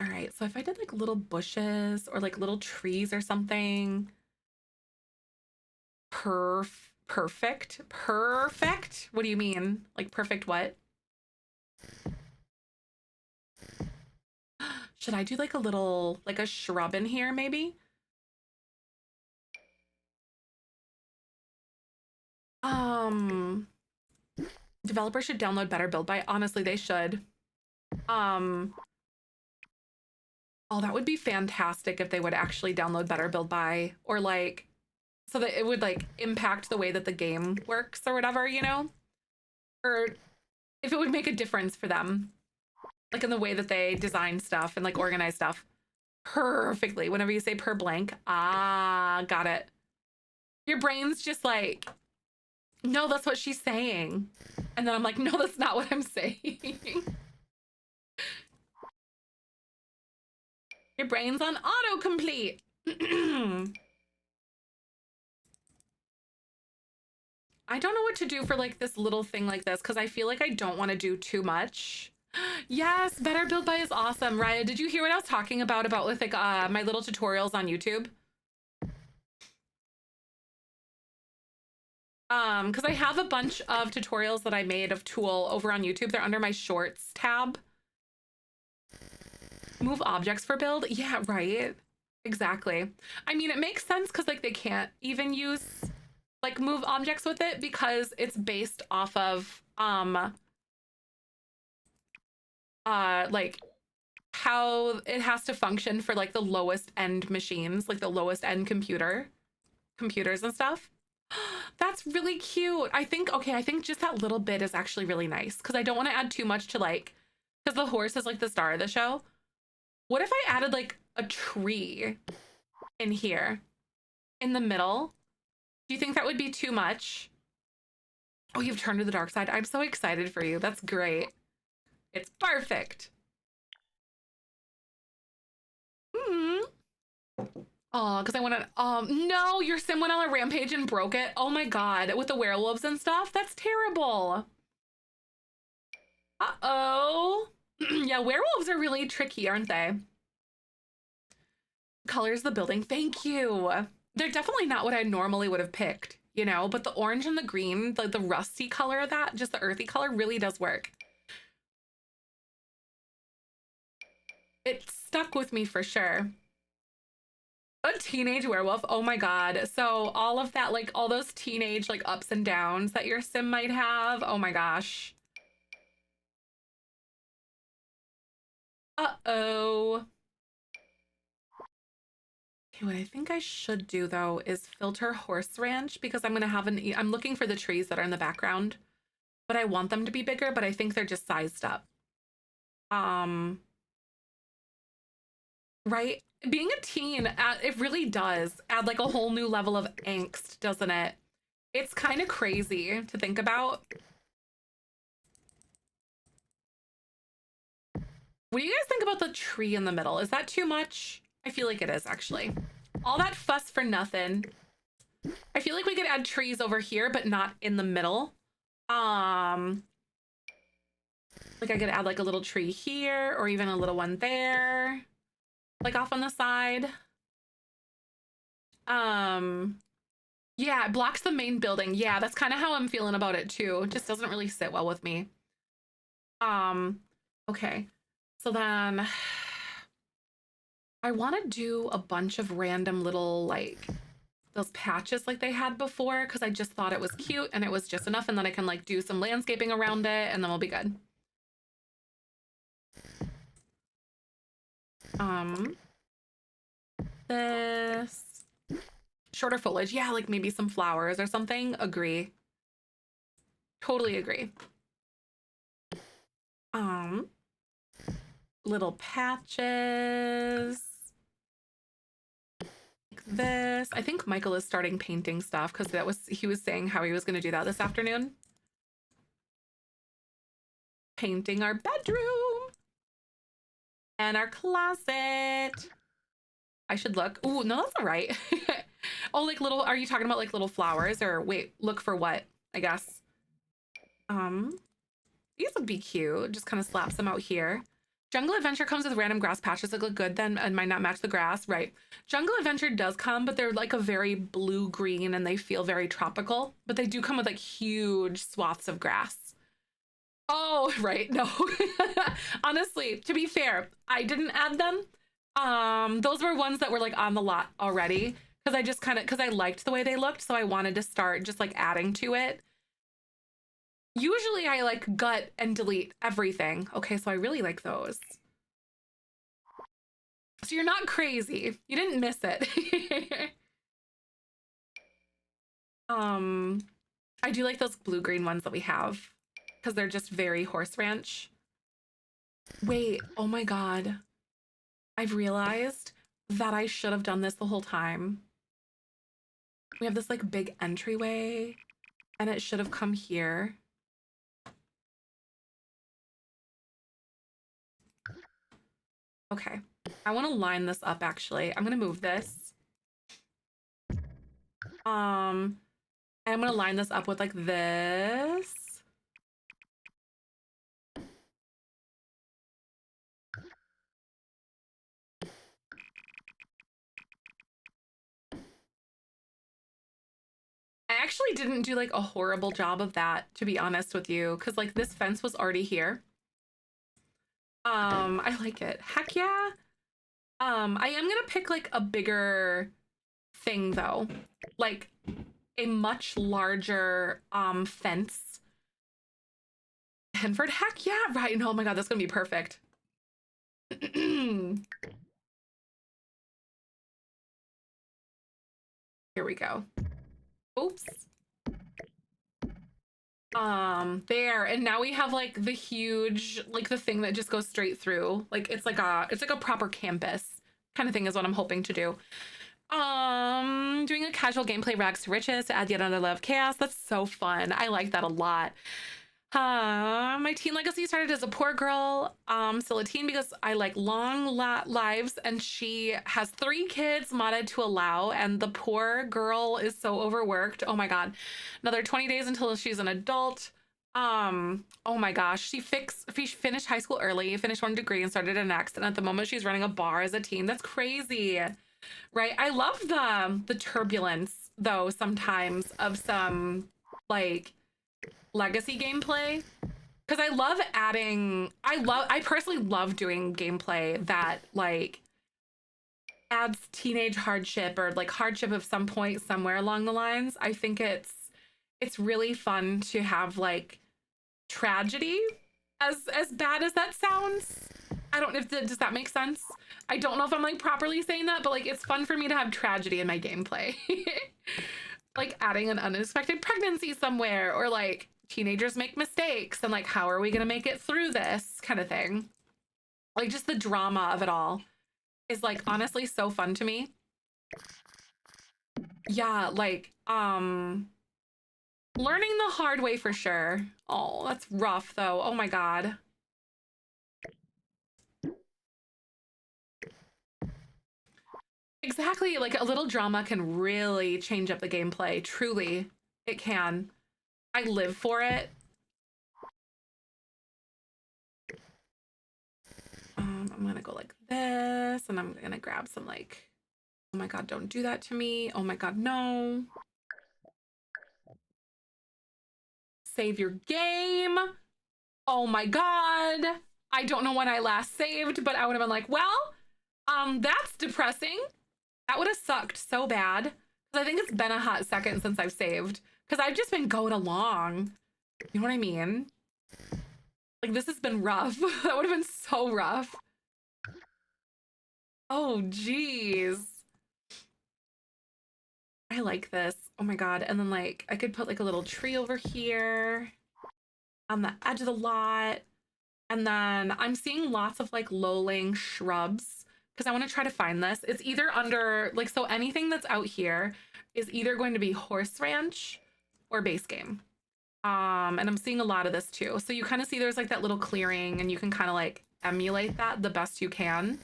All right, so if I did like little bushes or like little trees or something, perfect. What do you mean? Like perfect what? Should I do like a little, like a shrub in here maybe? Developers should download better build by. Honestly, they should. Oh, that would be fantastic if they would actually download better build by, or like, so that it would like impact the way that the game works or whatever, you know? Or if it would make a difference for them, like in the way that they design stuff and like organize stuff perfectly. Whenever you say per blank, got it. Your brain's just like, no, that's what she's saying. And then I'm like, no, that's not what I'm saying. Your brain's on autocomplete. I don't know what to do for like this little thing like this, because I feel like I don't want to do too much. Yes, better build by is awesome. Raya, did you hear what I was talking about with like my little tutorials on YouTube? Because I have a bunch of tutorials that I made of tool over on YouTube. They're under my shorts tab. Move objects for build. Yeah, right. Exactly. I mean, it makes sense because like they can't even use like move objects with it, because it's based off of like how it has to function for like the lowest end machines, like the lowest end computers and stuff. That's really cute. I think just that little bit is actually really nice, because I don't want to add too much to like, because the horse is like the star of the show. What if I added like a tree in here in the middle? Do you think that would be too much? Oh, you've turned to the dark side. I'm so excited for you. That's great. It's perfect. Oh, because I want to, no, your sim went on a rampage and broke it. Oh my God, with the werewolves and stuff? That's terrible. Uh-oh. Yeah, werewolves are really tricky, aren't they? Colors the building. Thank you. They're definitely not what I normally would have picked, you know, but the orange and the green, like the rusty color of that, just the earthy color really does work. It stuck with me for sure. A teenage werewolf. Oh my God. So all of that, like all those teenage like ups and downs that your sim might have. Oh my gosh. Uh-oh. Okay, what I think I should do though is filter horse ranch, because I'm gonna have I'm looking for the trees that are in the background, but I want them to be bigger, but I think they're just sized up. right? Being a teen, it really does add like a whole new level of angst, doesn't it? It's kind of crazy to think about. What do you guys think about the tree in the middle? Is that too much? I feel like it is, actually. All that fuss for nothing. I feel like we could add trees over here, but not in the middle. Like I could add like a little tree here or even a little one there, like off on the side. Yeah, it blocks the main building. Yeah, that's kind of how I'm feeling about it too. It just doesn't really sit well with me. Okay. So then I want to do a bunch of random little like those patches like they had before because I just thought it was cute and it was just enough, and then I can like do some landscaping around it and then we'll be good. This shorter foliage. Yeah, like maybe some flowers or something. Agree. Totally agree. Little patches. Like this. I think Michael is starting painting stuff because he was saying how he was going to do that this afternoon. Painting our bedroom and our closet. I should look. Oh, no, that's all right. Oh, like little, are you talking about like little flowers or wait, look for what, I guess. These would be cute. Just kind of slaps them out here. Jungle Adventure comes with random grass patches that look good then and might not match the grass. Right. Jungle Adventure does come, but they're like a very blue-green and they feel very tropical, but they do come with like huge swaths of grass. Oh, right. No. Honestly, to be fair, I didn't add them. Those were ones that were like on the lot already because I just because I liked the way they looked, so I wanted to start just like adding to it. Usually I like gut and delete everything. Okay, so I really like those. So you're not crazy. You didn't miss it. I do like those blue-green ones that we have because they're just very horse ranch. Wait, oh my God. I've realized that I should have done this the whole time. We have this like big entryway and it should have come here. Okay, I want to line this up actually. I'm going to move this. And I'm going to line this up with like this. I actually didn't do like a horrible job of that, to be honest with you, because like this fence was already here. I like it. Heck yeah. I am gonna pick like a bigger thing though, like a much larger fence. Henford, heck yeah, right. No, oh my God, that's gonna be perfect. Here we go. Oops. There, and now we have like the huge, like the thing that just goes straight through. Like it's like a proper campus kind of thing is what I'm hoping to do. Doing a casual gameplay rags to riches to add yet another layer of chaos. That's so fun. I like that a lot. My teen legacy started as a poor girl, still a teen because I like long lives, and she has 3 kids modded to allow, and the poor girl is so overworked. Oh my God. Another 20 days until she's an adult. Oh my gosh, she finished high school early, finished 1 degree and started an next, and at the moment she's running a bar as a teen. That's crazy, right? I love the turbulence though sometimes of some like legacy gameplay because I personally love doing gameplay that like adds teenage hardship or like hardship of some point somewhere along the lines. I think it's really fun to have like tragedy, as bad as that sounds. I don't know if does that make sense? I don't know if I'm like properly saying that, but like it's fun for me to have tragedy in my gameplay. Like adding an unexpected pregnancy somewhere, or like teenagers make mistakes and like how are we going to make it through this kind of thing. Like just the drama of it all. is like honestly so fun to me. Yeah, like learning the hard way for sure. Oh, that's rough though. Oh my God. Exactly. Like a little drama can really change up the gameplay. Truly, it can. I live for it. I'm gonna go like this, and I'm gonna grab some like, oh my God, don't do that to me. Oh my God, no. Save your game. Oh my God. I don't know when I last saved, but I would have been like, well, that's depressing. That would have sucked so bad. Because I think it's been a hot second since I've saved. Because I've just been going along. You know what I mean? Like, this has been rough. That would have been so rough. Oh, geez. I like this. Oh my God. And then, like, I could put, like, a little tree over here on the edge of the lot. And then I'm seeing lots of, like, low-laying shrubs because I want to try to find this. It's either under, like, so anything that's out here is either going to be horse ranch or base game. And I'm seeing a lot of this too. So you kind of see there's like that little clearing and you can kind of like emulate that the best you can.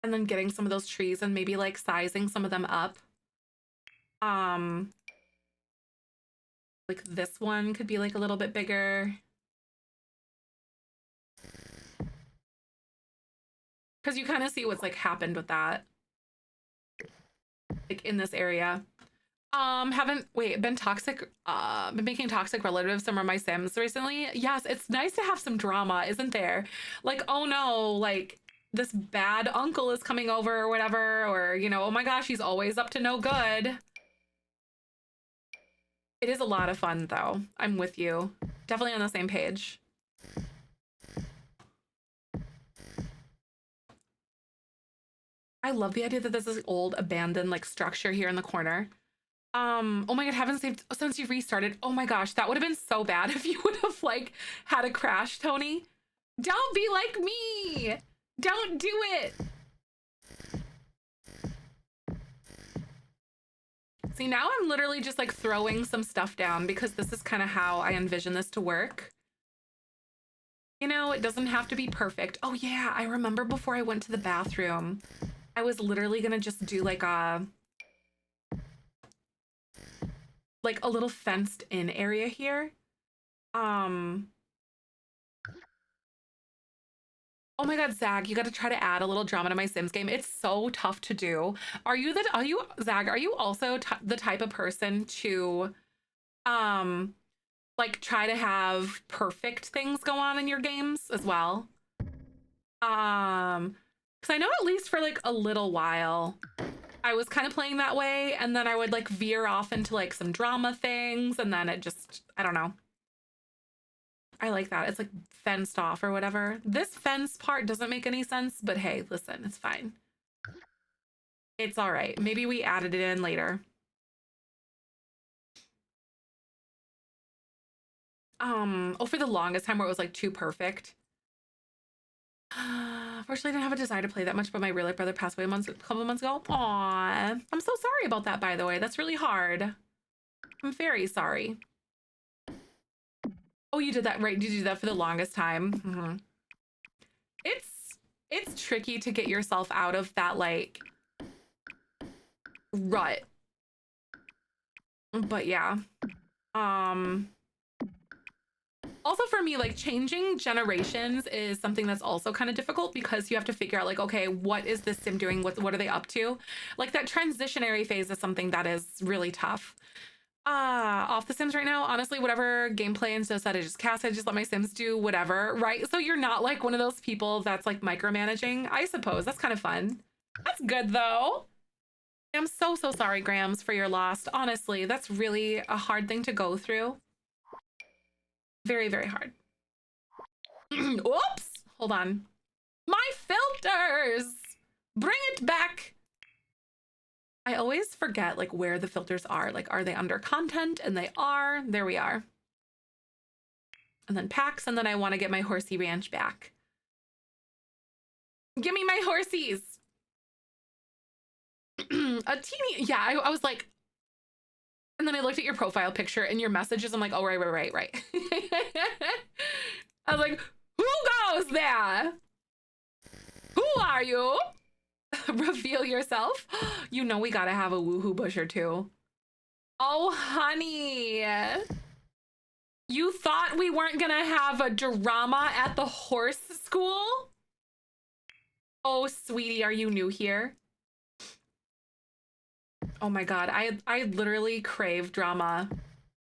And then getting some of those trees and maybe like sizing some of them up. Like this one could be like a little bit bigger. Because you kind of see what's like happened with that. Like in this area. Haven't been making toxic relatives some of my Sims recently. Yes, it's nice to have some drama, isn't there? Like, oh no, like this bad uncle is coming over or whatever, or you know, oh my gosh, he's always up to no good. It is a lot of fun though. I'm with you. Definitely on the same page. I love the idea that there's this old abandoned like structure here in the corner. Oh my God, haven't saved since you restarted. Oh my gosh, that would have been so bad if you would have like had a crash, Tony. Don't be like me. Don't do it. See, now I'm literally just like throwing some stuff down because this is kind of how I envision this to work. You know, it doesn't have to be perfect. Oh yeah, I remember before I went to the bathroom, I was literally gonna just do like a little fenced in area here. Oh my God, Zag, you got to try to add a little drama to my Sims game. It's so tough to do. Zag, are you also the type of person to, like try to have perfect things go on in your games as well? Because I know at least for like a little while, I was kind of playing that way, and then I would like veer off into like some drama things, and then it just, I don't know. I like that. It's like fenced off or whatever. This fence part doesn't make any sense, but hey, listen, it's fine. It's all right. Maybe we added it in later. For the longest time where it was like too perfect. Fortunately, I didn't have a desire to play that much, but my real life brother passed away a couple of months ago. Aw, I'm so sorry about that, by the way. That's really hard. I'm very sorry. Oh, you did that, right? Did you do that for the longest time? Mm-hmm. It's tricky to get yourself out of that, like, rut. But yeah. Also for me, like changing generations is something that's also kind of difficult because you have to figure out like, okay, what is this sim doing? What are they up to? Like that transitionary phase is something that is really tough. Off the Sims right now, honestly, whatever gameplay and stuff that I just cast, I just let my Sims do whatever, right? So you're not like one of those people that's like micromanaging, I suppose. That's kind of fun. That's good though. I'm so sorry, Grams, for your loss. Honestly, that's really a hard thing to go through. Very, very hard. Oops! Hold on. My filters! Bring it back! I always forget like where the filters are. Like, are they under content? And they are. There we are. and then packs, and then I want to get my horsey ranch back. Give me my horsies. A teeny, yeah, I was like, and then I looked at your profile picture and your messages. I'm like, oh, right. I was like, who goes there? Who are you? Reveal yourself. You know we gotta have a woohoo bush or two. Oh, honey. You thought we weren't gonna have a drama at the horse school? Oh, sweetie, are you new here? Oh my God, I literally crave drama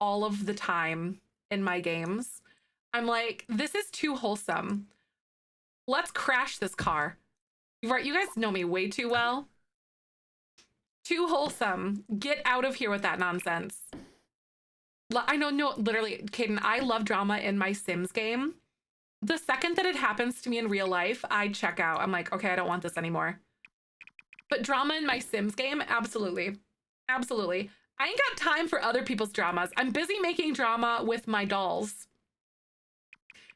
all of the time in my games. I'm like, this is too wholesome. Let's crash this car. Right, you guys know me way too well. Too wholesome. Get out of here with that nonsense. I know, no, literally, Caden, I love drama in my Sims game. The second that it happens to me in real life, I check out. I'm like, okay, I don't want this anymore. But drama in my Sims game, absolutely. Absolutely. I ain't got time for other people's dramas. I'm busy making drama with my dolls.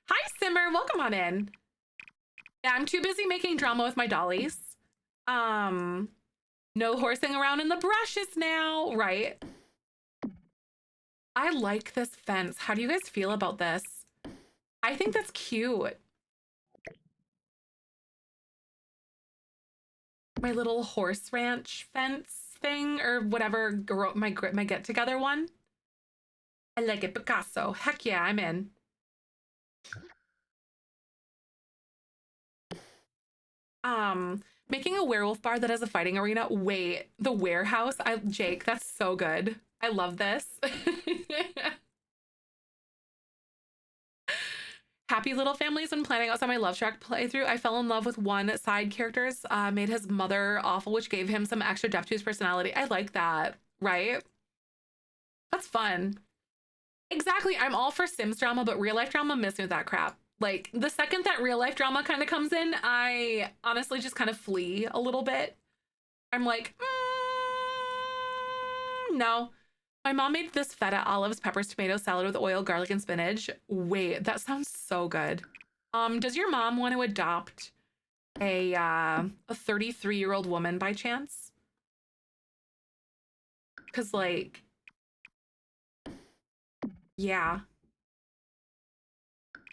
Hi, Simmer. Welcome on in. Yeah, I'm too busy making drama with my dollies. No horsing around in the brushes now, right? I like this fence. How do you guys feel about this? I think that's cute. My little horse ranch fence thing or whatever, my get together one. I like it, Picasso. Heck yeah, I'm in. Making a werewolf bar that has a fighting arena. Wait, the warehouse. Jake, that's so good. I love this. Happy little families when planning outside my Love Shack playthrough. I fell in love with one side character's made his mother awful, which gave him some extra depth to his personality. I like that, right? That's fun. Exactly. I'm all for Sims drama, but real life drama, miss me with that crap. Like the second that real life drama kind of comes in, I honestly just kind of flee a little bit. I'm like, no. My mom made this feta, olives, peppers, tomatoes salad with oil, garlic, and spinach. Wait, that sounds so good. Does your mom want to adopt a 33-year-old woman by chance? Cause like, yeah.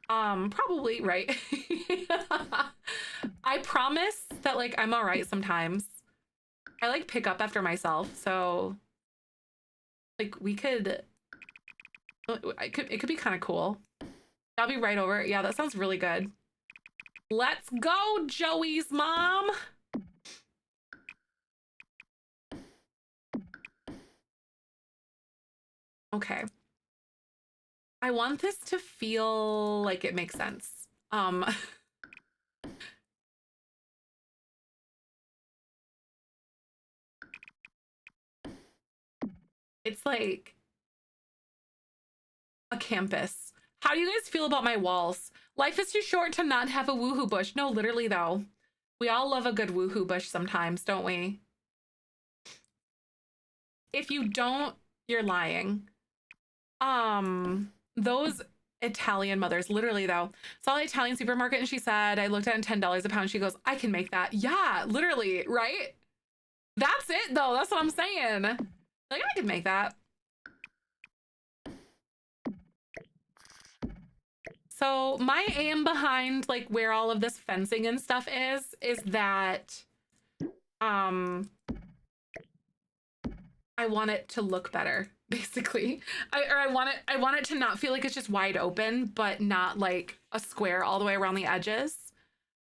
Probably, right? I promise that like I'm all right sometimes. I like pick up after myself, so like we could it could be kind of cool. I'll be right over. Yeah, that sounds really good. Let's go, Joey's mom. Okay. I want this to feel like it makes sense. It's like a campus. How do you guys feel about my walls? Life is too short to not have a woohoo bush. No, literally though. We all love a good woohoo bush sometimes, don't we? If you don't, you're lying. Those Italian mothers, literally though, saw the Italian supermarket and she said, I looked at it $10 a pound. She goes, I can make that. Yeah, literally, right? That's it though. That's what I'm saying. Like, I can make that. So my aim behind like where all of this fencing and stuff is that I want it to look better, basically. I want it to not feel like it's just wide open, but not like a square all the way around the edges.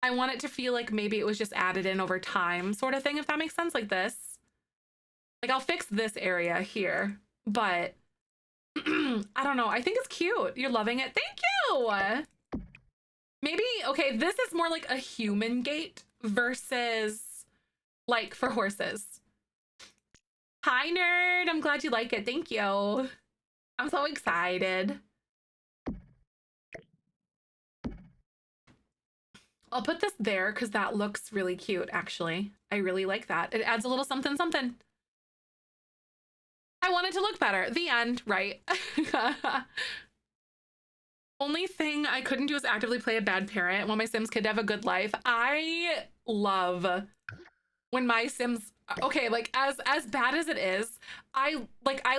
I want it to feel like maybe it was just added in over time, sort of thing, if that makes sense, like this. Like I'll fix this area here, but I don't know. I think it's cute. You're loving it. Thank you. Maybe, okay, this is more like a human gate versus like for horses. Hi, nerd. I'm glad you like it. Thank you. I'm so excited. I'll put this there because that looks really cute, actually. I really like that. It adds a little something, something. I want it to look better. The end, right? Only thing I couldn't do is actively play a bad parent. Want my Sims kid to have a good life. I love when my Sims, okay, like as bad as it is, I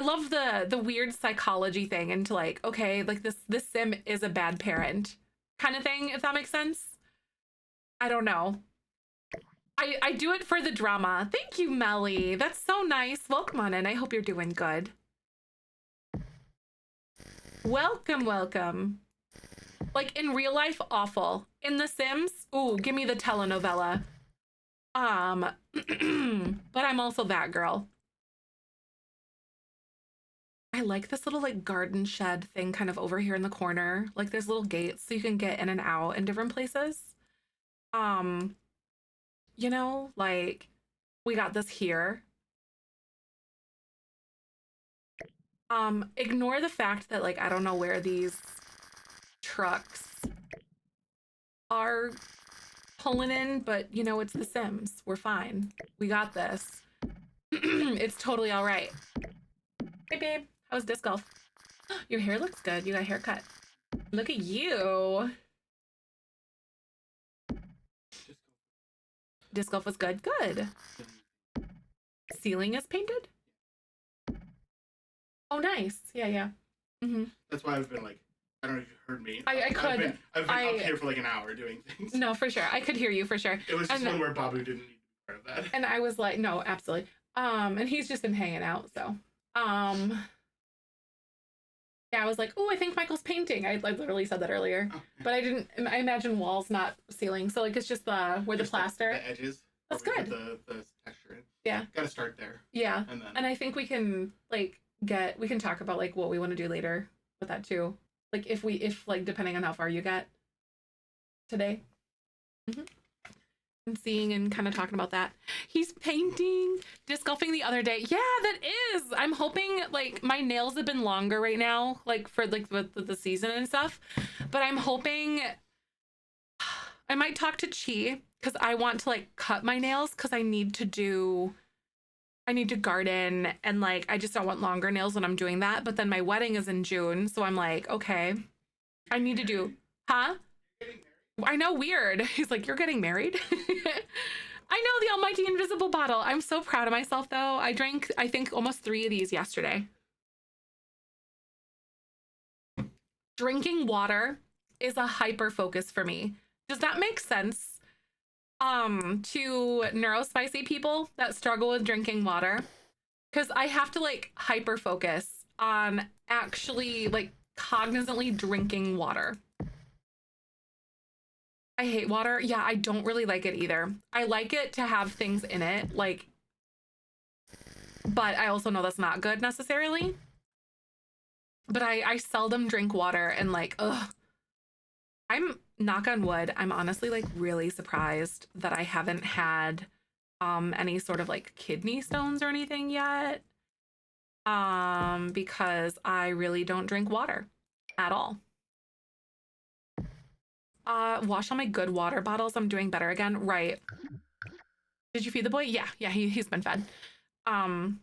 love the weird psychology thing into like, okay, like this Sim is a bad parent kind of thing, if that makes sense. I don't know. I do it for the drama. Thank you, Melly. That's so nice. Welcome on in. I hope you're doing good. Welcome, welcome. Like in real life, awful. In The Sims, ooh, give me the telenovela. But I'm also that girl. I like this little like garden shed thing kind of over here in the corner. Like there's little gates so you can get in and out in different places. You know, like we got this here. Ignore the fact that like I don't know where these trucks are pulling in, but you know, it's The Sims. We're fine. We got this. It's totally all right. Hey babe, how was disc golf? Your hair looks good. You got a haircut. Look at you. Disc golf was good. Good. Ceiling is painted? Oh, nice. Yeah, yeah. Mm-hmm. That's why I've been like, I don't know if you heard me. I could. I've been up here for like an hour doing things. No, for sure. I could hear you for sure. It was just one where Babu didn't need to be part of that. And I was like, no, absolutely. And he's just been hanging out, so. Yeah, I was like, oh, I think Michael's painting. I literally said that earlier. Oh, yeah. But I imagine walls, not ceiling. So like it's just where the plaster. The edges. That's good. The texture in. Yeah. Gotta start there. Yeah. And I think we can like we can talk about like what we want to do later with that too. Like if like depending on how far you get today. Mm-hmm. And seeing and kind of talking about that. He's painting, disc golfing the other day. Yeah, that is. I'm hoping like my nails have been longer right now, like for like with the season and stuff. But I'm hoping I might talk to Chi because I want to like cut my nails because I need to garden and like I just don't want longer nails when I'm doing that. But then my wedding is in June, so I'm like, okay, I need to do, huh? I know, weird. He's like, you're getting married? I know, the almighty invisible bottle. I'm so proud of myself though. I drank, I think, almost 3 of these yesterday. Drinking water is a hyper focus for me. Does that make sense to neurospicy people that struggle with drinking water? Because I have to like hyper focus on actually like cognizantly drinking water. I hate water. Yeah, I don't really like it either. I like it to have things in it, like, but I also know that's not good necessarily. But I seldom drink water and like, ugh. I'm, knock on wood, I'm honestly like really surprised that I haven't had any sort of like kidney stones or anything yet. Because I really don't drink water at all. Wash all my good water bottles. I'm doing better again. Right. Did you feed the boy? Yeah, he's been fed. Tall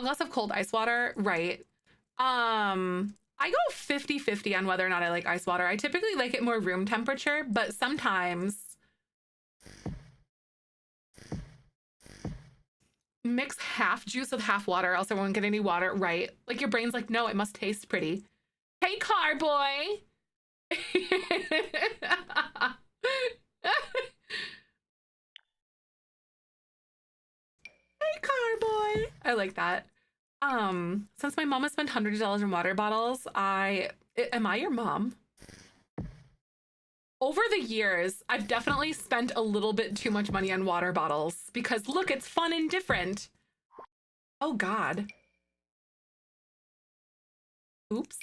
glass of cold ice water. Right. I go 50-50 on whether or not I like ice water. I typically like it more room temperature, but sometimes mix half juice with half water, else I won't get any water. Right. Like your brain's like, no, it must taste pretty. Hey, car boy. Hey, car boy. I like that. Since my mom has spent hundreds of dollars in water bottles, am I your mom? Over the years, I've definitely spent a little bit too much money on water bottles because look, it's fun and different. Oh God. Oops.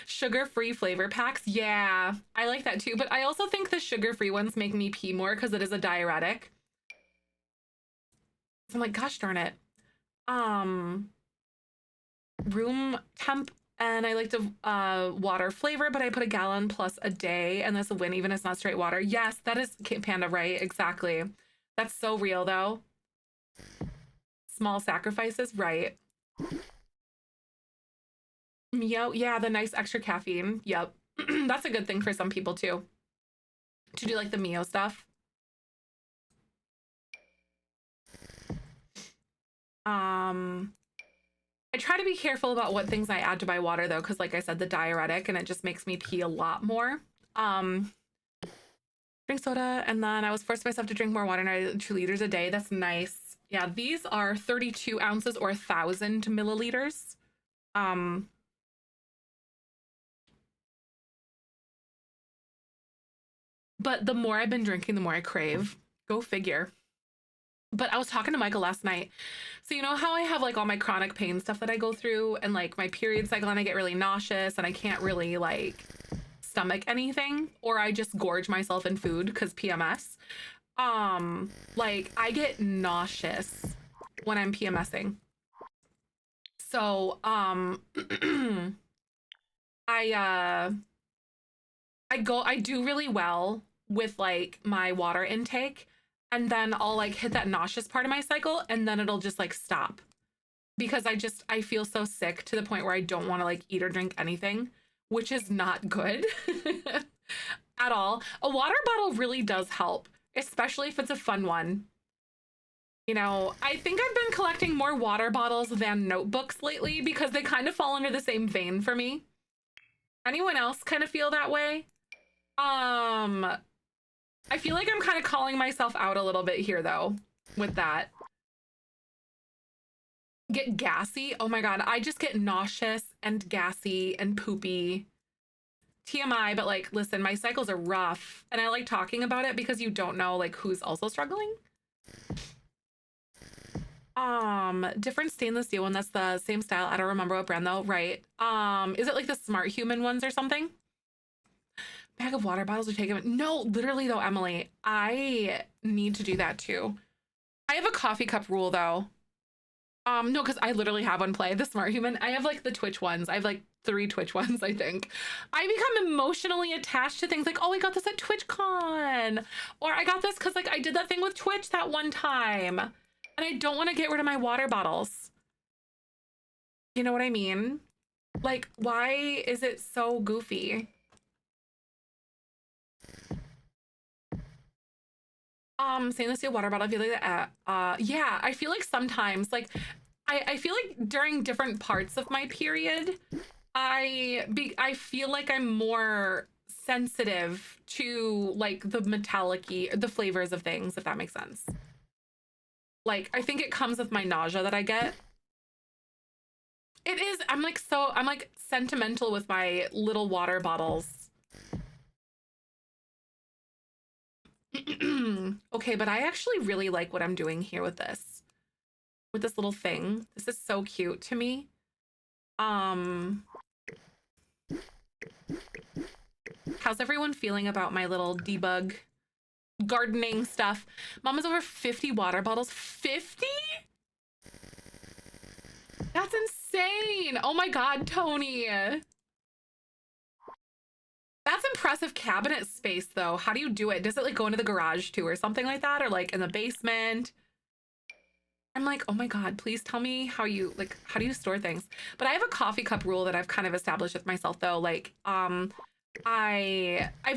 Sugar-free flavor packs. Yeah, I like that too. But I also think the sugar-free ones make me pee more because it is a diuretic. So I'm like, gosh darn it. Room temp, and I like to water flavor, but I put a gallon plus a day, and that's a win, even if it's not straight water. Yes, that is Panda, right? Exactly. That's so real though. Small sacrifices, right? Mio. Yeah, the nice extra caffeine. Yep. That's a good thing for some people too. To do like the Mio stuff. I try to be careful about what things I add to my water though, because like I said, the diuretic and it just makes me pee a lot more. Drink soda, and then I was forced myself to drink more water, 2 liters a day. That's nice. Yeah, these are 32 ounces or 1,000 milliliters. But the more I've been drinking, the more I crave. Go figure. But I was talking to Michael last night. So you know how I have like all my chronic pain stuff that I go through, and like my period cycle, and I get really nauseous and I can't really like stomach anything, or I just gorge myself in food because PMS. Like I get nauseous when I'm PMSing. So I do really well with like my water intake, and then I'll like hit that nauseous part of my cycle, and then it'll just like stop because I feel so sick to the point where I don't want to like eat or drink anything, which is not good at all. A water bottle really does help, especially if it's a fun one. You know, I think I've been collecting more water bottles than notebooks lately because they kind of fall under the same vein for me. Anyone else kind of feel that way? I feel like I'm kind of calling myself out a little bit here though with that. Get gassy. Oh my God. I just get nauseous and gassy and poopy. TMI, but like, listen, my cycles are rough and I like talking about it because you don't know like who's also struggling. Different stainless steel one. That's the same style. I don't remember what brand though. Right. Is it like the Smart Human ones or something? Bag of water bottles are taken. No, literally though, Emily, I need to do that too. I have a coffee cup rule though. No, because I literally have one play, the Smart Human. I have like the Twitch ones. I have like 3 Twitch ones, I think. I become emotionally attached to things like, oh, I got this at TwitchCon. Or I got this because like I did that thing with Twitch that one time. And I don't want to get rid of my water bottles. You know what I mean? Like, why is it so goofy? Stainless steel water bottle. I feel like that. Yeah, I feel like sometimes, like, I feel like during different parts of my period, I feel like I'm more sensitive to like the metallic-y, the flavors of things, if that makes sense. Like, I think it comes with my nausea that I get. It is. I'm like sentimental with my little water bottles. Okay, but I actually really like what I'm doing here with this little thing. This is so cute to me. How's everyone feeling about my little debug gardening stuff? Mama's over 50 water bottles. 50? That's insane. Oh my God, Tony. That's impressive cabinet space though. How do you do it? Does it like go into the garage too or something like that? Or like in the basement? I'm like, oh my God, please tell me how do you store things? But I have a coffee cup rule that I've kind of established with myself though. Like, I've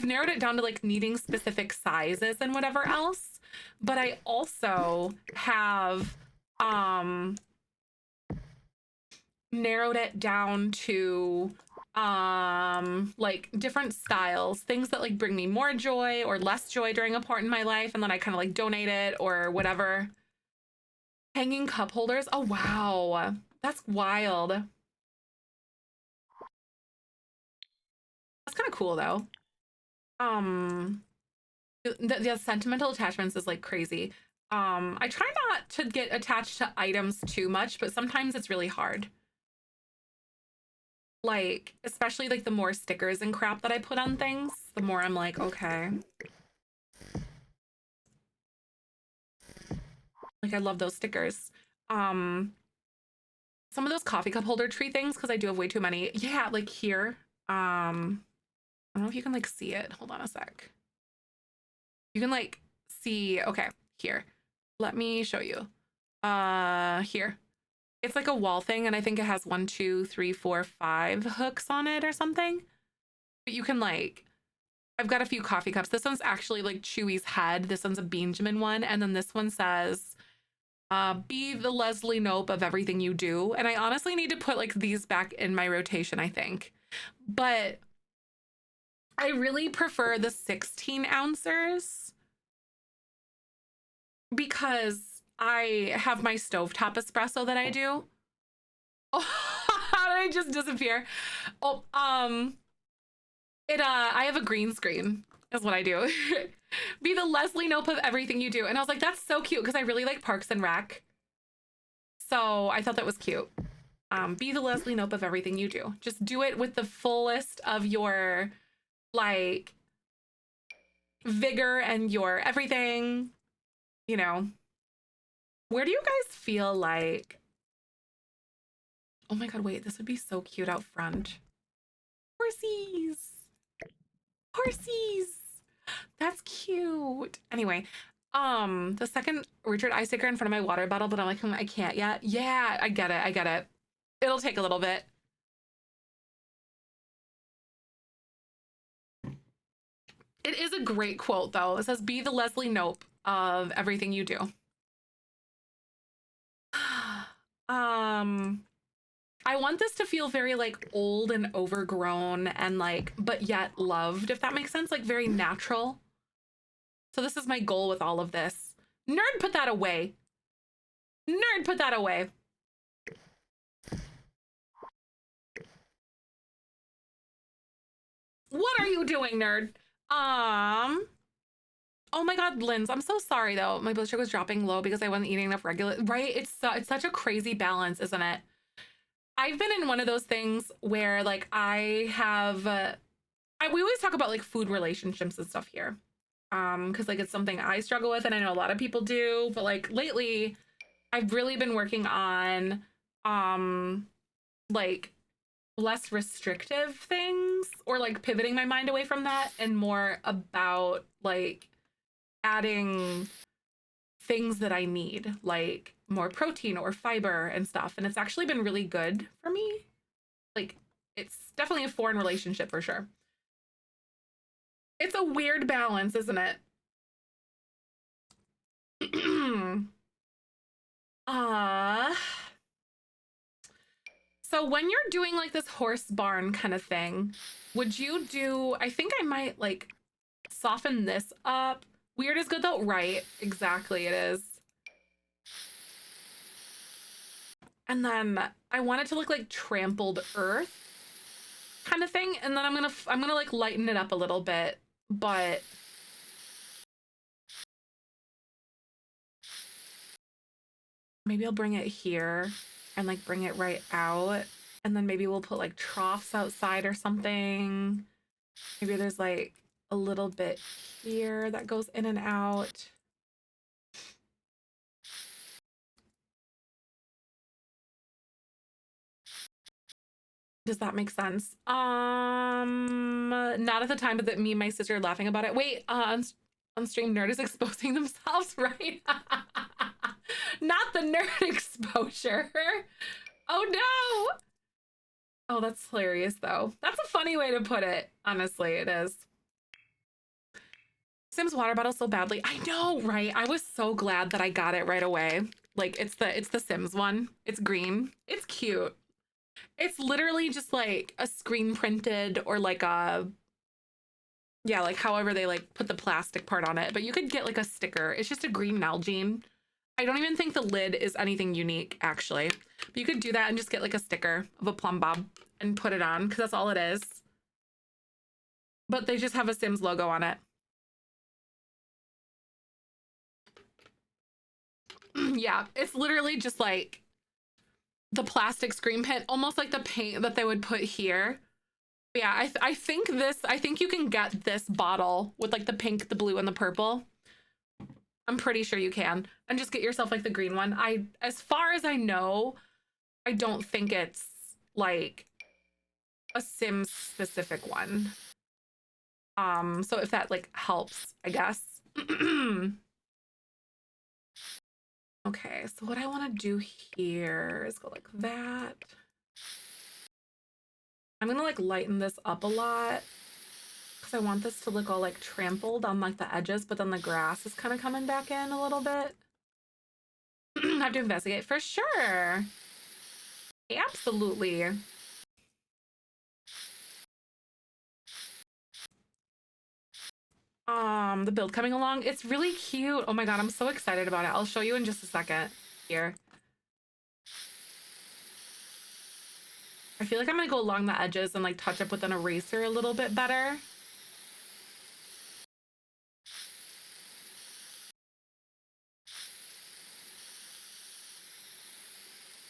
narrowed it down to like needing specific sizes and whatever else. But I also have, narrowed it down to like different styles, things that like bring me more joy or less joy during a part in my life, and then I kind of like donate it or whatever. Hanging cup holders. Oh wow, that's wild. That's kind of cool though. The sentimental attachments is like crazy. I try not to get attached to items too much, but sometimes it's really hard. Like, especially like the more stickers and crap that I put on things, the more I'm like, okay. Like I love those stickers. Some of those coffee cup holder tree things, because I do have way too many. Yeah, like here. I don't know if you can like see it. Hold on a sec. You can like see, okay, here. Let me show you. Here. It's like a wall thing, and I think it has 1, 2, 3, 4, 5 hooks on it or something. But you can like, I've got a few coffee cups. This one's actually like Chewy's head. This one's a Benjamin one. And then this one says, be the Leslie Knope of everything you do. And I honestly need to put like these back in my rotation, I think. But I really prefer the 16 ouncers because I have my stovetop espresso that I do. Oh, how did I just disappear? Oh, I have a green screen is what I do. Be the Leslie Knope of everything you do. And I was like, that's so cute because I really like Parks and Rec. So I thought that was cute. Be the Leslie Knope of everything you do. Just do it with the fullest of your like vigor and your everything, you know. Where do you guys feel like, oh my God, wait, this would be so cute out front. Horsies. Horsies. That's cute. Anyway, the second Richard eye sticker in front of my water bottle, but I'm like, I can't yet. Yeah, I get it. I get it. It'll take a little bit. It is a great quote though. It says, be the Leslie Knope of everything you do. I want this to feel very like old and overgrown and like, but yet loved, if that makes sense, like very natural. So this is my goal with all of this. Nerd, put that away. Nerd, put that away. What are you doing, nerd? Oh my God, Linz, I'm so sorry though. My blood sugar was dropping low because I wasn't eating enough regular, right? It's such a crazy balance, isn't it? I've been in one of those things where like I have, we always talk about like food relationships and stuff here. Because like it's something I struggle with and I know a lot of people do, but like lately I've really been working on like less restrictive things or like pivoting my mind away from that and more about like adding things that I need, like more protein or fiber and stuff. And it's actually been really good for me. Like it's definitely a foreign relationship for sure. It's a weird balance, isn't it? So when you're doing like this horse barn kind of thing, would you do, I think I might like soften this up. Weird is good though, right? Exactly, it is. And then I want it to look like trampled earth kind of thing. And then I'm gonna like lighten it up a little bit, but maybe I'll bring it here and like bring it right out. And then maybe we'll put like troughs outside or something. Maybe there's like a little bit here that goes in and out. Does that make sense? Not at the time, but that me and my sister are laughing about it. Wait, on stream, nerd is exposing themselves, right? Not the nerd exposure. Oh no. Oh, that's hilarious though. That's a funny way to put it. Honestly, it is. Sims water bottle so badly. I know, right? I was so glad that I got it right away. Like it's the Sims one. It's green. It's cute. It's literally just like a screen printed or like a, yeah, like however they like put the plastic part on it. But you could get like a sticker. It's just a green Nalgene. I don't even think the lid is anything unique actually. But you could do that and just get like a sticker of a plumb bob and put it on because that's all it is. But they just have a Sims logo on it. Yeah, it's literally just like the plastic screen print, almost like the paint that they would put here. But yeah, I think you can get this bottle with like the pink, the blue, and the purple. I'm pretty sure you can. And just get yourself like the green one. As far as I know, I don't think it's like a Sims specific one. So if that like helps, I guess. Okay, so what I want to do here is go like that. I'm gonna like lighten this up a lot because I want this to look all like trampled on like the edges, but then the grass is kind of coming back in a little bit. I have to investigate for sure. Absolutely. The build coming along. It's really cute. Oh my God, I'm so excited about it. I'll show you in just a second here. I feel like I'm gonna go along the edges and like touch up with an eraser a little bit better.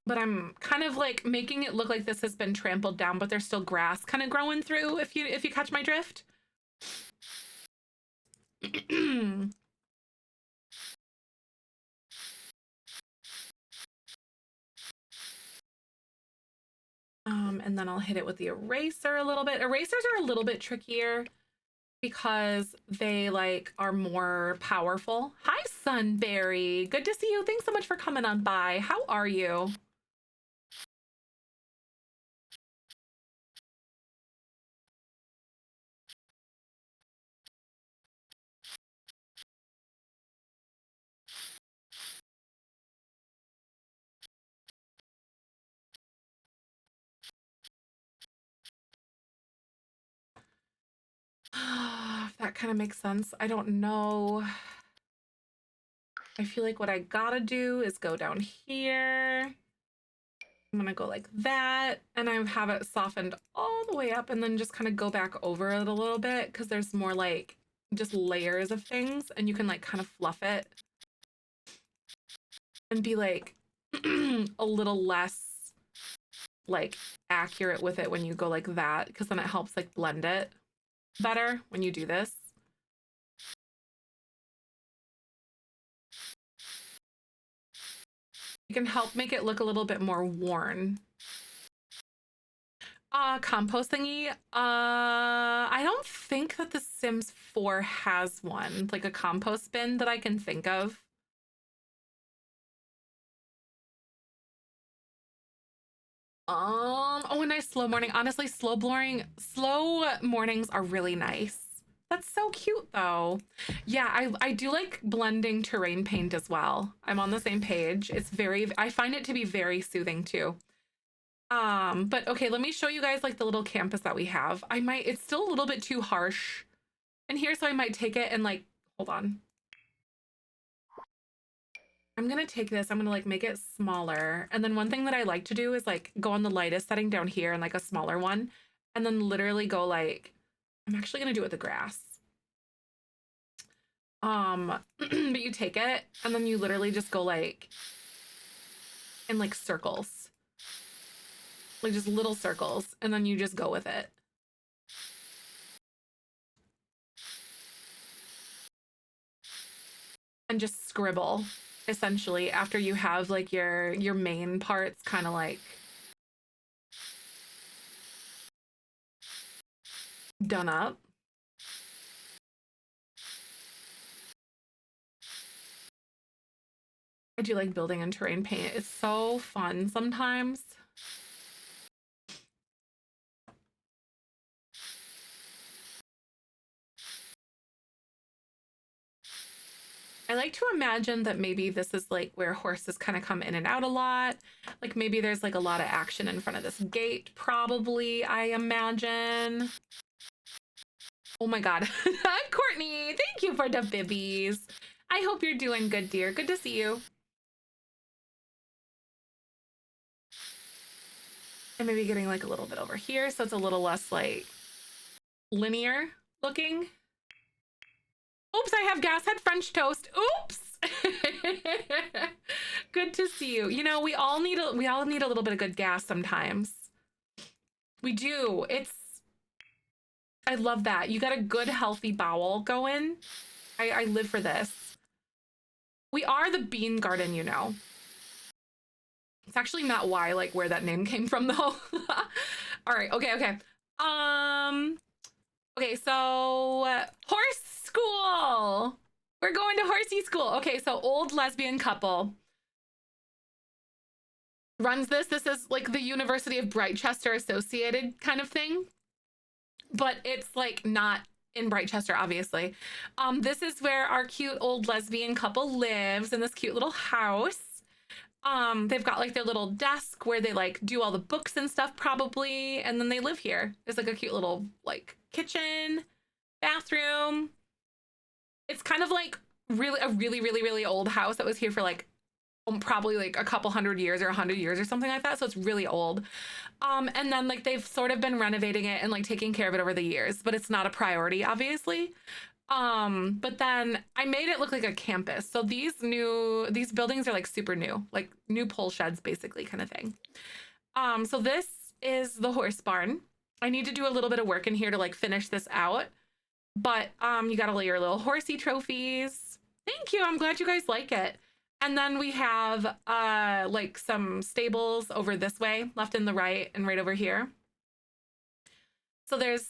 But I'm kind of like making it look like this has been trampled down, but there's still grass kind of growing through, if you catch my drift. And then I'll hit it with the eraser a little bit. Erasers are a little bit trickier because they like are more powerful. Hi, Sunberry. Good to see you. Thanks so much for coming on by. How are you? If that kind of makes sense. I don't know. I feel like what I gotta do is go down here. I'm gonna go like that, and I have it softened all the way up, and then just kind of go back over it a little bit because there's more like just layers of things, and you can like kind of fluff it and be like a little less like accurate with it when you go like that, because then it helps like blend it better when you do this. You can help make it look a little bit more worn. Compost thingy. I don't think that The Sims 4 has one, like a compost bin that I can think of. Oh, a nice slow morning. Honestly, slow mornings are really nice. That's so cute though. Yeah, I do like blending terrain paint as well. I'm on the same page. I find it to be very soothing too. But okay, let me show you guys like the little campus that we have. It's still a little bit too harsh in here, so I might take it and like, hold on. I'm gonna take this, I'm gonna like make it smaller. And then one thing that I like to do is like go on the lightest setting down here and like a smaller one. And then literally go like, I'm actually gonna do it with the grass. But you take it and then you literally just go like in like circles. Like just little circles, and then you just go with it. And just scribble, essentially, after you have like your main parts kind of like done up. I do like building in terrain paint. It's so fun sometimes. I like to imagine that maybe this is like where horses kind of come in and out a lot. Like maybe there's like a lot of action in front of this gate, probably, I imagine. Oh my God. Courtney, thank you for the bibbies. I hope you're doing good, dear. Good to see you. And maybe getting like a little bit over here so it's a little less like linear looking. Oops, I have gas head French toast. Oops. Good to see you. You know, we all need a little bit of good gas sometimes. We do. I love that. You got a good healthy bowel going. I live for this. We are the bean garden, you know. It's actually not why, like where that name came from though. All right, okay. Okay, so horse school. We're going to horsey school. Okay, so old lesbian couple. runs this. This is like the University of Brightchester associated kind of thing, but it's like not in Brightchester, obviously. This is where our cute old lesbian couple lives, in this cute little house. They've got like their little desk where they like do all the books and stuff probably, and then they live here. There's like a cute little like kitchen, bathroom. It's kind of like really old house that was here for like probably like a couple hundred years or 100 years or something like that. So it's really old. And then like they've sort of been renovating it and like taking care of it over the years, but it's not a priority, obviously. But then I made it look like a campus. So these buildings are like super new, like new pole sheds basically, kind of thing. So this is the horse barn. I need to do a little bit of work in here to like finish this out. But you got to lay your little horsey trophies. Thank you. I'm glad you guys like it. And then we have like some stables over this way, left and the right, and right over here. So there's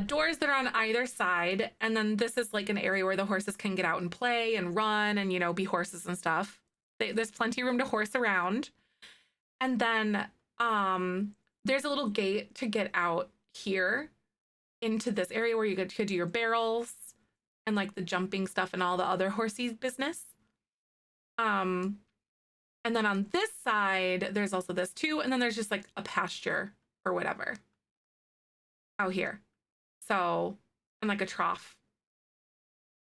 doors that are on either side. And then this is like an area where the horses can get out and play and run and, you know, be horses and stuff. There's plenty of room to horse around. And then there's a little gate to get out here into this area where you could do your barrels and like the jumping stuff and all the other horsey business. And then on this side, there's also this too. And then there's just like a pasture or whatever out here. So, and like a trough.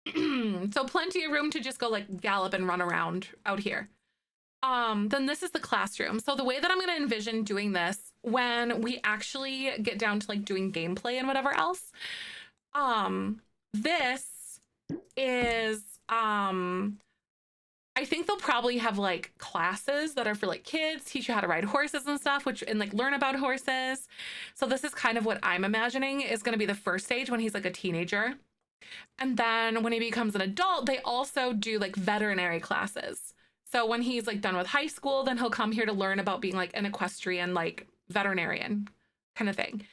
So plenty of room to just go like gallop and run around out here. Then this is the classroom. So the way that I'm going to envision doing this when we actually get down to like doing gameplay and whatever else, this is, I think they'll probably have like classes that are for like kids, teach you how to ride horses and stuff, and like learn about horses. So this is kind of what I'm imagining is going to be the first stage when he's like a teenager. And then when he becomes an adult, they also do like veterinary classes. So when he's like done with high school, then he'll come here to learn about being like an equestrian, like veterinarian kind of thing.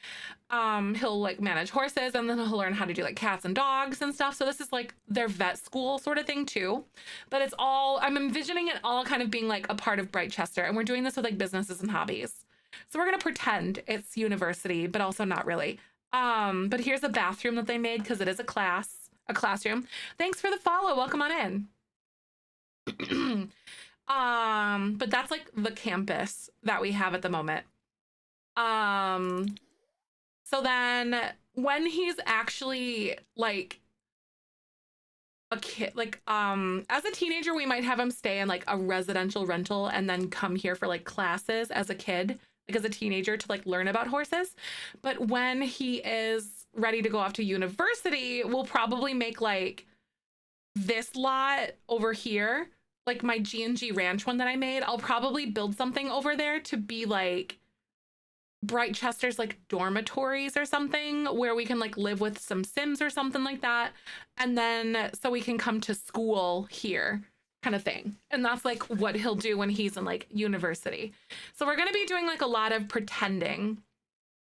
He'll like manage horses, and then he'll learn how to do like cats and dogs and stuff. So this is like their vet school sort of thing too. But it's all, I'm envisioning it all kind of being like a part of Brightchester. And we're doing this with like businesses and hobbies. So we're going to pretend it's university, but also not really. But here's a bathroom that they made because it is a classroom. Thanks for the follow. Welcome on in. But that's like the campus that we have at the moment. So then when he's actually like a kid, like, as a teenager, we might have him stay in like a residential rental and then come here for like classes as a kid, like as a teenager to like learn about horses. But when he is ready to go off to university, we'll probably make like this lot over here, like my G&G ranch one that I made. I'll probably build something over there to be like Brightchester's like dormitories or something where we can like live with some Sims or something like that. And then so we can come to school here kind of thing. And that's like what he'll do when he's in like university. So we're going to be doing like a lot of pretending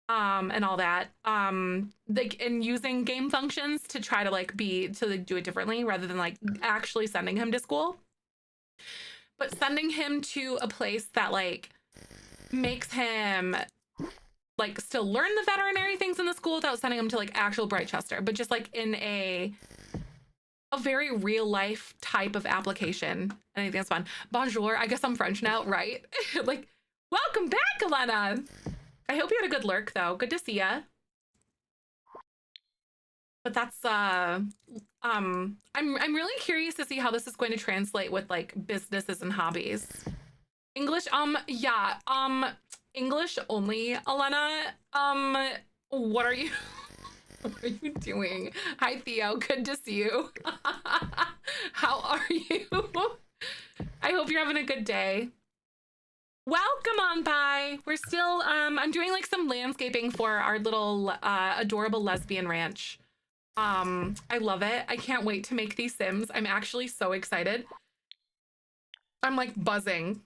and all that, like, and using game functions to try to like do it differently rather than like actually sending him to school. But sending him to a place that like makes him like still learn the veterinary things in the school without sending him to like actual Brightchester, but just like in a very real life type of application. And I think that's fun. Bonjour. I guess I'm French now, right? Like, welcome back, Elena. I hope you had a good lurk though. Good to see ya. But that's I'm really curious to see how this is going to translate with like businesses and hobbies. English, yeah, English only, Elena. What are you what are you doing? Hi Theo, good to see you. How are you? I hope you're having a good day. Welcome on by. We're still I'm doing like some landscaping for our little adorable lesbian ranch. I love it. I can't wait to make these Sims. I'm actually so excited. I'm like buzzing.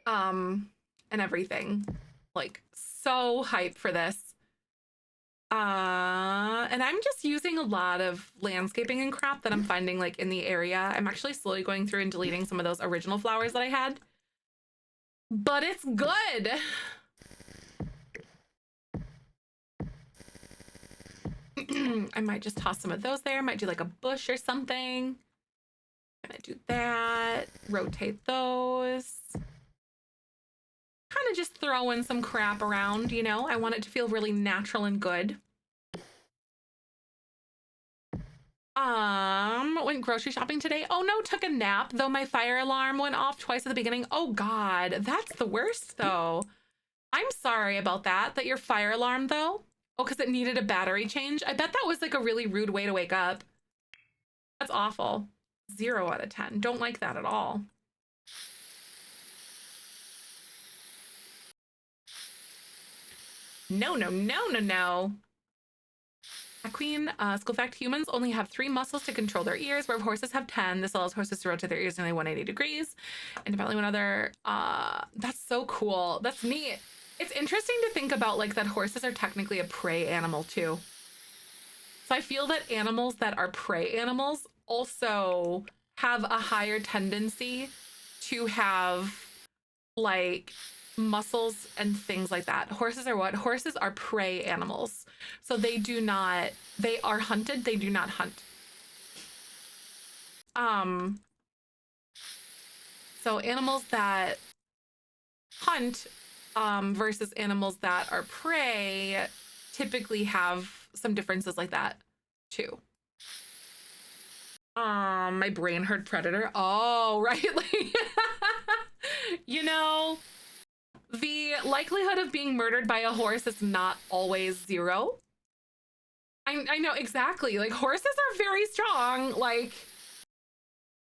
And everything. Like so hyped for this. And I'm just using a lot of landscaping and crap that I'm finding like in the area. I'm actually slowly going through and deleting some of those original flowers that I had. but it's good. I might just toss some of those there. Might do like a bush or something. Gonna do that. Rotate those. Kind of just throwing some crap around, you know? I want it to feel really natural and good. Went grocery shopping today. Oh no, took a nap, though my fire alarm went off twice at the beginning. Oh God, that's the worst though. I'm sorry about that your fire alarm though. Oh, because it needed a battery change. I bet that was like a really rude way to wake up. That's awful. 0 out of 10. Don't like that at all. No, no, no, no, no. Equine, school fact, humans only have 3 muscles to control their ears, where horses have 10. This allows horses to rotate their ears nearly 180 degrees. And apparently one other, that's so cool. That's neat. It's interesting to think about like that horses are technically a prey animal too. So I feel that animals that are prey animals also have a higher tendency to have like muscles and things like that. Horses are what? Horses are prey animals. So they are hunted, they do not hunt. So animals that hunt versus animals that are prey typically have some differences like that too. My brain heard predator. Oh, right. Like, you know, the likelihood of being murdered by a horse is not always 0. I know exactly. Like horses are very strong. Like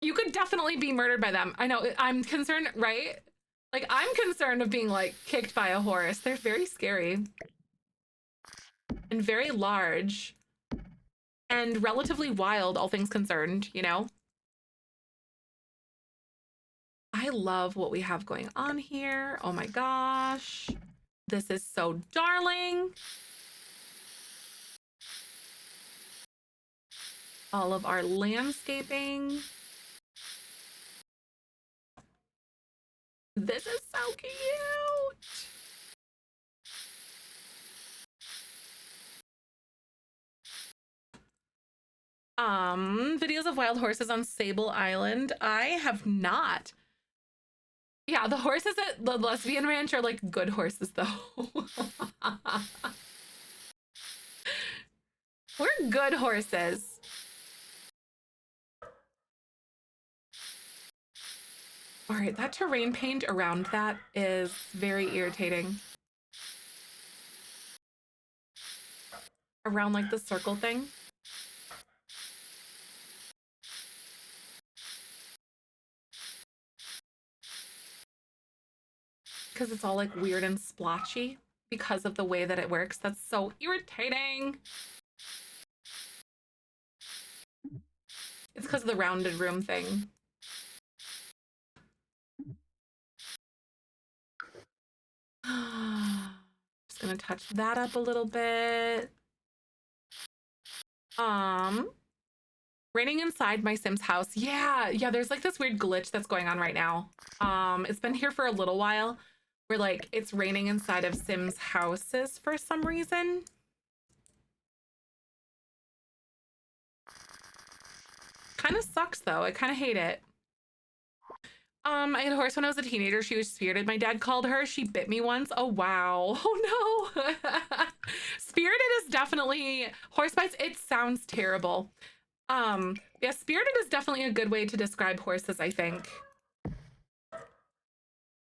you could definitely be murdered by them. I know. I'm concerned, right? Like I'm concerned of being like kicked by a horse. They're very scary and very large and relatively wild, all things concerned, you know? I love what we have going on here. Oh my gosh. This is so darling. All of our landscaping. This is so cute. Videos of wild horses on Sable Island. I have not. Yeah, the horses at the lesbian ranch are like good horses though. We're good horses. All right, that terrain paint around that is very irritating. Around like the circle thing. Because it's all like weird and splotchy because of the way that it works. That's so irritating. It's because of the rounded room thing. Just gonna touch that up a little bit. Raining inside my Sims house. Yeah, there's like this weird glitch that's going on right now. It's been here for a little while where like it's raining inside of Sims houses for some reason. Kind of sucks though. I kind of hate it. I had a horse when I was a teenager. She was spirited. My dad called her. She bit me once. Oh, wow. Oh, no. Spirited is definitely... Horse bites, it sounds terrible. Yeah, spirited is definitely a good way to describe horses, I think.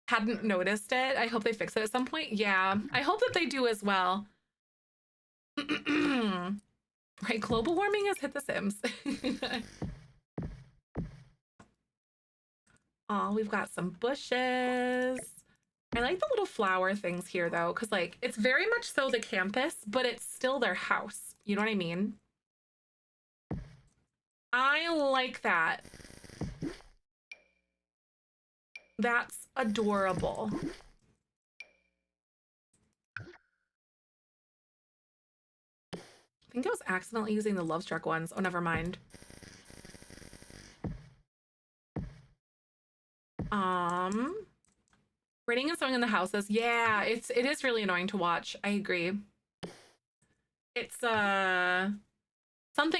Hadn't noticed it. I hope they fix it at some point. Yeah, I hope that they do as well. Right, global warming has hit the Sims. Oh, we've got some bushes. I like the little flower things here though, because like it's very much so the campus, but it's still their house. You know what I mean? I like that. That's adorable. I think I was accidentally using the Love Struck ones. Oh, never mind. Raining and snowing in the houses. Yeah, it is really annoying to watch. I agree. It's something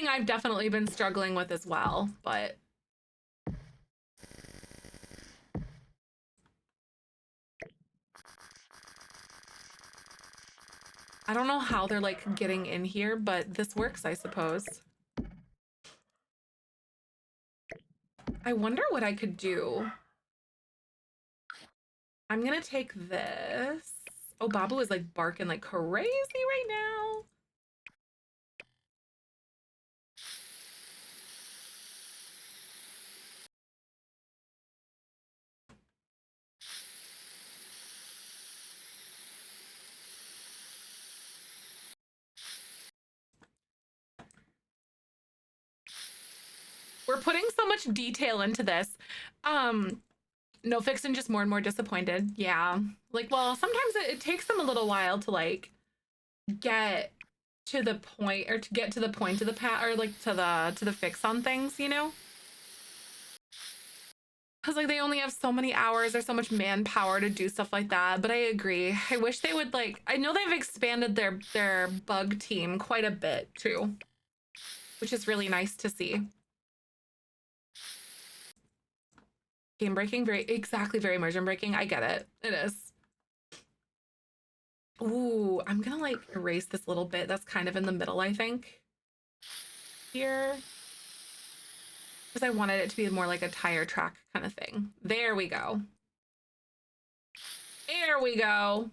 I've definitely been struggling with as well, but I don't know how they're like getting in here, but this works, I suppose. I wonder what I could do. I'm gonna take this. Oh, Babu is like barking like crazy right now. We're putting so much detail into this. No fixing, just more and more disappointed. Yeah. Like, well, sometimes it takes them a little while to like get to the point or to get to the point of the or like to the fix on things, you know? Because like they only have so many hours or so much manpower to do stuff like that. But I agree. I wish they would like, I know they've expanded their bug team quite a bit too, which is really nice to see. Game breaking, very immersion breaking. I get it. It is. Ooh, I'm gonna like erase this little bit that's kind of in the middle, I think. Here. Because I wanted it to be more like a tire track kind of thing. There we go. There we go.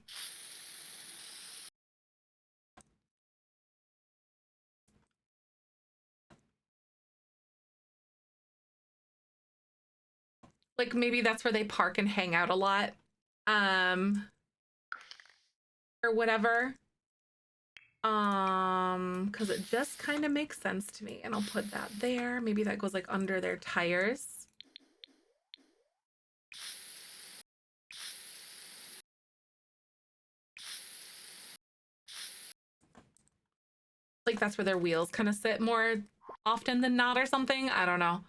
Like maybe that's where they park and hang out a lot. Or whatever. Because it just kind of makes sense to me. And I'll put that there. Maybe that goes like under their tires. Like that's where their wheels kind of sit more often than not or something. I don't know.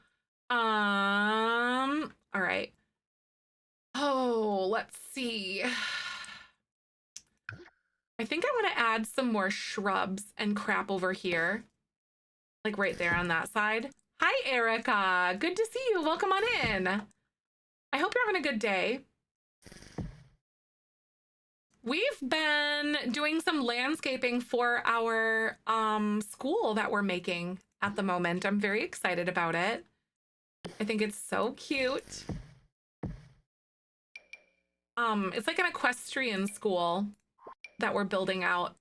All right. Oh, let's see. I think I want to add some more shrubs and crap over here. Like right there on that side. Hi, Erica. Good to see you. Welcome on in. I hope you're having a good day. We've been doing some landscaping for our school that we're making at the moment. I'm very excited about it. I think it's so cute. It's like an equestrian school that we're building out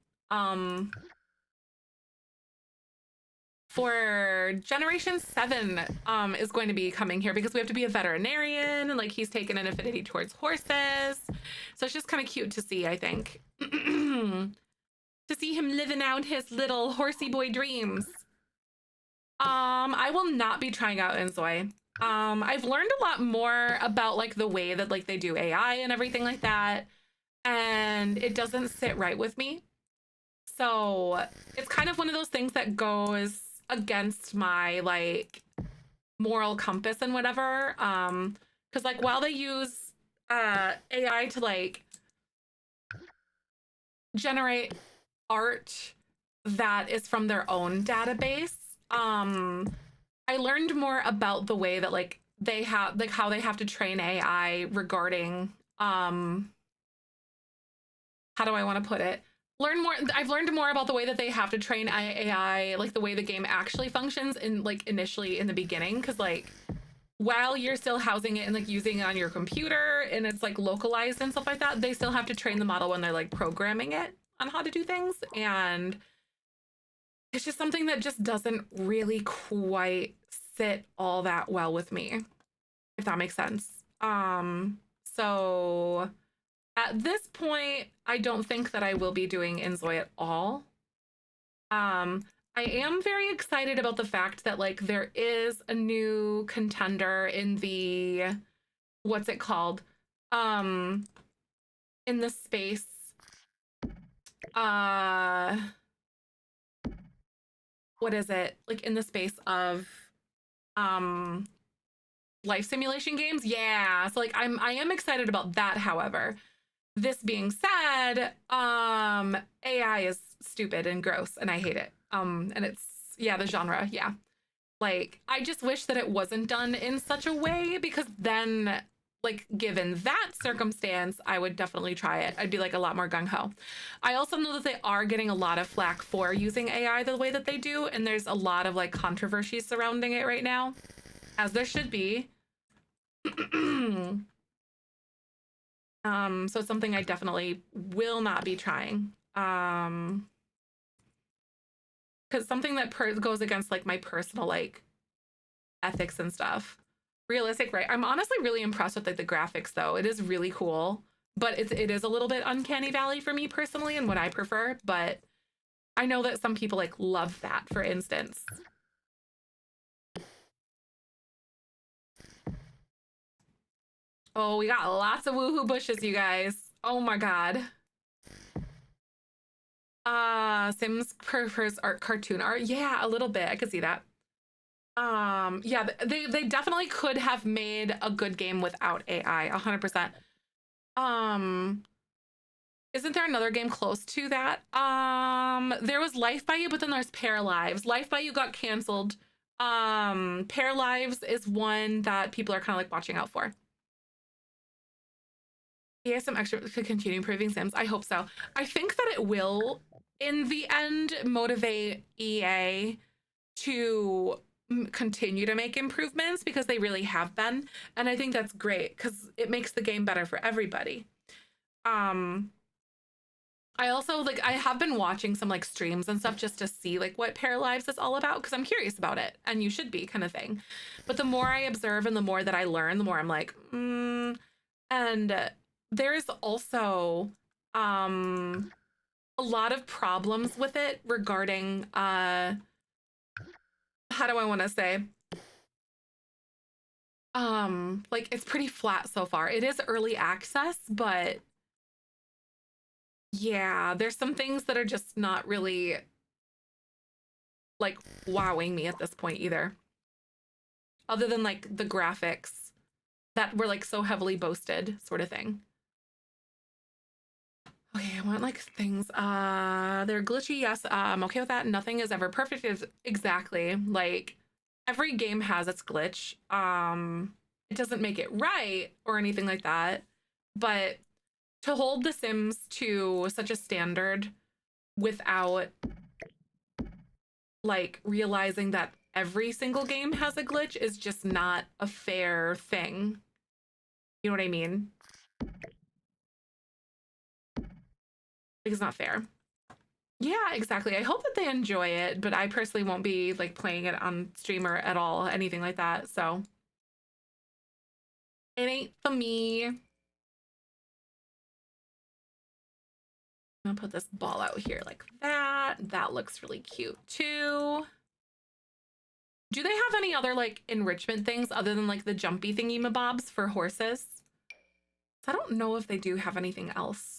for Generation 7 is going to be coming here because we have to be a veterinarian and like he's taken an affinity towards horses. So it's just kind of cute to see, I think. To see him living out his little horsey boy dreams. I will not be trying out Enzoi. I've learned a lot more about like the way that like they do AI and everything like that. And it doesn't sit right with me. So it's kind of one of those things that goes against my like moral compass and whatever. Because like while they use AI to like generate art that is from their own database, I learned more about the way that like they have like how they have to train AI regarding how do I want to put it? I've learned more about the way that they have to train AI, like the way the game actually functions in like initially in the beginning. Because like while you're still housing it and like using it on your computer and it's like localized and stuff like that, they still have to train the model when they're like programming it on how to do things. And it's just something that just doesn't really quite sit all that well with me, if that makes sense. So at this point, I don't think that I will be doing Inzoi at all. I am very excited about the fact that like there is a new contender in the what's it called? In the space. What is it? Like in the space of life simulation games. Yeah. So like I am excited about that. However, this being said, AI is stupid and gross and I hate it. And it's, yeah, the genre. Yeah. Like, I just wish that it wasn't done in such a way because then, like, given that circumstance, I would definitely try it. I'd be like a lot more gung ho. I also know that they are getting a lot of flack for using AI the way that they do. And there's a lot of like controversy surrounding it right now, as there should be. So it's something I definitely will not be trying. Because something that goes against like my personal like ethics and stuff. Realistic, right? I'm honestly really impressed with like the graphics though. It is really cool, but it is a little bit uncanny valley for me personally and what I prefer. But I know that some people like love that, for instance. Oh, we got lots of woohoo bushes, you guys. Oh my god. Sims prefers art, cartoon art. Yeah, a little bit. I could see that. Yeah, they definitely could have made a good game without AI, 100%. Um, isn't there another game close to that? There was Life by You, but then there's Pair Lives. Life by You got canceled. Pair Lives is one that people are kind of like watching out for. He has some extra to continue improving Sims. I hope so. I think that it will, in the end, motivate EA to continue to make improvements because they really have been. And I think that's great because it makes the game better for everybody. I also like I have been watching some like streams and stuff just to see like what Pair Lives is all about because I'm curious about it and you should be kind of thing. But the more I observe and the more that I learn, the more I'm like, and there's also a lot of problems with it regarding how do I want to say? Like it's pretty flat so far. It is early access, but yeah, there's some things that are just not really like wowing me at this point either. Other than like the graphics that were like so heavily boasted, sort of thing. Okay, I want like things. They're glitchy, yes. I'm okay with that. Nothing is ever perfect. Is exactly like every game has its glitch. It doesn't make it right or anything like that. But to hold The Sims to such a standard without like realizing that every single game has a glitch is just not a fair thing. You know what I mean? Like, it's not fair. Yeah, exactly. I hope that they enjoy it, but I personally won't be like playing it on streamer at all, anything like that. So it ain't for me. I'm gonna put this ball out here like that. That looks really cute too. Do they have any other like enrichment things other than like the jumpy thingy mabobs for horses? I don't know if they do have anything else.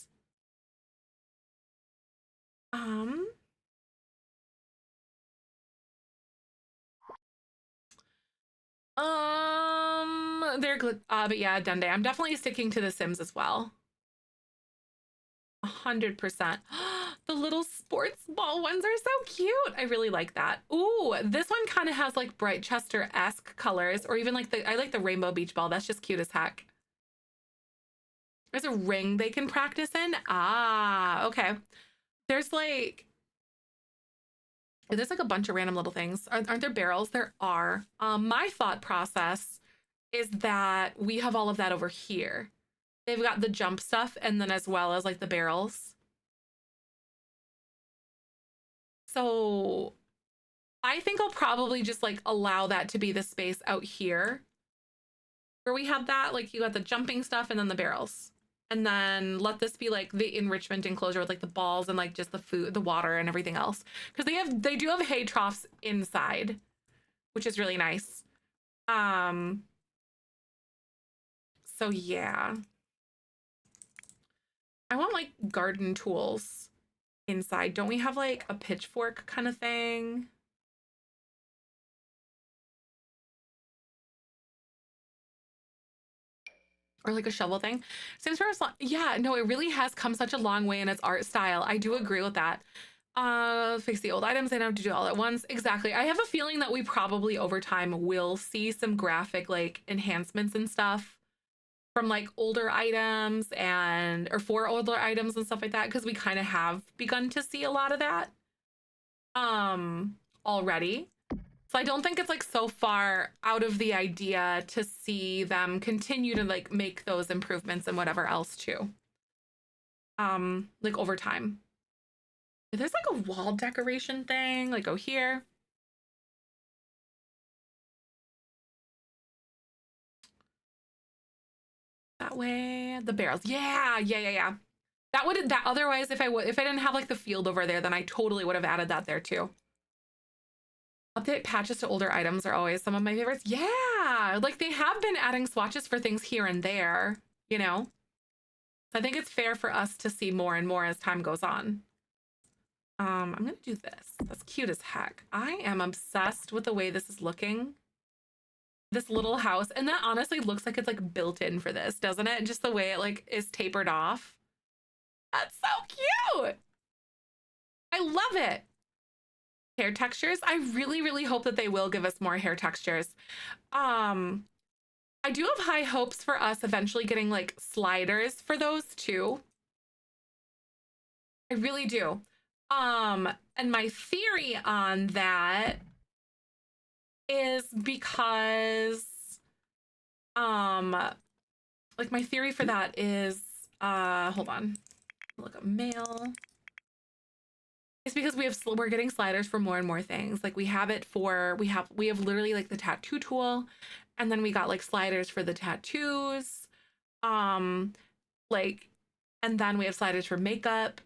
They're but yeah, Dende. I'm definitely sticking to The Sims as well. 100%. The little sports ball ones are so cute. I really like that. Ooh, this one kind of has like Bright Chester-esque colors, or even like I like the rainbow beach ball. That's just cute as heck. There's a ring they can practice in. Ah, okay. There's like a bunch of random little things. Aren't there barrels? There are. My thought process is that we have all of that over here. They've got the jump stuff and then as well as like the barrels. So I think I'll probably just like allow that to be the space out here where we have that. Like you got the jumping stuff and then the barrels. And then let this be like the enrichment enclosure with like the balls and like just the food, the water and everything else. Because they do have hay troughs inside, which is really nice. So yeah. I want like garden tools inside. Don't we have like a pitchfork kind of thing? or like a shovel thing. Sims for yeah, no, it really has come such a long way in its art style. I do agree with that. Fix the old items. They don't have to do it all at once. Exactly. I have a feeling that we probably over time will see some graphic like enhancements and stuff from like older items and or for older items and stuff like that, because we kind of have begun to see a lot of that already. So I don't think it's like so far out of the idea to see them continue to like make those improvements and whatever else too. Like over time. There's like a wall decoration thing, like go here. That way, the barrels. Yeah. That would that otherwise if I didn't have like the field over there, then I totally would have added that there too. Update patches to older items are always some of my favorites. Yeah, like they have been adding swatches for things here and there, you know? I think it's fair for us to see more and more as time goes on. I'm gonna do this. That's cute as heck. I am obsessed with the way this is looking. This little house, and that honestly looks like it's like built in for this, doesn't it? Just the way it like is tapered off. That's so cute. I love it. Hair textures. I really hope that they will give us more hair textures. I do have high hopes for us eventually getting like sliders for those too. I really do. And my theory on that is because like my theory for that is hold on. Look up mail. It's because we're getting sliders for more and more things. Like we have it for we have literally like the tattoo tool, and then we got like sliders for the tattoos. Like, and then we have sliders for makeup.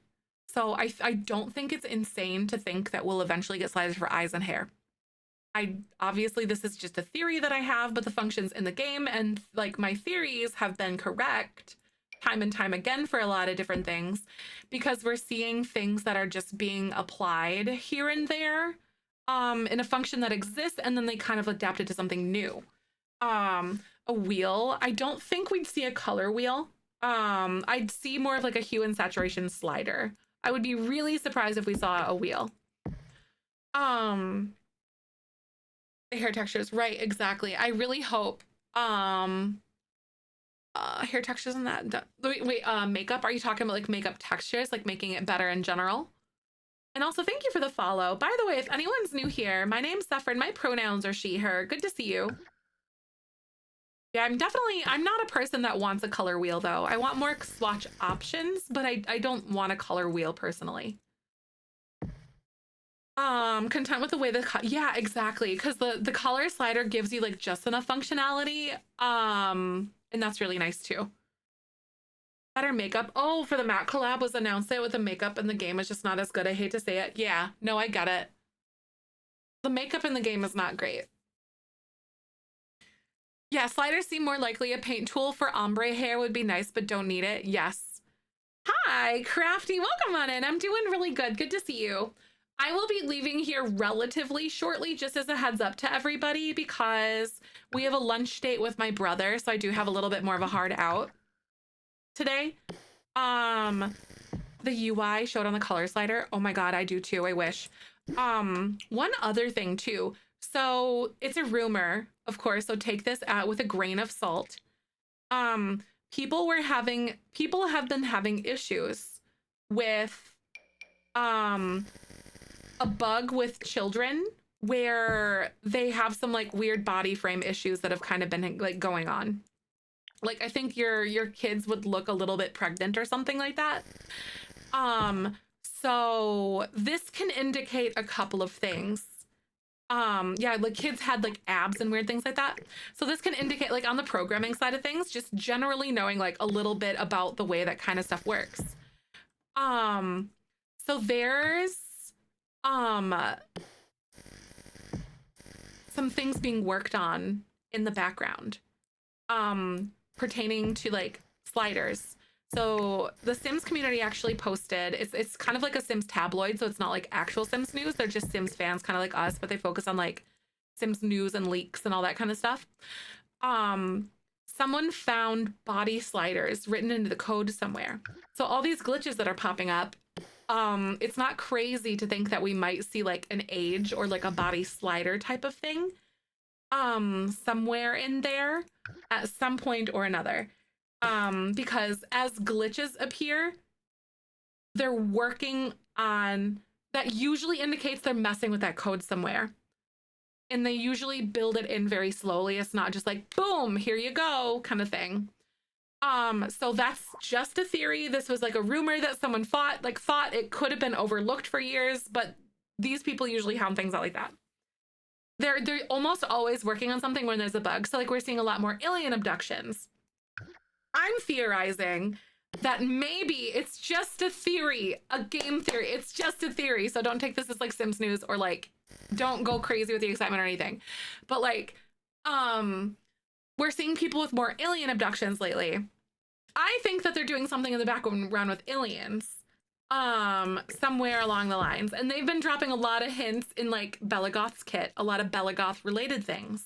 So I don't think it's insane to think that we'll eventually get sliders for eyes and hair. Obviously this is just a theory that I have, but the functions in the game and like my theories have been correct time and time again for a lot of different things, because we're seeing things that are just being applied here and there in a function that exists, and then they kind of adapt it to something new. A wheel. I don't think we'd see a color wheel. I'd see more of like a hue and saturation slider. I would be really surprised if we saw a wheel. The hair textures, right, exactly. I really hope hair textures and that. Wait, makeup? Are you talking about like makeup textures, like making it better in general? And also thank you for the follow. By the way, if anyone's new here, my name's Zefrine. My pronouns are she, her. Good to see you. Yeah, I'm not a person that wants a color wheel though. I want more swatch options, but I don't want a color wheel personally. Content with the way yeah, exactly, because the color slider gives you like just enough functionality, and that's really nice too. Better makeup. Oh, for the matte collab was announced it with the makeup in the game is just not as good. I hate to say it. Yeah, no, I get it. The makeup in the game is not great. Yeah, sliders seem more likely. A paint tool for ombre hair would be nice, but don't need it. Yes. Hi, Crafty. Welcome on in. I'm doing really good. Good to see you. I will be leaving here relatively shortly, just as a heads up to everybody, because we have a lunch date with my brother, so I do have a little bit more of a hard out today. The UI showed on the color slider. Oh my god, I do too. I wish. One other thing too. So it's a rumor, of course, so take this out with a grain of salt. People have been having issues with a bug with children where they have some like weird body frame issues that have kind of been like going on. Like I think your kids would look a little bit pregnant or something like that. So this can indicate a couple of things. Yeah, like kids had like abs and weird things like that. So this can indicate like on the programming side of things, just generally knowing like a little bit about the way that kind of stuff works. So there's some things being worked on in the background pertaining to like sliders. So the Sims community actually posted, it's kind of like a Sims tabloid, so it's not like actual Sims news, they're just Sims fans kind of like us, but they focus on like Sims news and leaks and all that kind of stuff. someone found body sliders written into the code somewhere. So all these glitches that are popping up, it's not crazy to think that we might see like an age or like a body slider type of thing somewhere in there at some point or another. Because as glitches appear, they're working on that, usually indicates they're messing with that code somewhere. And they usually build it in very slowly. It's not just like, boom, here you go kind of thing. So that's just a theory. This was like a rumor that someone thought it could have been overlooked for years, but these people usually hound things out like that. They're almost always working on something when there's a bug. So like we're seeing a lot more alien abductions. I'm theorizing that maybe it's just a theory, a game theory. It's just a theory. So don't take this as like Sims news, or like, don't go crazy with the excitement or anything. But like, we're seeing people with more alien abductions lately. I think that they're doing something in the background with aliens, somewhere along the lines. And they've been dropping a lot of hints in like Belagoth's kit, a lot of Belagoth related things,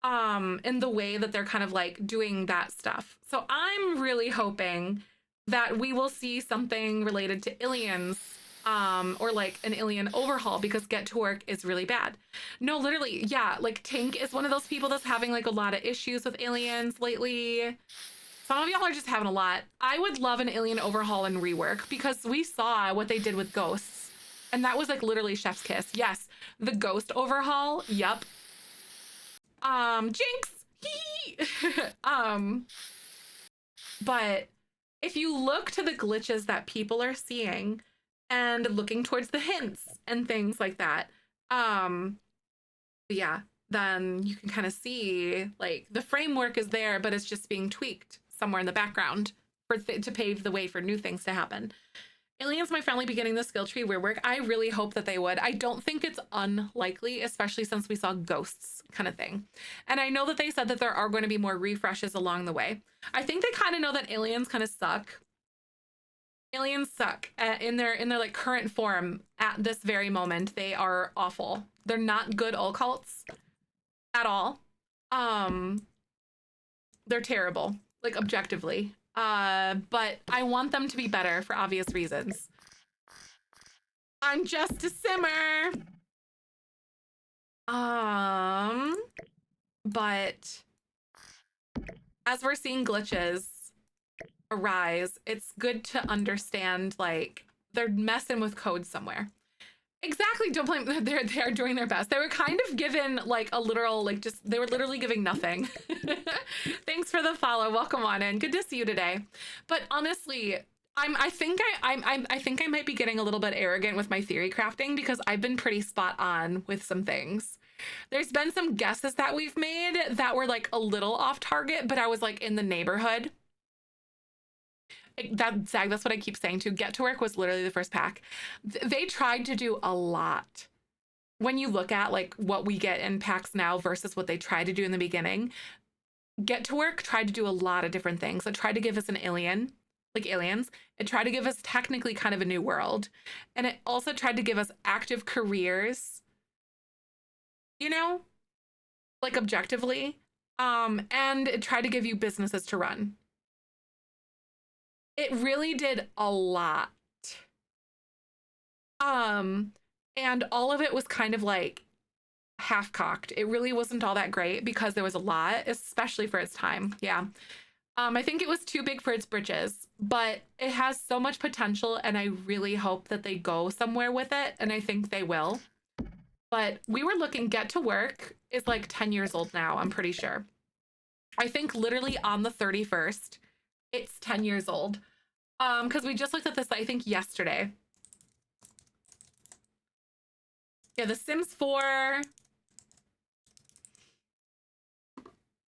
in the way that they're kind of like doing that stuff. So I'm really hoping that we will see something related to aliens, or like an alien overhaul, because Get to Work is really bad. No, literally, yeah, like Tink is one of those people that's having like a lot of issues with aliens lately. Some of y'all are just having a lot. I would love an alien overhaul and rework, because we saw what they did with ghosts, and that was like literally chef's kiss. Yes, the ghost overhaul. Yep. Jinx. But if you look to the glitches that people are seeing and looking towards the hints and things like that, yeah, then you can kind of see like the framework is there, but it's just being tweaked somewhere in the background to pave the way for new things to happen. Aliens might finally be getting the skill tree rework. I really hope that they would. I don't think it's unlikely, especially since we saw ghosts kind of thing. And I know that they said that there are going to be more refreshes along the way. I think they kind of know that aliens kind of suck. Aliens suck in their like current form at this very moment. They are awful. They're not good occults at all. They're terrible, like objectively. But I want them to be better for obvious reasons. I'm just a simmer. But as we're seeing glitches arise, it's good to understand like they're messing with code somewhere. Exactly, don't blame them. They're doing their best. They were kind of given like a literal, like just, they were literally giving nothing. Thanks for the follow. Welcome on in. Good to see you today. But honestly, I think I might be getting a little bit arrogant with my theory crafting, because I've been pretty spot on with some things. There's been some guesses that we've made that were like a little off target, but I was like in the neighborhood. That's what I keep saying too. Get to Work was literally the first pack. They tried to do a lot. When you look at like what we get in packs now versus what they tried to do in the beginning, Get to Work tried to do a lot of different things. It tried to give us an alien, like aliens. It tried to give us technically kind of a new world. And it also tried to give us active careers, you know, like objectively. And it tried to give you businesses to run. It really did a lot. And all of it was kind of like half-cocked. It really wasn't all that great because there was a lot, especially for its time. Yeah. I think it was too big for its britches, but it has so much potential, and I really hope that they go somewhere with it, and I think they will. But we were looking, Get to Work is like 10 years old now, I'm pretty sure. I think literally on the 31st, it's 10 years old. Because we just looked at this, I think, yesterday. Yeah, The Sims 4,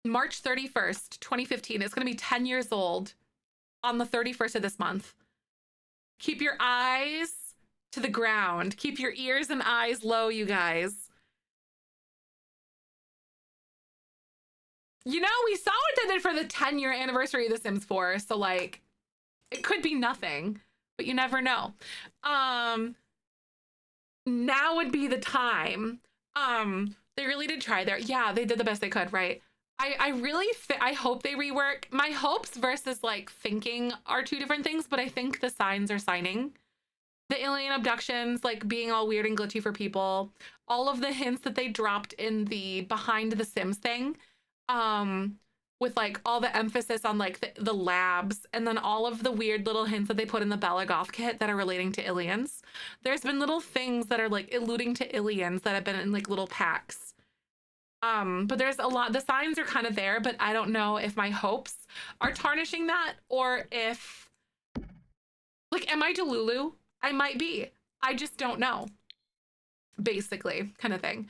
March 31st, 2015. It's going to be 10 years old on the 31st of this month. Keep your eyes to the ground. Keep your ears and eyes low, you guys. You know, we saw what they did for the 10-year anniversary of The Sims 4, so like, it could be nothing, but you never know. Now would be the time. They really did try there. Yeah, they did the best they could, right? I really I hope they rework. My hopes versus like thinking are two different things, but I think the signs are signing. The alien abductions, like being all weird and glitchy for people, all of the hints that they dropped in the behind the Sims thing, with like all the emphasis on like the labs, and then all of the weird little hints that they put in the Bella Goth kit that are relating to aliens. There's been little things that are like alluding to aliens that have been in like little packs. But there's a lot, the signs are kind of there, but I don't know if my hopes are tarnishing that or if, like, am I Delulu? I might be. I just don't know. Basically, kind of thing.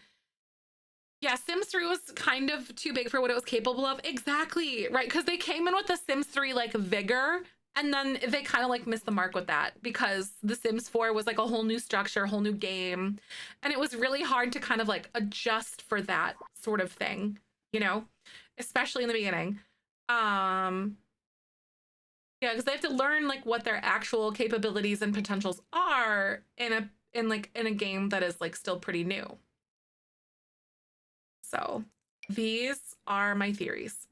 Yeah, Sims 3 was kind of too big for what it was capable of. Exactly, right? Because they came in with the Sims 3, like, vigor, and then they kind of, like, missed the mark with that because the Sims 4 was, like, a whole new structure, a whole new game, and it was really hard to kind of, like, adjust for that sort of thing, you know? Especially in the beginning. Yeah, because they have to learn like what their actual capabilities and potentials are in a game that is like still pretty new. So these are my theories.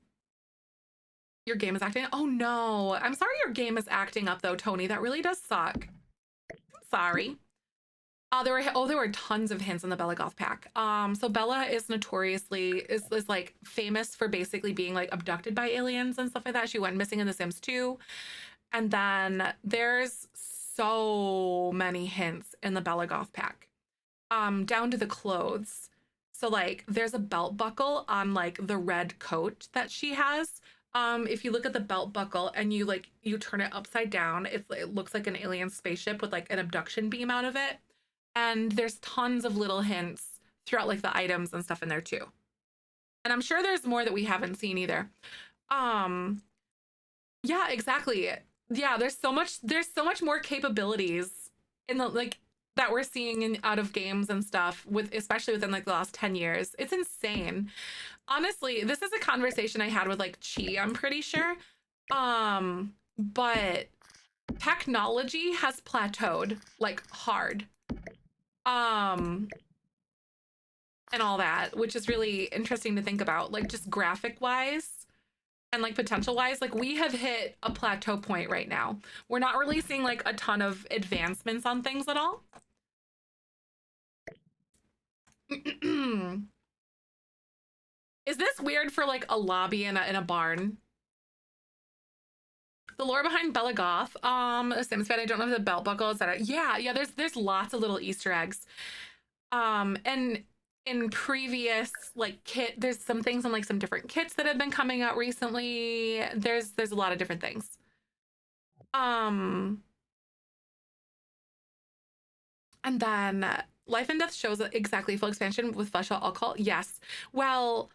Your game is acting. Oh no, I'm sorry your game is acting up though, Tony. That really does suck. Sorry. There were tons of hints in the Bella Goth pack. So Bella is notoriously is like famous for basically being like abducted by aliens and stuff like that. She went missing in The Sims 2. And then there's so many hints in the Bella Goth pack. Down to the clothes. So like there's a belt buckle on like the red coat that she has. If you look at the belt buckle and you turn it upside down, it looks like an alien spaceship with like an abduction beam out of it. And there's tons of little hints throughout like the items and stuff in there too. And I'm sure there's more that we haven't seen either. Yeah, exactly. Yeah, there's so much more capabilities in the like that we're seeing in out of games and stuff with especially within like the last 10 years. It's insane. Honestly, this is a conversation I had with like Chi, I'm pretty sure. But technology has plateaued like hard. And all that, which is really interesting to think about, like just graphic wise and like potential wise, like we have hit a plateau point right now. We're not really seeing like a ton of advancements on things at all. Is this weird for like a lobby in a barn? The lore behind Bella Goth, Sims fan, I don't know if the belt buckle, etc. Yeah, there's lots of little Easter eggs. And in previous like there's some things on like some different kits that have been coming out recently. There's a lot of different things. And then Life and Death shows exactly full expansion with flesh out alcohol. Yes. Well,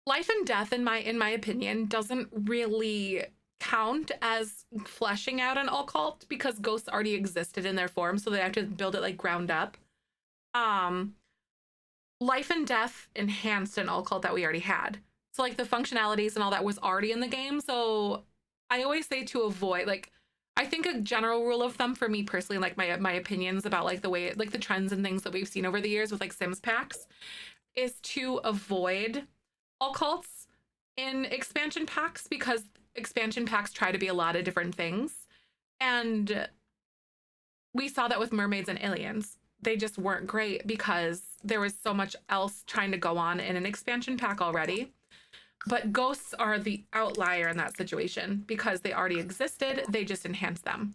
Life and Death, in my opinion, doesn't really count as fleshing out an occult because ghosts already existed in their form, so they have to build it like ground up. Life and Death enhanced an occult that we already had, so like the functionalities and all that was already in the game. So I always say to avoid, like, I think a general rule of thumb for me personally, like my opinions about like the way like the trends and things that we've seen over the years with like Sims packs, is to avoid occults in expansion packs because expansion packs try to be a lot of different things. And we saw that with mermaids and aliens. They just weren't great because there was so much else trying to go on in an expansion pack already. But ghosts are the outlier in that situation because they already existed. They just enhance them.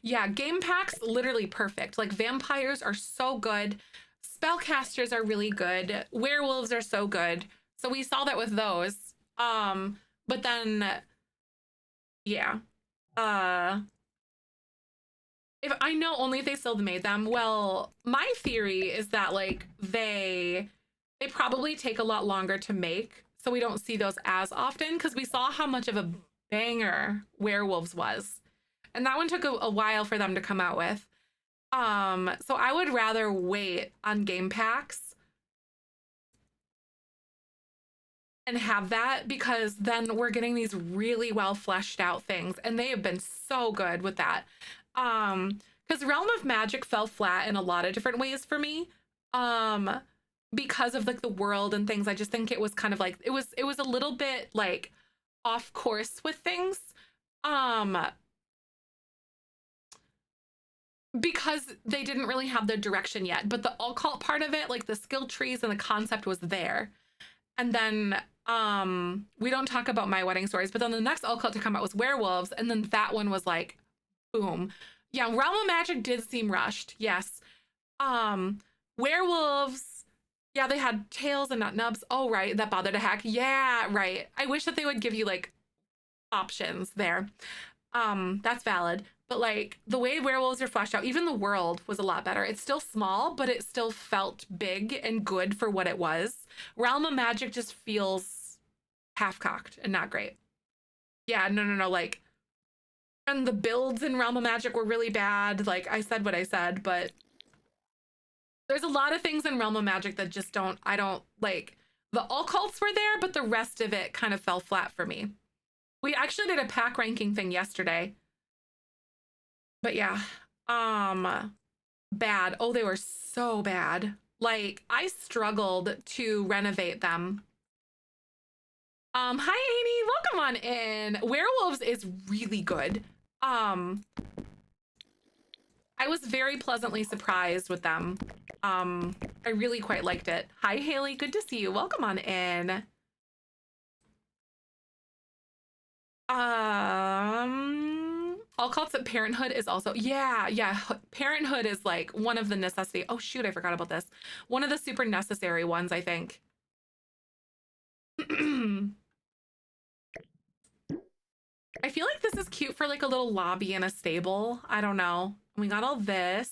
Yeah, game packs, literally perfect. Like vampires are so good. Spellcasters are really good. Werewolves are so good. So we saw that with those. But then, yeah. If I know only if they still made them, well, my theory is that like they probably take a lot longer to make, so we don't see those as often because we saw how much of a banger Werewolves was. And that one took a while for them to come out with. So I would rather wait on game packs and have that because then we're getting these really well fleshed out things and they have been so good with that. Because Realm of Magic fell flat in a lot of different ways for me. because of like the world and things. I just think it was kind of like it was a little bit like off course with things. Because they didn't really have the direction yet, but the occult part of it, like the skill trees and the concept was there. And then we don't talk about my wedding stories, but then the next occult to come out was werewolves, and then that one was like boom. Yeah, Realm of Magic did seem rushed. Yes. Werewolves, yeah, they had tails and not nubs. Oh, right. That bothered a heck. Yeah, right. I wish that they would give you like options there. That's valid. But like the way werewolves are fleshed out, even the world was a lot better. It's still small, but it still felt big and good for what it was. Realm of Magic just feels half-cocked and not great. Yeah, no. Like, and the builds in Realm of Magic were really bad. Like, I said what I said, but there's a lot of things in Realm of Magic that just I don't like. The occults were there, but the rest of it kind of fell flat for me. We actually did a pack ranking thing yesterday. But yeah, bad. Oh, they were so bad. Like, I struggled to renovate them. Hi, Amy, welcome on in. Werewolves is really good. I was very pleasantly surprised with them. I really quite liked it. Hi, Haley, good to see you. Welcome on in. All cults at Parenthood is also, yeah. Parenthood is like one of the necessity. Oh shoot, I forgot about this. One of the super necessary ones, I think. I feel like this is cute for like a little lobby in a stable. I don't know. We got all this.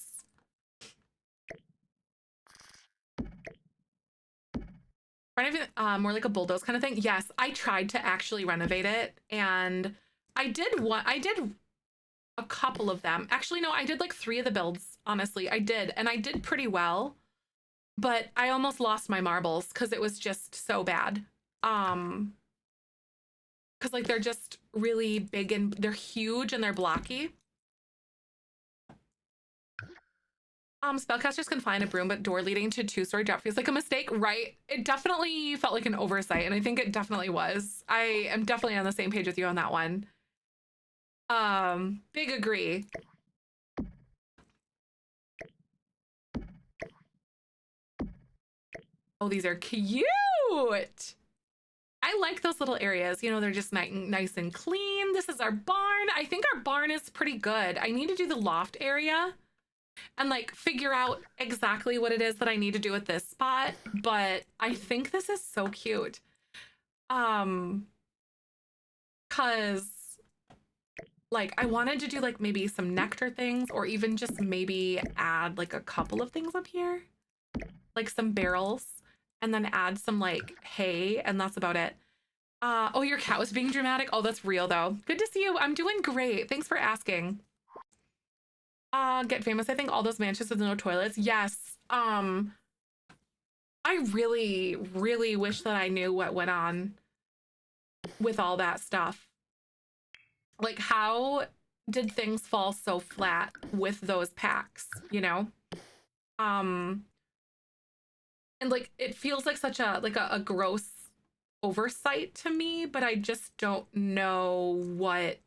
More like a bulldoze kind of thing. Yes, I tried to actually renovate it, and I did a couple of them. Actually, no, I did like 3 of the builds, honestly. I did, and I did pretty well, but I almost lost my marbles because it was just so bad. Because like they're just really big and they're huge and they're blocky. Spellcasters can fly in a broom, but door leading to 2-story drop feels like a mistake, right? It definitely felt like an oversight, and I think it definitely was. I am definitely on the same page with you on that one. Big agree. Oh, these are cute. I like those little areas. You know, they're just nice and clean. This is our barn. I think our barn is pretty good. I need to do the loft area and like figure out exactly what it is that I need to do with this spot. But I think this is so cute. Cause like I wanted to do like maybe some nectar things, or even just maybe add like a couple of things up here, like some barrels, and then add some like hay, and that's about it. Oh, your cat was being dramatic. Oh, that's real though. Good to see you. I'm doing great. Thanks for asking. Get famous. I think all those mansions with no toilets. Yes. I really, really wish that I knew what went on with all that stuff. Like, how did things fall so flat with those packs, you know? And like it feels like such a gross oversight to me, but I just don't know what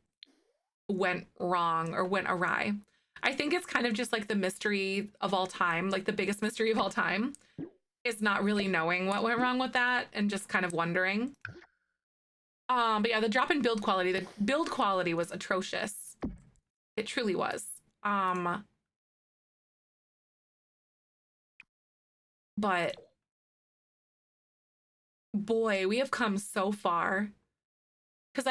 went wrong or went awry. I think it's kind of just like the mystery of all time, like the biggest mystery of all time is not really knowing what went wrong with that and just kind of wondering. But yeah, the drop in build quality was atrocious. It truly was. But boy, we have come so far. Because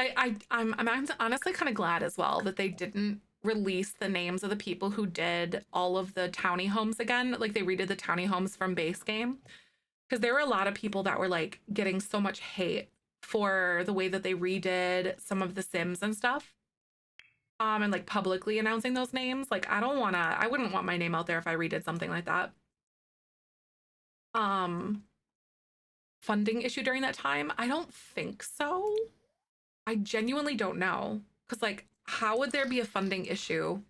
I'm honestly kind of glad as well that they didn't release the names of the people who did all of the townie homes again. Like they redid the townie homes from base game. Because there were a lot of people that were like getting so much hate for the way that they redid some of the Sims and stuff. And like publicly announcing those names. Like I wouldn't want my name out there if I redid something like that. Funding issue during that time? I don't think so. I genuinely don't know. Because like, how would there be a funding issue?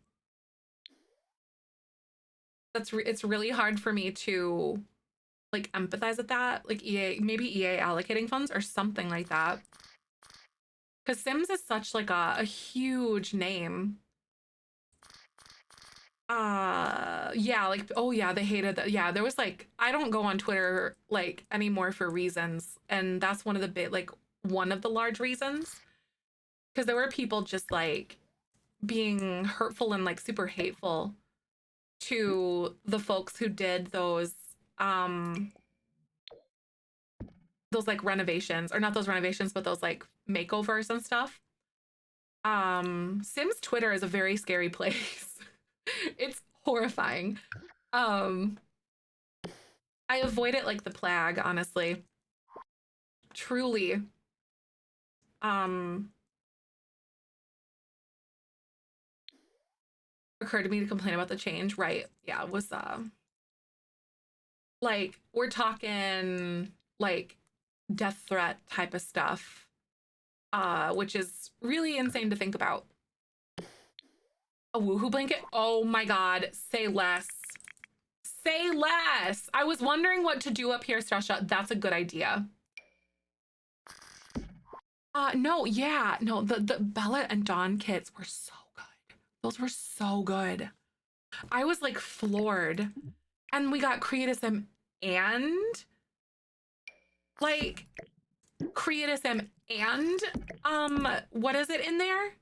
It's really hard for me to like empathize with that, like maybe EA allocating funds or something like that. Because Sims is such like a huge name. Yeah, like, oh yeah, they hated that. Yeah, there was like, I don't go on Twitter like anymore for reasons, and that's one of the big, like, one of the large reasons, because there were people just like being hurtful and like super hateful to the folks who did those like renovations, or not those renovations, but those like makeovers and stuff. Sims Twitter is a very scary place. It's horrifying. I avoid it like the plague, honestly. Truly. Occurred to me to complain about the change, right? Yeah, it was like, we're talking like death threat type of stuff, which is really insane to think about. A woohoo blanket? Oh my god, say less. Say less. I was wondering what to do up here, Strasha. That's a good idea. No, yeah, no, the Bella and Dawn kits were so good. Those were so good. I was like floored. And we got Creatism and like Creatism and what is it in there?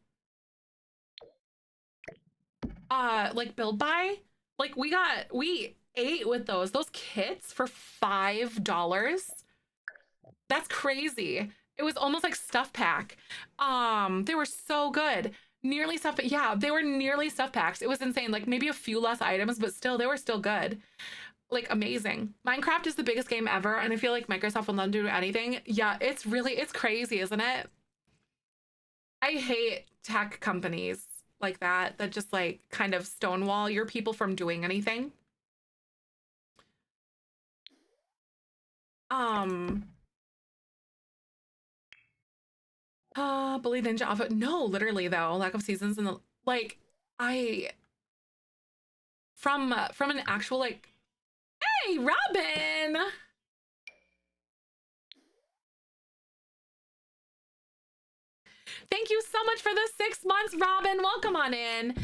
Like Build By. Like we ate with those kits for $5. That's crazy. It was almost like stuff pack. They were so good. Nearly stuff, yeah, they were nearly stuff packs. It was insane. Like maybe a few less items, but still, they were still good. Like amazing. Minecraft is the biggest game ever, and I feel like Microsoft will not do anything. Yeah, it's crazy, isn't it? I hate tech companies like that just like kind of stonewall your people from doing anything. Bully Ninja Alpha. No, literally though, lack of seasons and the like. I from an actual like, hey Robin. Thank you so much for the 6 months, Robin. Welcome on in.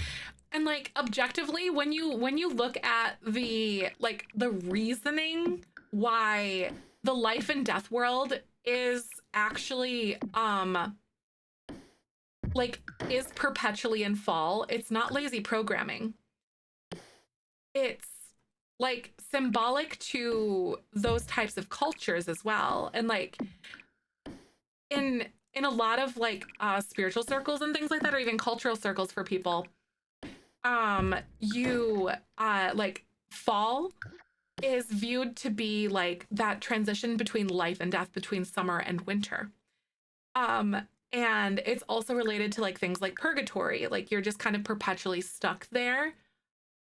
And like objectively, when you look at the like the reasoning why the life and death world is actually like is perpetually in fall, it's not lazy programming. It's like symbolic to those types of cultures as well. And like in a lot of like spiritual circles and things like that, or even cultural circles for people, you like fall is viewed to be like that transition between life and death, between summer and winter. And it's also related to like things like purgatory, like you're just kind of perpetually stuck there,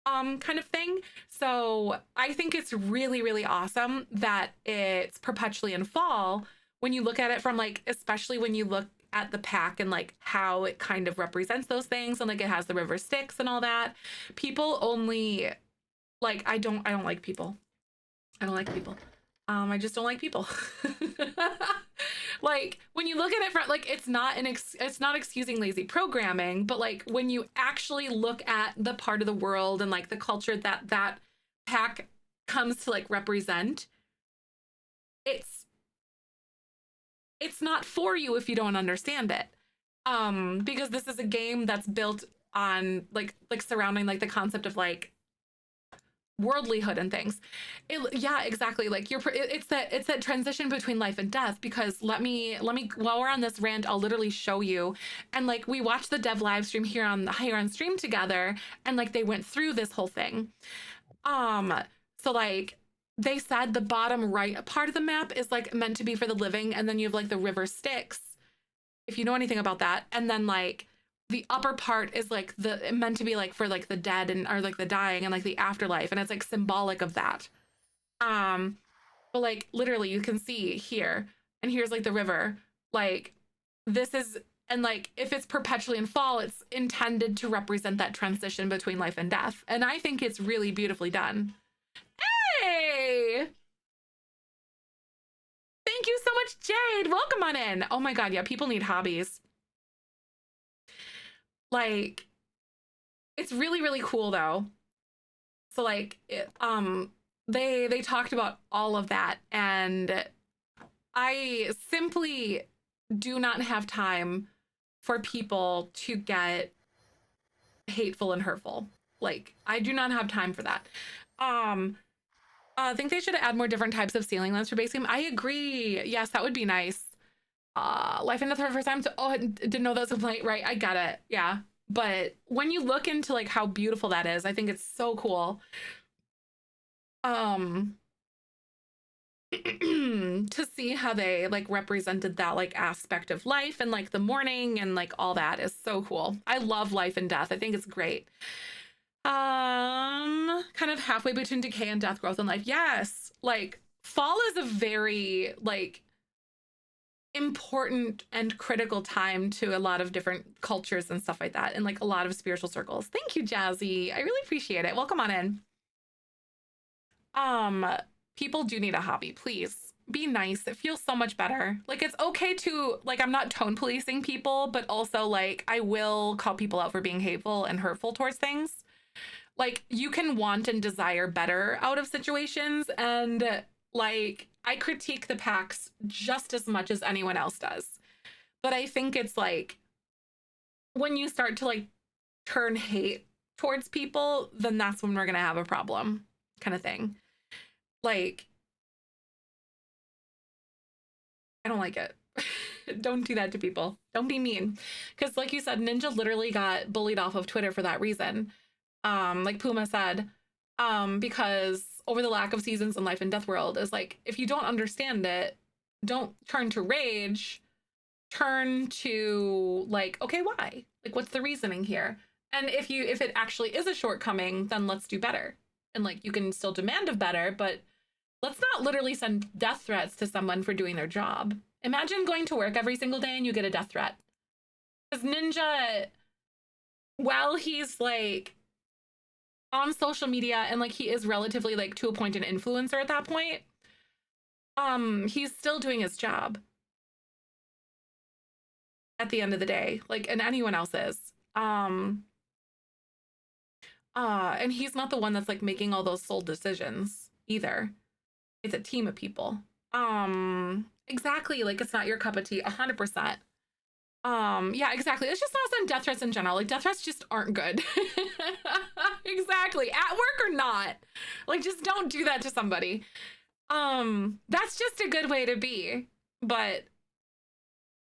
kind of thing. So I think it's really, really awesome that it's perpetually in fall when you look at it from like, especially when you look at the pack and like how it kind of represents those things, and like it has the river Styx and all that. People only like, I don't like people. I don't like people. I just don't like people. Like when you look at it from like, it's not excusing lazy programming, but like when you actually look at the part of the world and like the culture that pack comes to like represent, it's not for you if you don't understand it. Because this is a game that's built on like surrounding like the concept of like worldlyhood and things. Yeah, exactly. Like it's that transition between life and death. Because let me while we're on this rant, I'll literally show you. And like we watched the dev live stream here on stream together, and like they went through this whole thing. So like they said the bottom right part of the map is like meant to be for the living, and then you have like the river Styx, if you know anything about that, and then like the upper part is like meant to be like for like the dead and or like the dying and like the afterlife, and it's like symbolic of that. But like literally you can see here, and here's like the river, like this is, and like if it's perpetually in fall, it's intended to represent that transition between life and death, and I think it's really beautifully done. Hey, Jade, welcome on in. Oh my God, yeah, people need hobbies. Like, it's really, really cool though. So like, they talked about all of that, and I simply do not have time for people to get hateful and hurtful. Like, I do not have time for that. I think they should add more different types of ceiling lamps for base game. I agree. Yes, that would be nice. Life and Death for the first time. So, oh, I didn't know that was a complaint. Right, I get it. Yeah, but when you look into like how beautiful that is, I think it's so cool. To see how they like represented that like aspect of life and like the morning and like all that is so cool. I love life and death. I think it's great. Kind of halfway between decay and death, growth and life. Yes, like fall is a very like important and critical time to a lot of different cultures and stuff like that, and like a lot of spiritual circles. Thank you, Jazzy. I really appreciate it. Welcome on in. People do need a hobby. Please be nice. It feels so much better. Like, it's okay to, like, I'm not tone policing people, but also like I will call people out for being hateful and hurtful towards things. Like, you can want and desire better out of situations, and like I critique the packs just as much as anyone else does. But I think it's like when you start to like turn hate towards people, then that's when we're gonna have a problem, kind of thing. Like, I don't like it. Don't do that to people. Don't be mean. Because like you said, Ninja literally got bullied off of Twitter for that reason. Like Puma said, because over the lack of seasons in Life and Death World is like, if you don't understand it, don't turn to rage, turn to like, okay, why? Like, what's the reasoning here? And if it actually is a shortcoming, then let's do better. And like, you can still demand of better, but let's not literally send death threats to someone for doing their job. Imagine going to work every single day and you get a death threat. Because Ninja, while he's like on social media and like he is relatively like to a point an influencer at that point, he's still doing his job at the end of the day, like, and anyone else is. And he's not the one that's like making all those sole decisions either. It's a team of people. Exactly. Like, it's not your cup of tea. 100%. Yeah, exactly. It's just not on death threats in general. Like, death threats just aren't good. Exactly. At work or not. Like, just don't do that to somebody. That's just a good way to be. But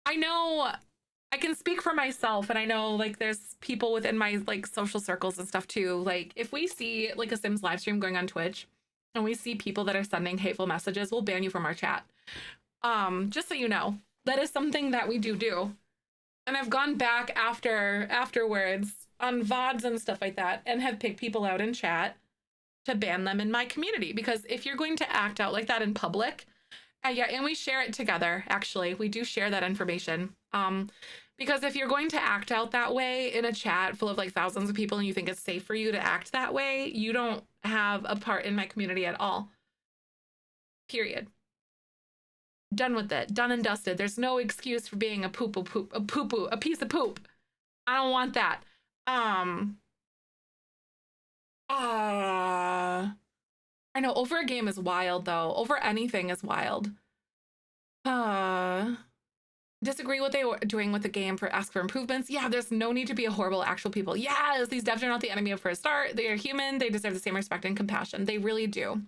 I know I can speak for myself, and I know like there's people within my like social circles and stuff too. Like, if we see like a Sims live stream going on Twitch and we see people that are sending hateful messages, we'll ban you from our chat. Just so you know, that is something that we do. And I've gone back afterwards on VODs and stuff like that and have picked people out in chat to ban them in my community. Because if you're going to act out like that in public, yeah, and we share it together, actually. We do share that information. Because if you're going to act out that way in a chat full of like thousands of people and you think it's safe for you to act that way, you don't have a part in my community at all. Period. Done with it. Done and dusted. There's no excuse for being a poo-poo, a piece of poop. I don't want that. I know over a game is wild though. Over anything is wild. Disagree what they were doing with the game for ask for improvements. Yeah, there's no need to be a horrible actual people. Yes, these devs are not the enemy of first start. They are human. They deserve the same respect and compassion. They really do.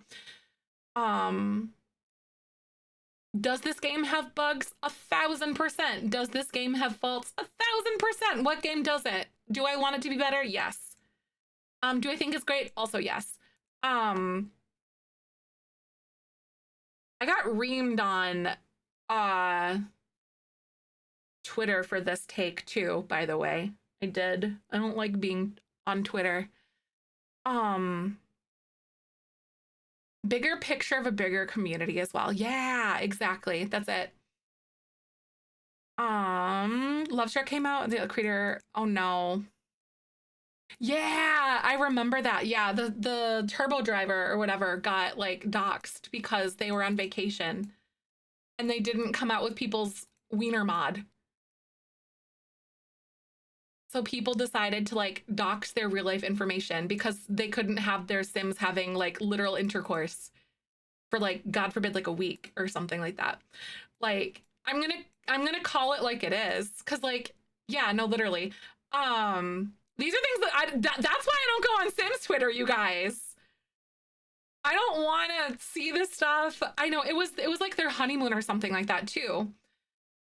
Does this game have bugs? 1,000%. Does this game have faults? 1,000%. What game doesn't? Do I want it to be better? Yes. Do I think it's great? Also, yes. I got reamed on Twitter for this take too, by the way. I did. I don't like being on Twitter. Bigger picture of a bigger community as well. Yeah, exactly. That's it. Love Shark came out, the creator. Oh no. Yeah, I remember that. Yeah, the turbo driver or whatever got like doxxed because they were on vacation. and they didn't come out with people's wiener mod. So people decided to like dox their real life information because they couldn't have their Sims having like literal intercourse for like, God forbid, like a week or something like that. Like, I'm gonna call it like it is. Cause like, yeah, no, literally. These are things that that's why I don't go on Sims Twitter, you guys. I don't want to see this stuff. I know it was like their honeymoon or something like that too.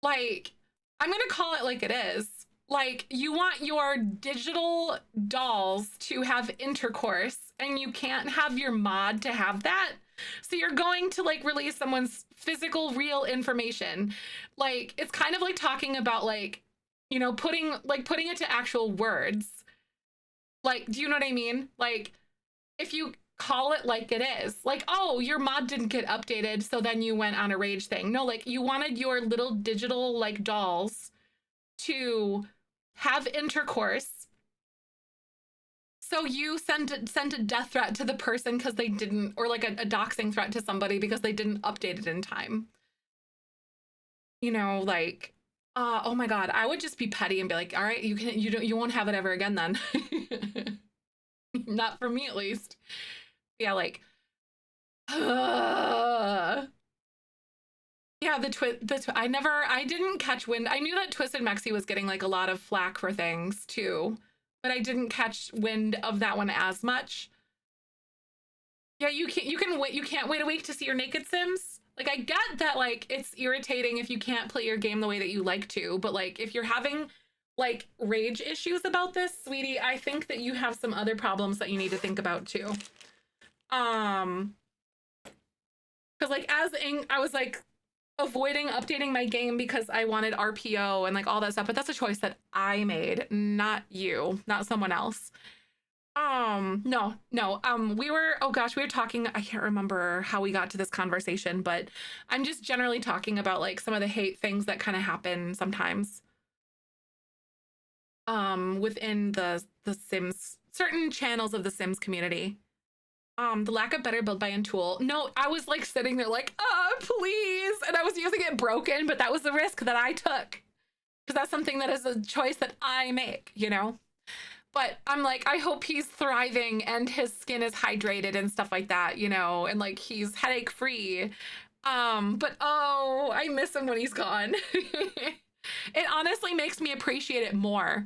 Like, I'm gonna call it like it is. Like, you want your digital dolls to have intercourse and you can't have your mod to have that. So you're going to like release someone's physical real information. Like, it's kind of like talking about like, you know, putting it to actual words. Like, do you know what I mean? Like, if you call it like it is, like, oh, your mod didn't get updated, so then you went on a rage thing. No, like, you wanted your little digital like dolls to have intercourse. So you sent a death threat to the person because they didn't, or like a doxing threat to somebody because they didn't update it in time. You know, like, oh my God, I would just be petty and be like, all right, you won't have it ever again then. Not for me, at least. Yeah, like, yeah, I didn't catch wind. I knew that Twisted Mexi was getting like a lot of flack for things too, but I didn't catch wind of that one as much. Yeah, you can't wait a week to see your naked Sims. Like, I get that like it's irritating if you can't play your game the way that you like to, but like if you're having like rage issues about this, sweetie, I think that you have some other problems that you need to think about too. Because like I was like avoiding updating my game because I wanted RPO and like all that stuff, but that's a choice that I made, not you, not someone else. No, we were, oh gosh, we were talking, I can't remember how we got to this conversation, but I'm just generally talking about like some of the hate things that kind of happen sometimes. Within the Sims, certain channels of the Sims community. The lack of better build by Untool. No, I was like sitting there like, oh, please. And I was using it broken, but that was the risk that I took. Because that's something that is a choice that I make, you know? But I'm like, I hope he's thriving and his skin is hydrated and stuff like that, you know? And like, he's headache free. But oh, I miss him when he's gone. It honestly makes me appreciate it more.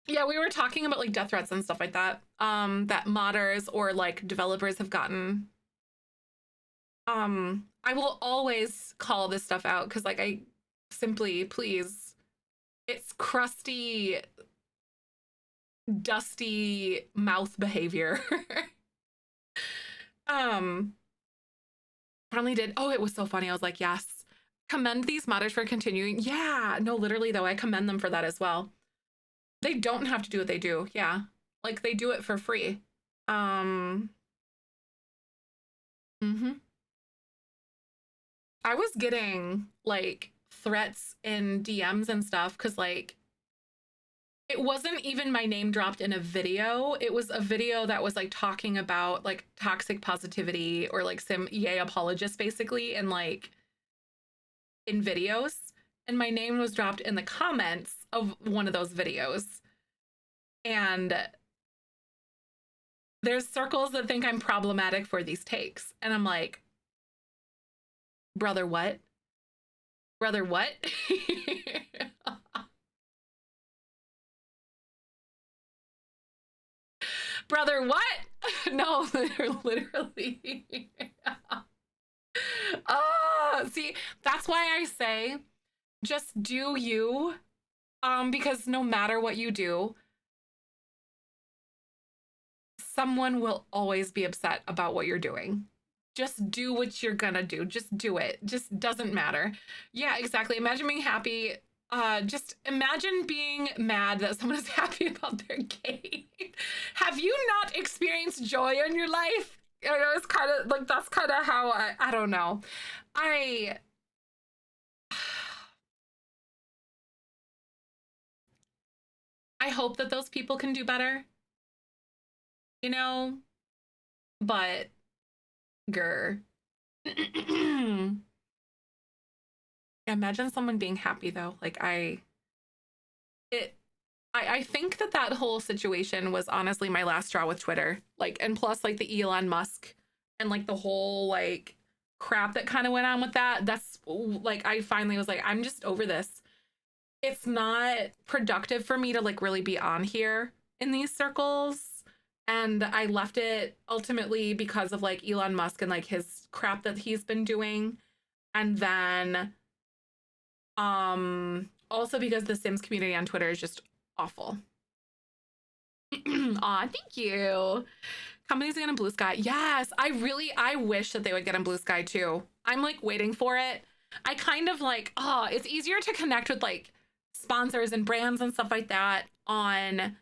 Yeah, we were talking about like death threats and stuff like that. That modders or like developers have gotten. I will always call this stuff out because like I simply, please, it's crusty, dusty mouth behavior. Finally did. Oh, it was so funny. I was like, yes, commend these modders for continuing. Yeah, no, literally though, I commend them for that as well. They don't have to do what they do. Yeah. Like they do it for free. I was getting like threats in DMs and stuff because like it wasn't even my name dropped in a video. It was a video that was like talking about like toxic positivity or like some EA apologists basically and like in videos. And my name was dropped in the comments of one of those videos. And there's circles that think I'm problematic for these takes. And I'm like, brother, what? Brother, what? Brother, what? No, literally. Oh, see, that's why I say just do you. Because no matter what you do, someone will always be upset about what you're doing. Just do what you're gonna do. Just do it. Just doesn't matter. Yeah, exactly. Imagine being happy. Just imagine being mad that someone is happy about their game. Have you not experienced joy in your life? You know, it's kind of like that's kind of how I don't know. I hope that those people can do better. You know, but grr. Imagine someone being happy though. Like I think that whole situation was honestly my last straw with Twitter. Like, and plus like the Elon Musk and like the whole like crap that kind of went on with that. That's like, I finally was like, I'm just over this. It's not productive for me to like really be on here in these circles. And I left it ultimately because of like Elon Musk and like his crap that he's been doing. And then also because the Sims community on Twitter is just awful. Aw, thank you. Companies getting Blue Sky. Yes, I wish that they would get in Blue Sky too. I'm like waiting for it. I kind of like, it's easier to connect with like sponsors and brands and stuff like that on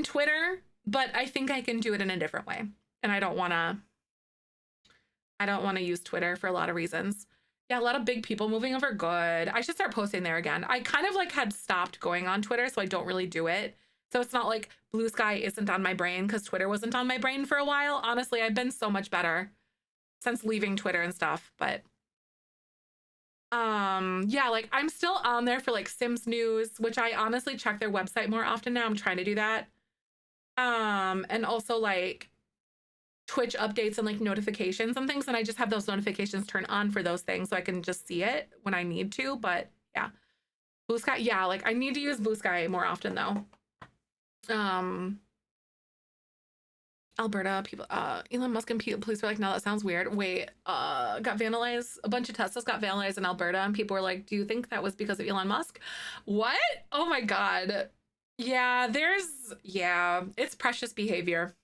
Twitter, but I think I can do it in a different way. And I don't want to use Twitter for a lot of reasons. Yeah, a lot of big people moving over. Good. I should start posting there again. I kind of like had stopped going on Twitter, so I don't really do it. So it's not like Blue Sky isn't on my brain because Twitter wasn't on my brain for a while. Honestly, I've been so much better since leaving Twitter and stuff. But yeah, like I'm still on there for like Sims news, which I honestly check their website more often now. I'm trying to do that. And also like Twitch updates and like notifications and things, and I just have those notifications turned on for those things so I can just see it when I need to. But yeah, Blue Sky, yeah, like I need to use Blue Sky more often though. Alberta people, Elon Musk and police were like, no, that sounds weird. Wait, got vandalized. A bunch of Teslas got vandalized in Alberta, and people were like, do you think that was because of Elon Musk? What? Oh my God. Yeah, it's precious behavior.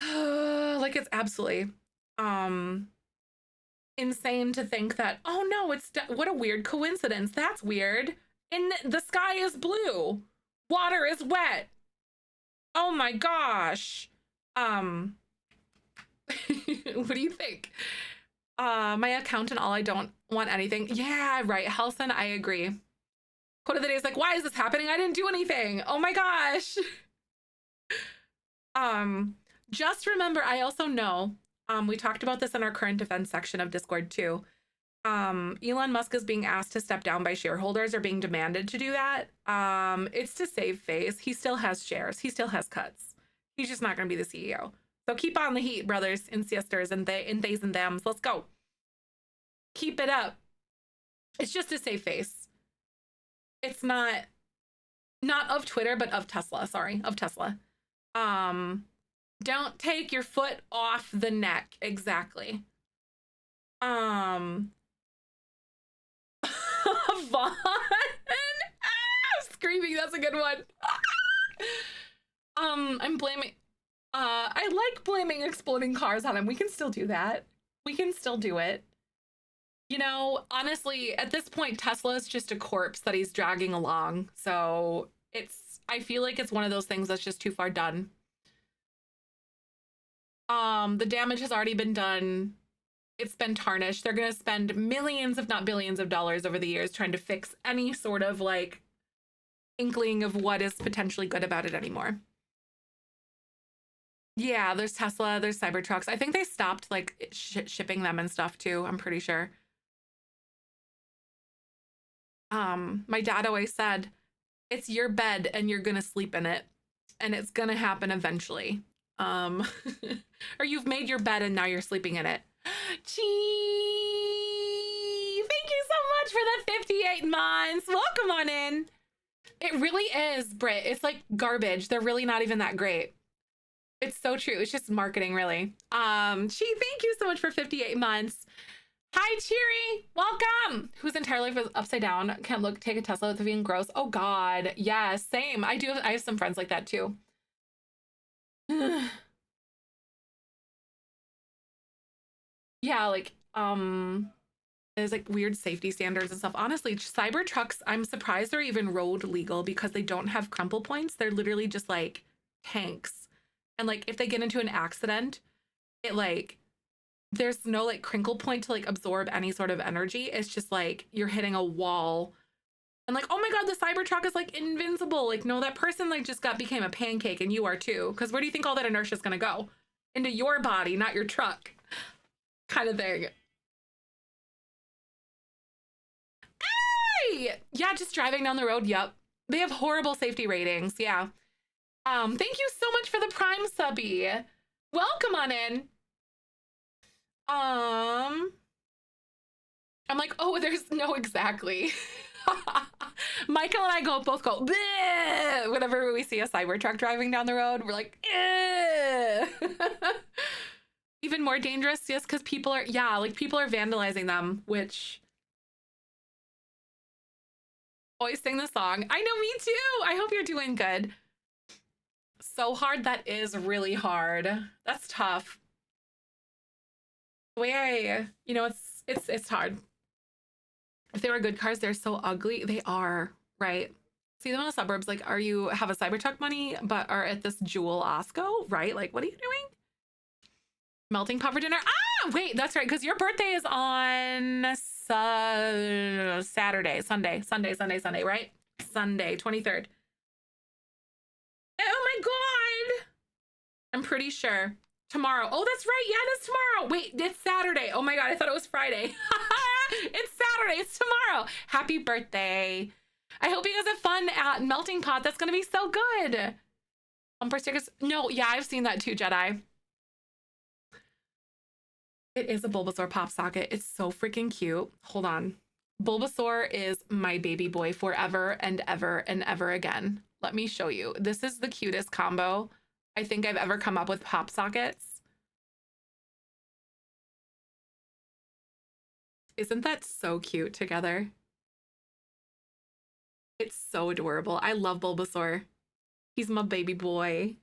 Like it's absolutely insane to think that, oh no, what a weird coincidence. That's weird. And the sky is blue. Water is wet. Oh my gosh. What do you think? My accountant, I don't want anything. Yeah, right. Helson, I agree. Quote of the day is like, why is this happening? I didn't do anything. Oh my gosh. Just remember, I also know, we talked about this in our current events section of Discord too. Elon Musk is being asked to step down by shareholders or being demanded to do that. It's to save face. He still has shares. He still has cuts. He's just not going to be the CEO. So keep on the heat, brothers and sisters and theys and thems. Let's go. Keep it up. It's just to save face. It's not of Twitter, but of Tesla. Sorry, of Tesla. Don't take your foot off the neck. Exactly. Vaughn. Screaming, that's a good one. I'm blaming, I like blaming exploding cars on him. We can still do that. We can still do it. You know, honestly, at this point, Tesla is just a corpse that he's dragging along. So I feel like it's one of those things that's just too far done. The damage has already been done. It's been tarnished. They're going to spend millions, if not billions of dollars over the years trying to fix any sort of like inkling of what is potentially good about it anymore. Yeah, there's Tesla, there's Cybertrucks. I think they stopped like shipping them and stuff too. I'm pretty sure. My dad always said, it's your bed and you're going to sleep in it and it's going to happen eventually. Or you've made your bed and now you're sleeping in it. Gee, thank you so much for the 58 months. Welcome on in. It really is, Britt. It's like garbage. They're really not even that great. It's so true. It's just marketing, really. Gee, thank you so much for 58 months. Hi, Cheery. Welcome. Who's entirely upside down? Can't take a Tesla with being gross. Oh God. Yeah, same. I have some friends like that too. Yeah, like there's like weird safety standards and stuff. Honestly, Cybertrucks, I'm surprised they're even road legal because they don't have crumple points. They're literally just like tanks. And like if they get into an accident, it like there's no like crinkle point to like absorb any sort of energy. It's just like you're hitting a wall. And like, oh my God, the Cybertruck is like invincible. Like, no, that person like just became a pancake and you are too. Because where do you think all that inertia is going to go? Into your body, not your truck. kind of thing. Hey! Yeah, just driving down the road. Yep. They have horrible safety ratings. Yeah. Thank you so much for the Prime subby. Welcome on in. I'm like, oh, there's no exactly. Michael and I both go bleh, whenever we see a Cybertruck driving down the road. We're like, eh. Even more dangerous, yes, because people are vandalizing them, which always sing the song. I know, me too. I hope you're doing good. So hard. That is really hard. That's tough. The way it's hard. If they were good cars, they're so ugly. They are, right? See them in the suburbs, like, you have a Cybertruck money, but are at this Jewel Osco, right? Like, what are you doing? Melting pot for dinner. Ah, wait, that's right, because your birthday is on Sunday, right? Sunday, 23rd. Oh my God. I'm pretty sure. Tomorrow. Oh, that's right. Yeah, that's tomorrow. Wait, it's Saturday. Oh my God, I thought it was Friday. It's Saturday. It's tomorrow. Happy birthday. I hope you guys have fun at Melting Pot. That's going to be so good. Bumper stickers. No, yeah, I've seen that too, Jedi. It is a Bulbasaur pop socket. It's so freaking cute. Hold on. Bulbasaur is my baby boy forever and ever and ever again. Let me show you. This is the cutest combo I think I've ever come up with pop sockets. Isn't that so cute together? It's so adorable. I love Bulbasaur. He's my baby boy.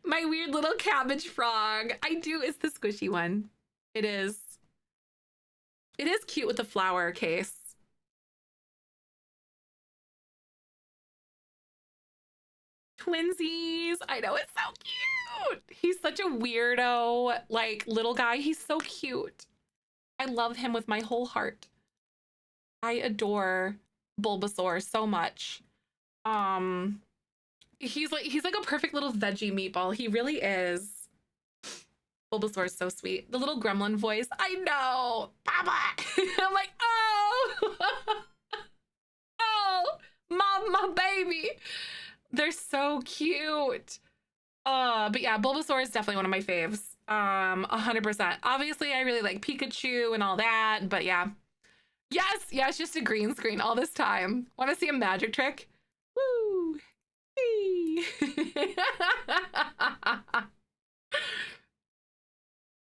My weird little cabbage frog. I do. It's the squishy one. It is. It is cute with the flower case. Twinsies. I know, it's so cute. He's such a weirdo, like, little guy. He's so cute. I love him with my whole heart. I adore Bulbasaur so much. He's like a perfect little veggie meatball. He really is. Bulbasaur is so sweet. The little gremlin voice. I know. Papa. I'm like, oh. Oh, mom, my baby. They're so cute. But yeah, Bulbasaur is definitely one of my faves. 100%. Obviously, I really like Pikachu and all that, but yeah. Yes, yeah, it's just a green screen all this time. Want to see a magic trick? Woo!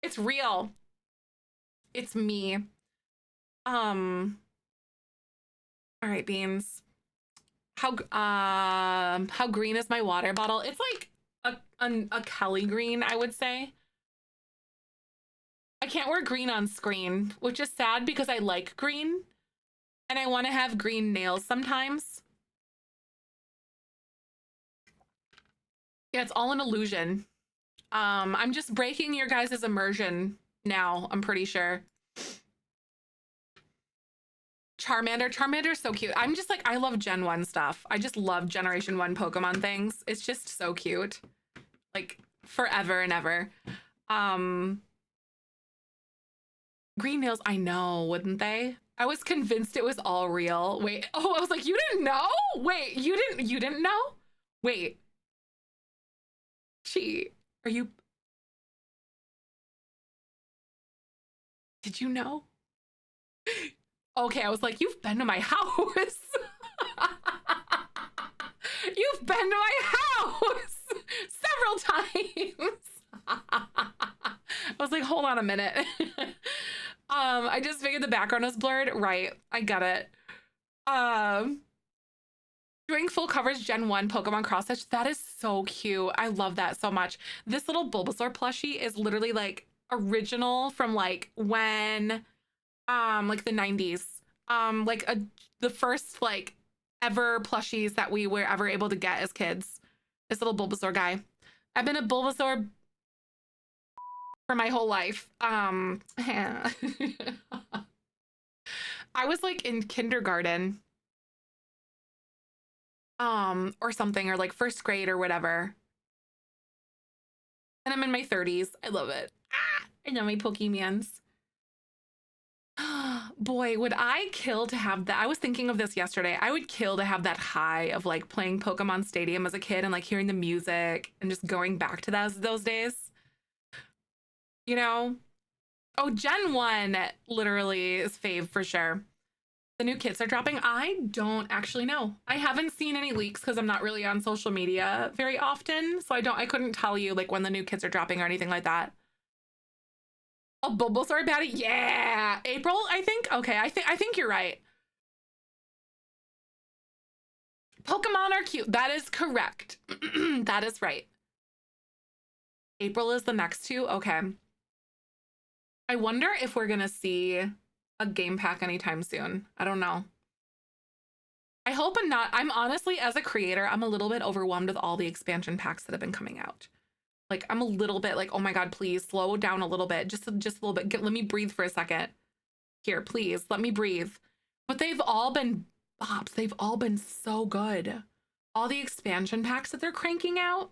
It's real. It's me. All right, Beans. How green is my water bottle? It's like a Kelly green, I would say. I can't wear green on screen, which is sad because I like green and I want to have green nails sometimes. Yeah, it's all an illusion. I'm just breaking your guys' immersion now, I'm pretty sure. Charmander's so cute. I'm just like, I love Gen 1 stuff. I just love Generation 1 Pokemon things. It's just so cute. Like, forever and ever. Green nails, I know, wouldn't they? I was convinced it was all real. Wait, oh, I was like, you didn't know? Wait, you didn't know? Wait. Are you... Did you know? Okay, I was like, you've been to my house. You've been to my house several times. I was like, hold on a minute. I just figured the background was blurred. Right, I got it. Doing full coverage Gen 1 Pokemon Cross Stitch. That is so cute. I love that so much. This little Bulbasaur plushie is literally like original from like when like the 90s. The first like ever plushies that we were ever able to get as kids. This little Bulbasaur guy. I've been a Bulbasaur for my whole life. I was like in kindergarten. Or something, or like first grade or whatever. And I'm in my 30s. I love it. I know my Pokemons. Boy, would I kill to have that. I was thinking of this yesterday. I would kill to have that high of like playing Pokemon Stadium as a kid and like hearing the music and just going back to those days. You know? Oh, Gen 1 literally is fave for sure. The new kits are dropping. I don't actually know. I haven't seen any leaks because I'm not really on social media very often. So I couldn't tell you like when the new kits are dropping or anything like that. Oh, Bulbasaur baddie? Yeah. April, I think? Okay, I think you're right. Pokemon are cute. That is correct. That is right. April is the next two. Okay. I wonder if we're gonna see a game pack anytime soon. I don't know. I hope I'm not. I'm honestly, as a creator, I'm a little bit overwhelmed with all the expansion packs that have been coming out. Like, I'm a little bit like, oh my God, please slow down a little bit. Just a little bit. Let me breathe for a second. Here, please, let me breathe. But they've all been bops. They've all been so good. All the expansion packs that they're cranking out.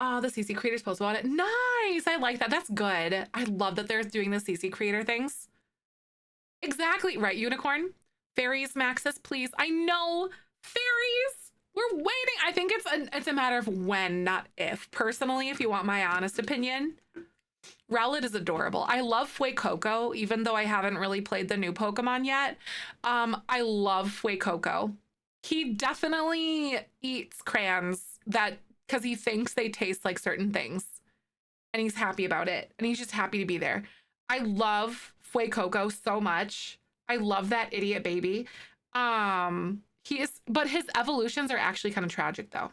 Oh, the CC creators post about it. Nice. I like that. That's good. I love that they're doing the CC creator things. Exactly. Right, Unicorn. Fairies, Maxis, please. I know. Fairies. We're waiting. I think it's a matter of when, not if. Personally, if you want my honest opinion. Rowlet is adorable. I love Fuecoco, even though I haven't really played the new Pokemon yet. I love Fuecoco. He definitely eats crayons because he thinks they taste like certain things. And he's happy about it. And he's just happy to be there. I love Fuecoco so much. I love that idiot baby. But his evolutions are actually kind of tragic though.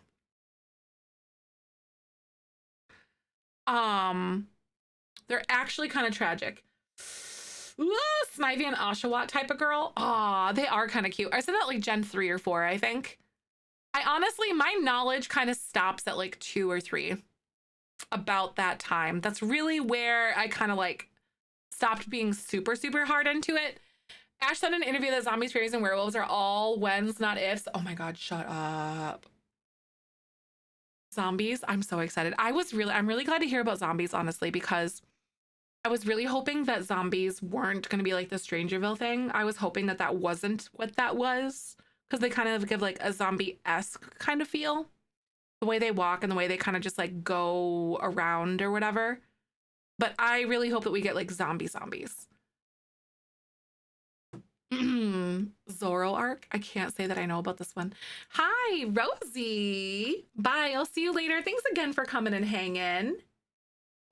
They're actually kind of tragic. Ooh, Snivy and Oshawott type of girl. Aw, they are kind of cute. I said that like Gen 3 or 4, I think. I honestly, my knowledge kind of stops at like 2 or 3 about that time. That's really where I kind of like stopped being super, super hard into it. Ash said in an interview that zombies, fairies, and werewolves are all whens, not ifs. Oh my God, shut up. Zombies, I'm so excited. I'm really glad to hear about zombies, honestly, because I was really hoping that zombies weren't going to be like the Strangerville thing. I was hoping that that wasn't what that was, because they kind of give like a zombie-esque kind of feel. The way they walk and the way they kind of just like go around or whatever. But I really hope that we get like zombies. Zoroark. I can't say that I know about this one. Hi, Rosie. Bye. I'll see you later. Thanks again for coming and hanging.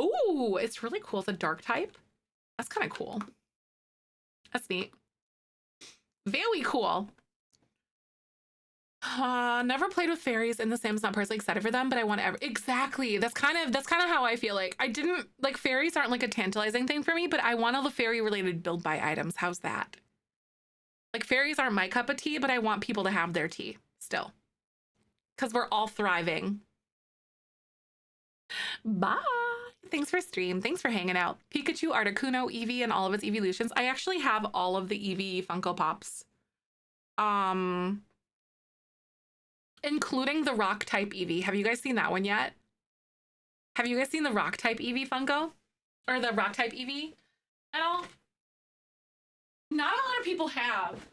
Ooh, it's really cool. It's a dark type. That's kind of cool. That's neat. Very cool. Never played with fairies in The Sims. Not personally excited for them, but I want to exactly. That's kind of how I feel. Like I didn't like fairies aren't like a tantalizing thing for me, but I want all the fairy related build buy items. How's that? Like fairies aren't my cup of tea, but I want people to have their tea still. Because we're all thriving. Bye. Thanks for stream. Thanks for hanging out. Pikachu, Articuno, Eevee, and all of its evolutions. I actually have all of the Eevee Funko Pops. Including the rock type Eevee. Have you guys seen that one yet? Have you guys seen the rock type Eevee Funko? Or the rock type Eevee at all? Not a lot of people have.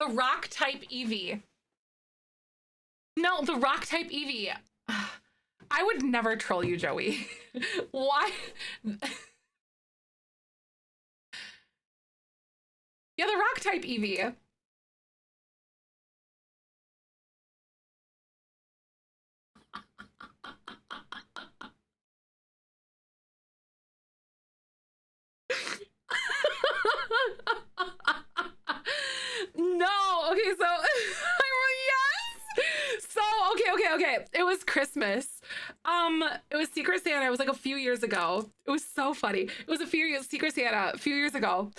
The rock type Eevee. No, the rock type Eevee. I would never troll you, Joey. Why? Yeah, the rock type Eevee. No, okay, so yes. So okay. It was Christmas. It was Secret Santa. It was like a few years ago. It was so funny. It was Secret Santa a few years ago.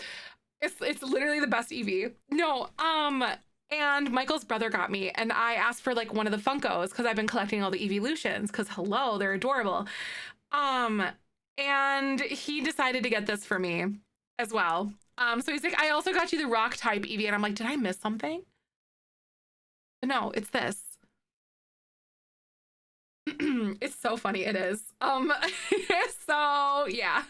It's literally the best Eevee. No, and Michael's brother got me, and I asked for like one of the Funkos because I've been collecting all the Eeveelutions because hello, they're adorable. And he decided to get this for me as well. So he's like, I also got you the rock type, Evie. And I'm like, did I miss something? No, it's this. It's so funny. It is. So yeah.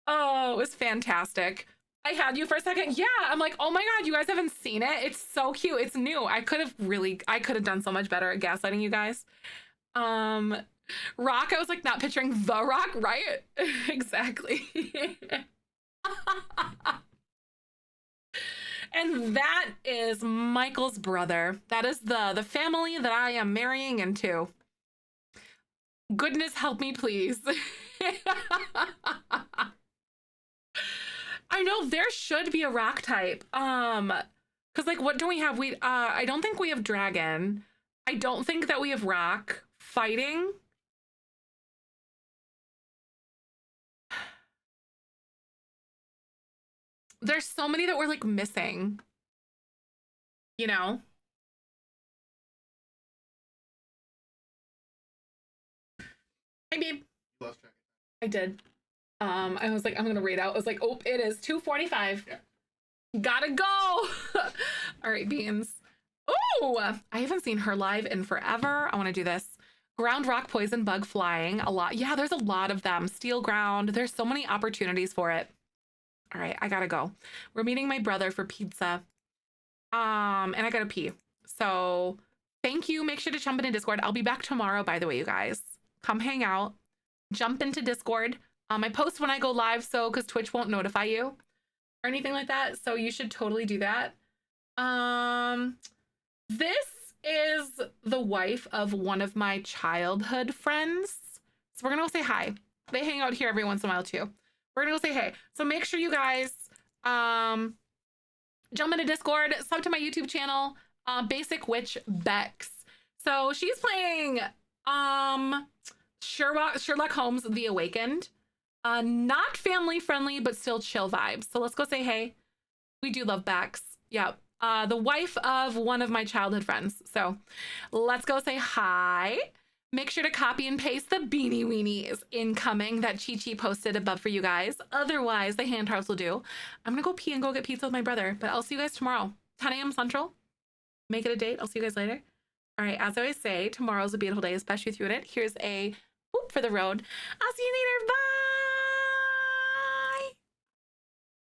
Oh, it was fantastic. I had you for a second. Yeah. I'm like, oh my God, you guys haven't seen it. It's so cute. It's new. I could have done so much better at gaslighting you guys. Rock, I was like not picturing the Rock, right? Exactly. And that is Michael's brother. That is the family that I am marrying into. Goodness help me, please. I know there should be a rock type. Because like what do we have? I don't think we have dragon. I don't think that we have rock. Fighting. There's so many that we're like missing. You know? I mean, Lost track. I did. I was like, I'm gonna read out. I was like, oh, it is 2:45. Yeah. Gotta go. All right, Beans. Oh, I haven't seen her live in forever. I want to do this. Ground rock poison bug flying a lot. Yeah, there's a lot of them. Steel ground. There's so many opportunities for it. All right, I gotta go. We're meeting my brother for pizza. And I gotta pee. So thank you. Make sure to jump into Discord. I'll be back tomorrow, by the way, you guys. Come hang out. Jump into Discord. I post when I go live, so because Twitch won't notify you or anything like that. So you should totally do that. This is the wife of one of my childhood friends. So we're gonna go say hi. They hang out here every once in a while too. We're gonna go say hey. So make sure you guys jump into Discord, sub to my YouTube channel, Basic Witch Bex. So she's playing Sherlock Holmes The Awakened. Not family friendly, but still chill vibes. So let's go say hey. We do love Bex. Yep. The wife of one of my childhood friends. So let's go say hi. Make sure to copy and paste the beanie weenies incoming that Chi Chi posted above for you guys. Otherwise, the hand hearts will do. I'm gonna go pee and go get pizza with my brother, but I'll see you guys tomorrow, 10 a.m. Central. Make it a date. I'll see you guys later. All right, as I always say, tomorrow's a beautiful day, especially with you in it. Here's a whoop for the road. I'll see you later. Bye.